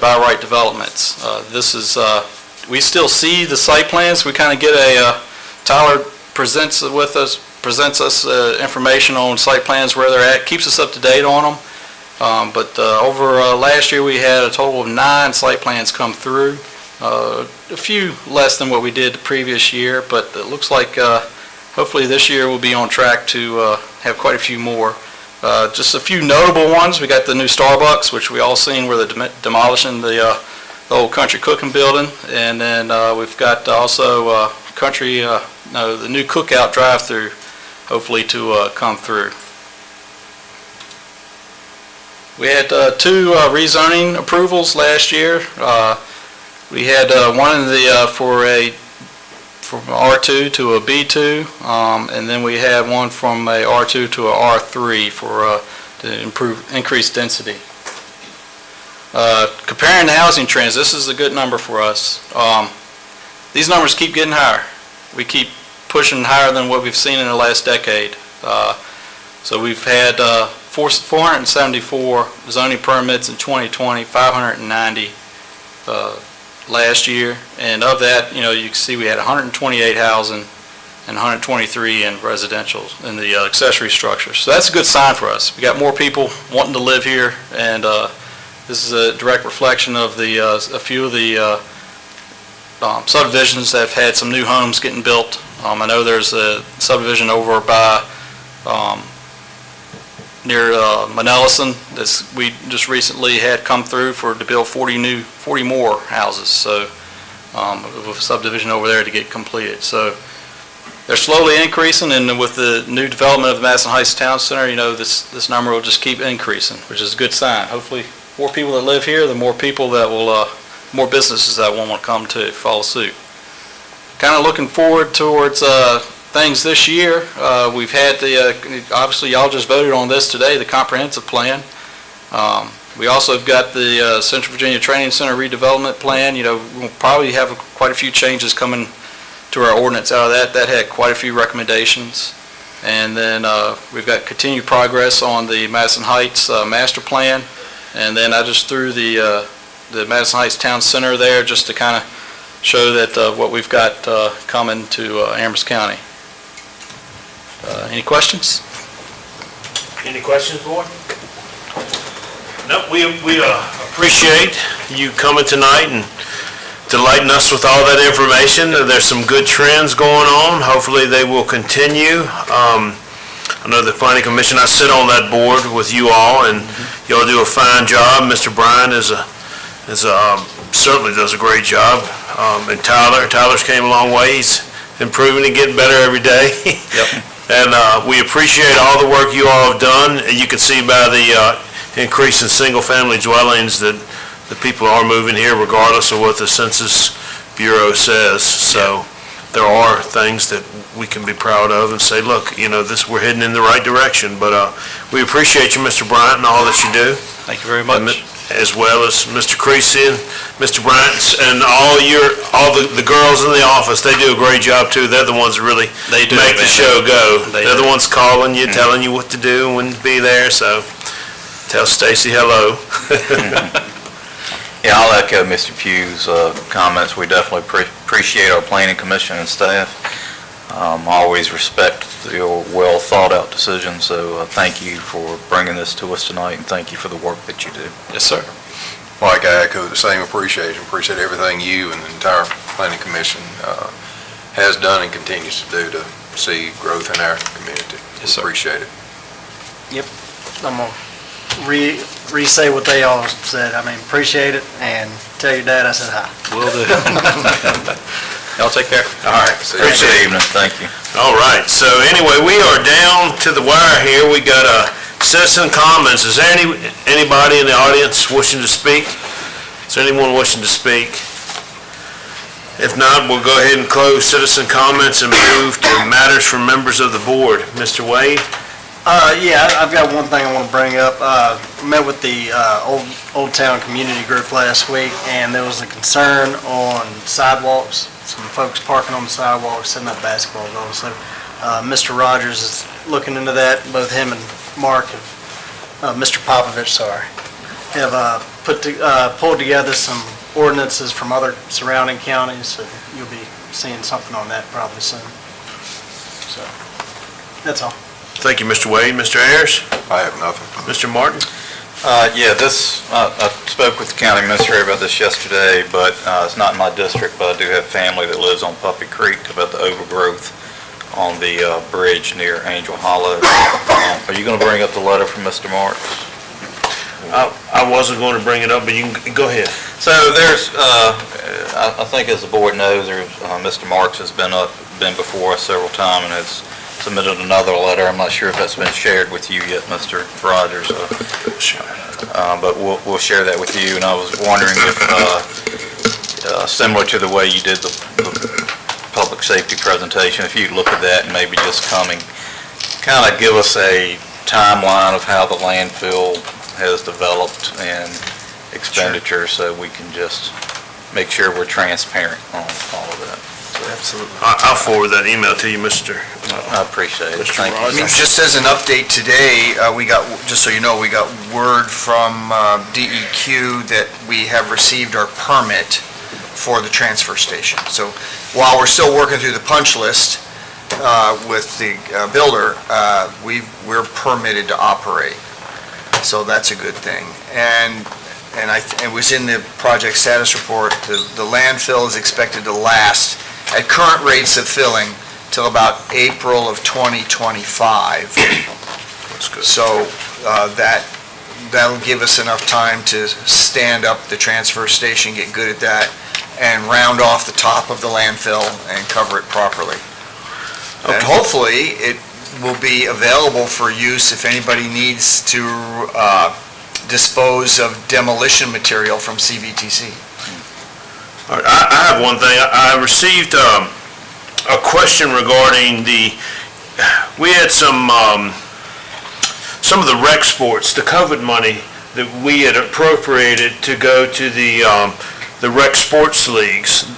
by right developments. We still see the site plans. We kind of get Tyler presents us information on site plans, where they're at, keeps us up to date on them. But over last year, we had a total of 9 site plans come through. A few less than what we did the previous year, but it looks like hopefully this year we'll be on track to have quite a few more. Just a few notable ones. We got the new Starbucks, which we all seen where they're demolishing the old country cooking building, and then we've got also the new cookout drive-through, hopefully to come through. We had 2 rezoning approvals last year. We had one from R2 to a B2, and then we had one from a R2 to a R3 to increase density. Comparing the housing trends, this is a good number for us. These numbers keep getting higher. We keep pushing higher than what we've seen in the last decade. So we've had 474 zoning permits in 2020, 590 last year, and of that, you can see we had 128 housing and 123 in residential in the accessory structures. So that's a good sign for us. We got more people wanting to live here, and this is a direct reflection of a few of the subdivisions that have had some new homes getting built. I know there's a subdivision over by near Manellison that we just recently had come through to build 40 more houses. So with a subdivision over there to get completed. So they're slowly increasing, and with the new development of the Madison Heights Town Center, this number will just keep increasing, which is a good sign. Hopefully, more people that live here, the more people that will, more businesses that will want to come to follow suit. Kind of looking forward towards things this year. We've had obviously y'all just voted on this today, the comprehensive plan. We also have got the Central Virginia Training Center redevelopment plan. We'll probably have quite a few changes coming to our ordinance out of that. That had quite a few recommendations. And then we've got continued progress on the Madison Heights master plan. And then I just threw the Madison Heights Town Center there just to kind of show that what we've got coming to Amherst County. Any questions? Any questions, board? No, we appreciate you coming tonight and delighting us with all that information. There's some good trends going on. Hopefully they will continue. I know the Planning Commission, I sit on that board with you all, and y'all do a fine job. Mr. Bryan certainly does a great job. And Tyler's came a long way. He's improving and getting better every day. Yep. And we appreciate all the work you all have done. And you can see by the increase in single-family dwellings that the people are moving here regardless of what the Census Bureau says. So there are things that we can be proud of and say, look, we're heading in the right direction. But we appreciate you, Mr. Bryant, and all that you do. Thank you very much. As well as Mr. Creasy and Mr. Bryant and all the girls in the office. They do a great job too. They're the ones that really make the show go. They're the ones calling you, telling you what to do and when to be there. So tell Stacy hello. Yeah, I'll echo Mr. Pugh's comments. We definitely appreciate our planning commission and staff. Always respect your well-thought-out decisions, so thank you for bringing this to us tonight, and thank you for the work that you do. Yes, sir. Like I echo the same appreciation. Appreciate everything you and the entire planning commission has done and continues to do to see growth in our community. Yes, sir. Appreciate it. Yep. I'm going to re-say what they all said. I mean, appreciate it, and tell your dad I said hi. Will do. Y'all take care. All right. Appreciate it. Evening. Thank you. All right. So anyway, we are down to the wire here. We got citizen comments. Is there anybody in the audience wishing to speak? Is there anyone wishing to speak? If not, we'll go ahead and close citizen comments and move to matters from members of the board. Mr. Wade? Yeah, I've got one thing I want to bring up. Met with the Old Town Community Group last week, and there was a concern on sidewalks. Some folks parking on the sidewalks, setting up basketball goals. So Mr. Rogers is looking into that. Both him and Mark, Mr. Popovich, have pulled together some ordinances from other surrounding counties. So you'll be seeing something on that probably soon. So that's all. Thank you, Mr. Wade. Mr. Ayers? I have nothing. Mr. Martin? Yeah, I spoke with the county administrator about this yesterday, but it's not in my district, but I do have family that lives on Puppy Creek about the overgrowth on the bridge near Angel Hollow. Are you going to bring up the letter from Mr. Marks? I wasn't going to bring it up, but you can go ahead. So there's, I think as the board knows, Mr. Marks has been before us several times and has submitted another letter. I'm not sure if that's been shared with you yet, Mr. Rogers, but we'll share that with you. And I was wondering if, similar to the way you did the public safety presentation, if you'd look at that and maybe just kind of give us a timeline of how the landfill has developed and expenditure, so we can just make sure we're transparent on all of that. Absolutely. I'll forward that email to you, Mr. I appreciate it. Thank I mean, you. just as an update today, just so you know, we got word from DEQ that we have received our permit for the transfer station. So while we're still working through the punch list with the builder, we're permitted to operate. So that's a good thing. And it was in the project status report, the landfill is expected to last at current rates of filling till about April of 2025. That's good. So that'll give us enough time to stand up the transfer station, get good at that, and round off the top of the landfill and cover it properly. And hopefully, it will be available for use if anybody needs to dispose of demolition material from CVTC. All right, I have one thing. I received a question regarding we had some of the rec sports, the COVID money that we had appropriated to go to the rec sports leagues.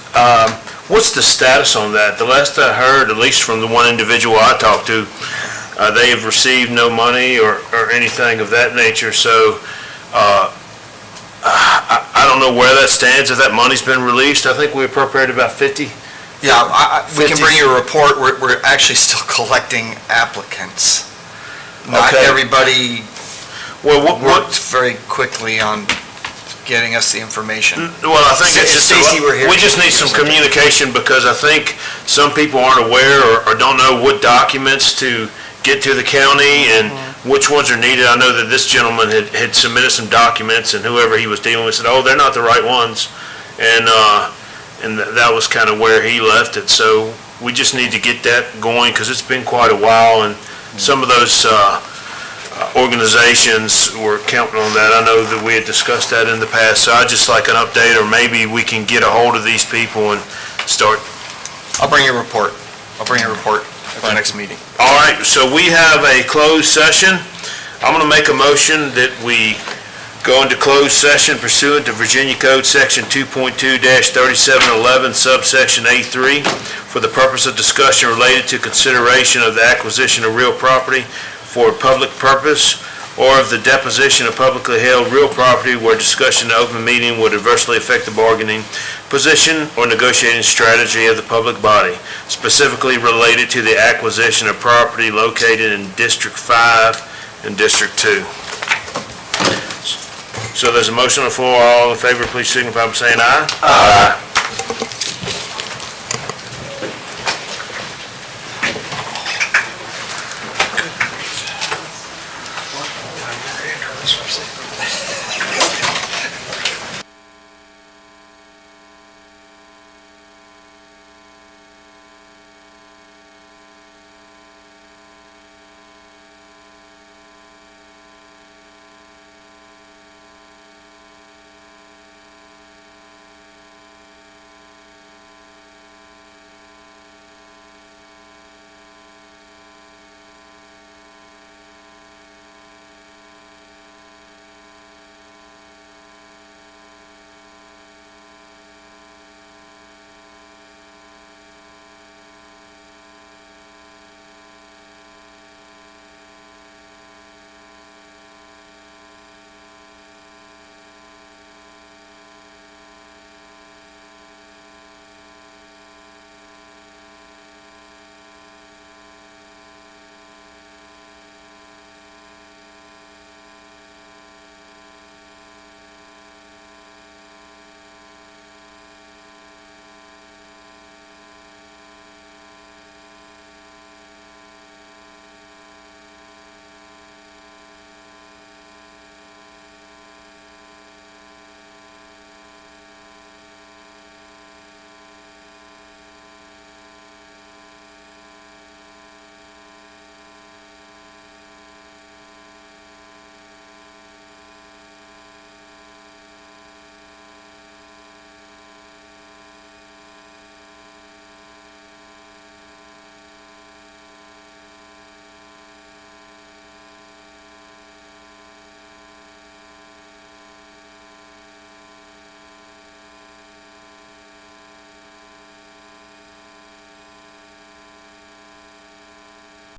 What's the status on that? The last I heard, at least from the one individual I talked to, they have received no money or anything of that nature. So I don't know where that stands, if that money's been released. I think we appropriated about 50. Yeah, we can bring you a report. We're actually still collecting applicants. Not everybody worked very quickly on getting us the information. Well, I think it's just, we just need some communication, because I think some people aren't aware or don't know what documents to get to the county and which ones are needed. I know that this gentleman had submitted some documents, and whoever he was dealing with said, oh, they're not the right ones. And and that was kind of where he left it. So we just need to get that going, because it's been quite a while, and some of those organizations were counting on that. I know that we had discussed that in the past, so I'd just like an update, or maybe we can get a hold of these people and start. I'll bring you a report. I'll bring you a report at the next meeting. All right, so we have a closed session. I'm going to make a motion that we go into closed session pursuant to Virginia Code Section 2.2-3711, subsection A3, for the purpose of discussion related to consideration of the acquisition of real property for a public purpose, or of the deposition of publicly held real property where discussion in open meeting would adversely affect the bargaining position or negotiating strategy of the public body, specifically related to the acquisition of property located in District 5 and District 2. So there's a motion on the floor. All in favor, please signify by saying aye. Aye. Good grief.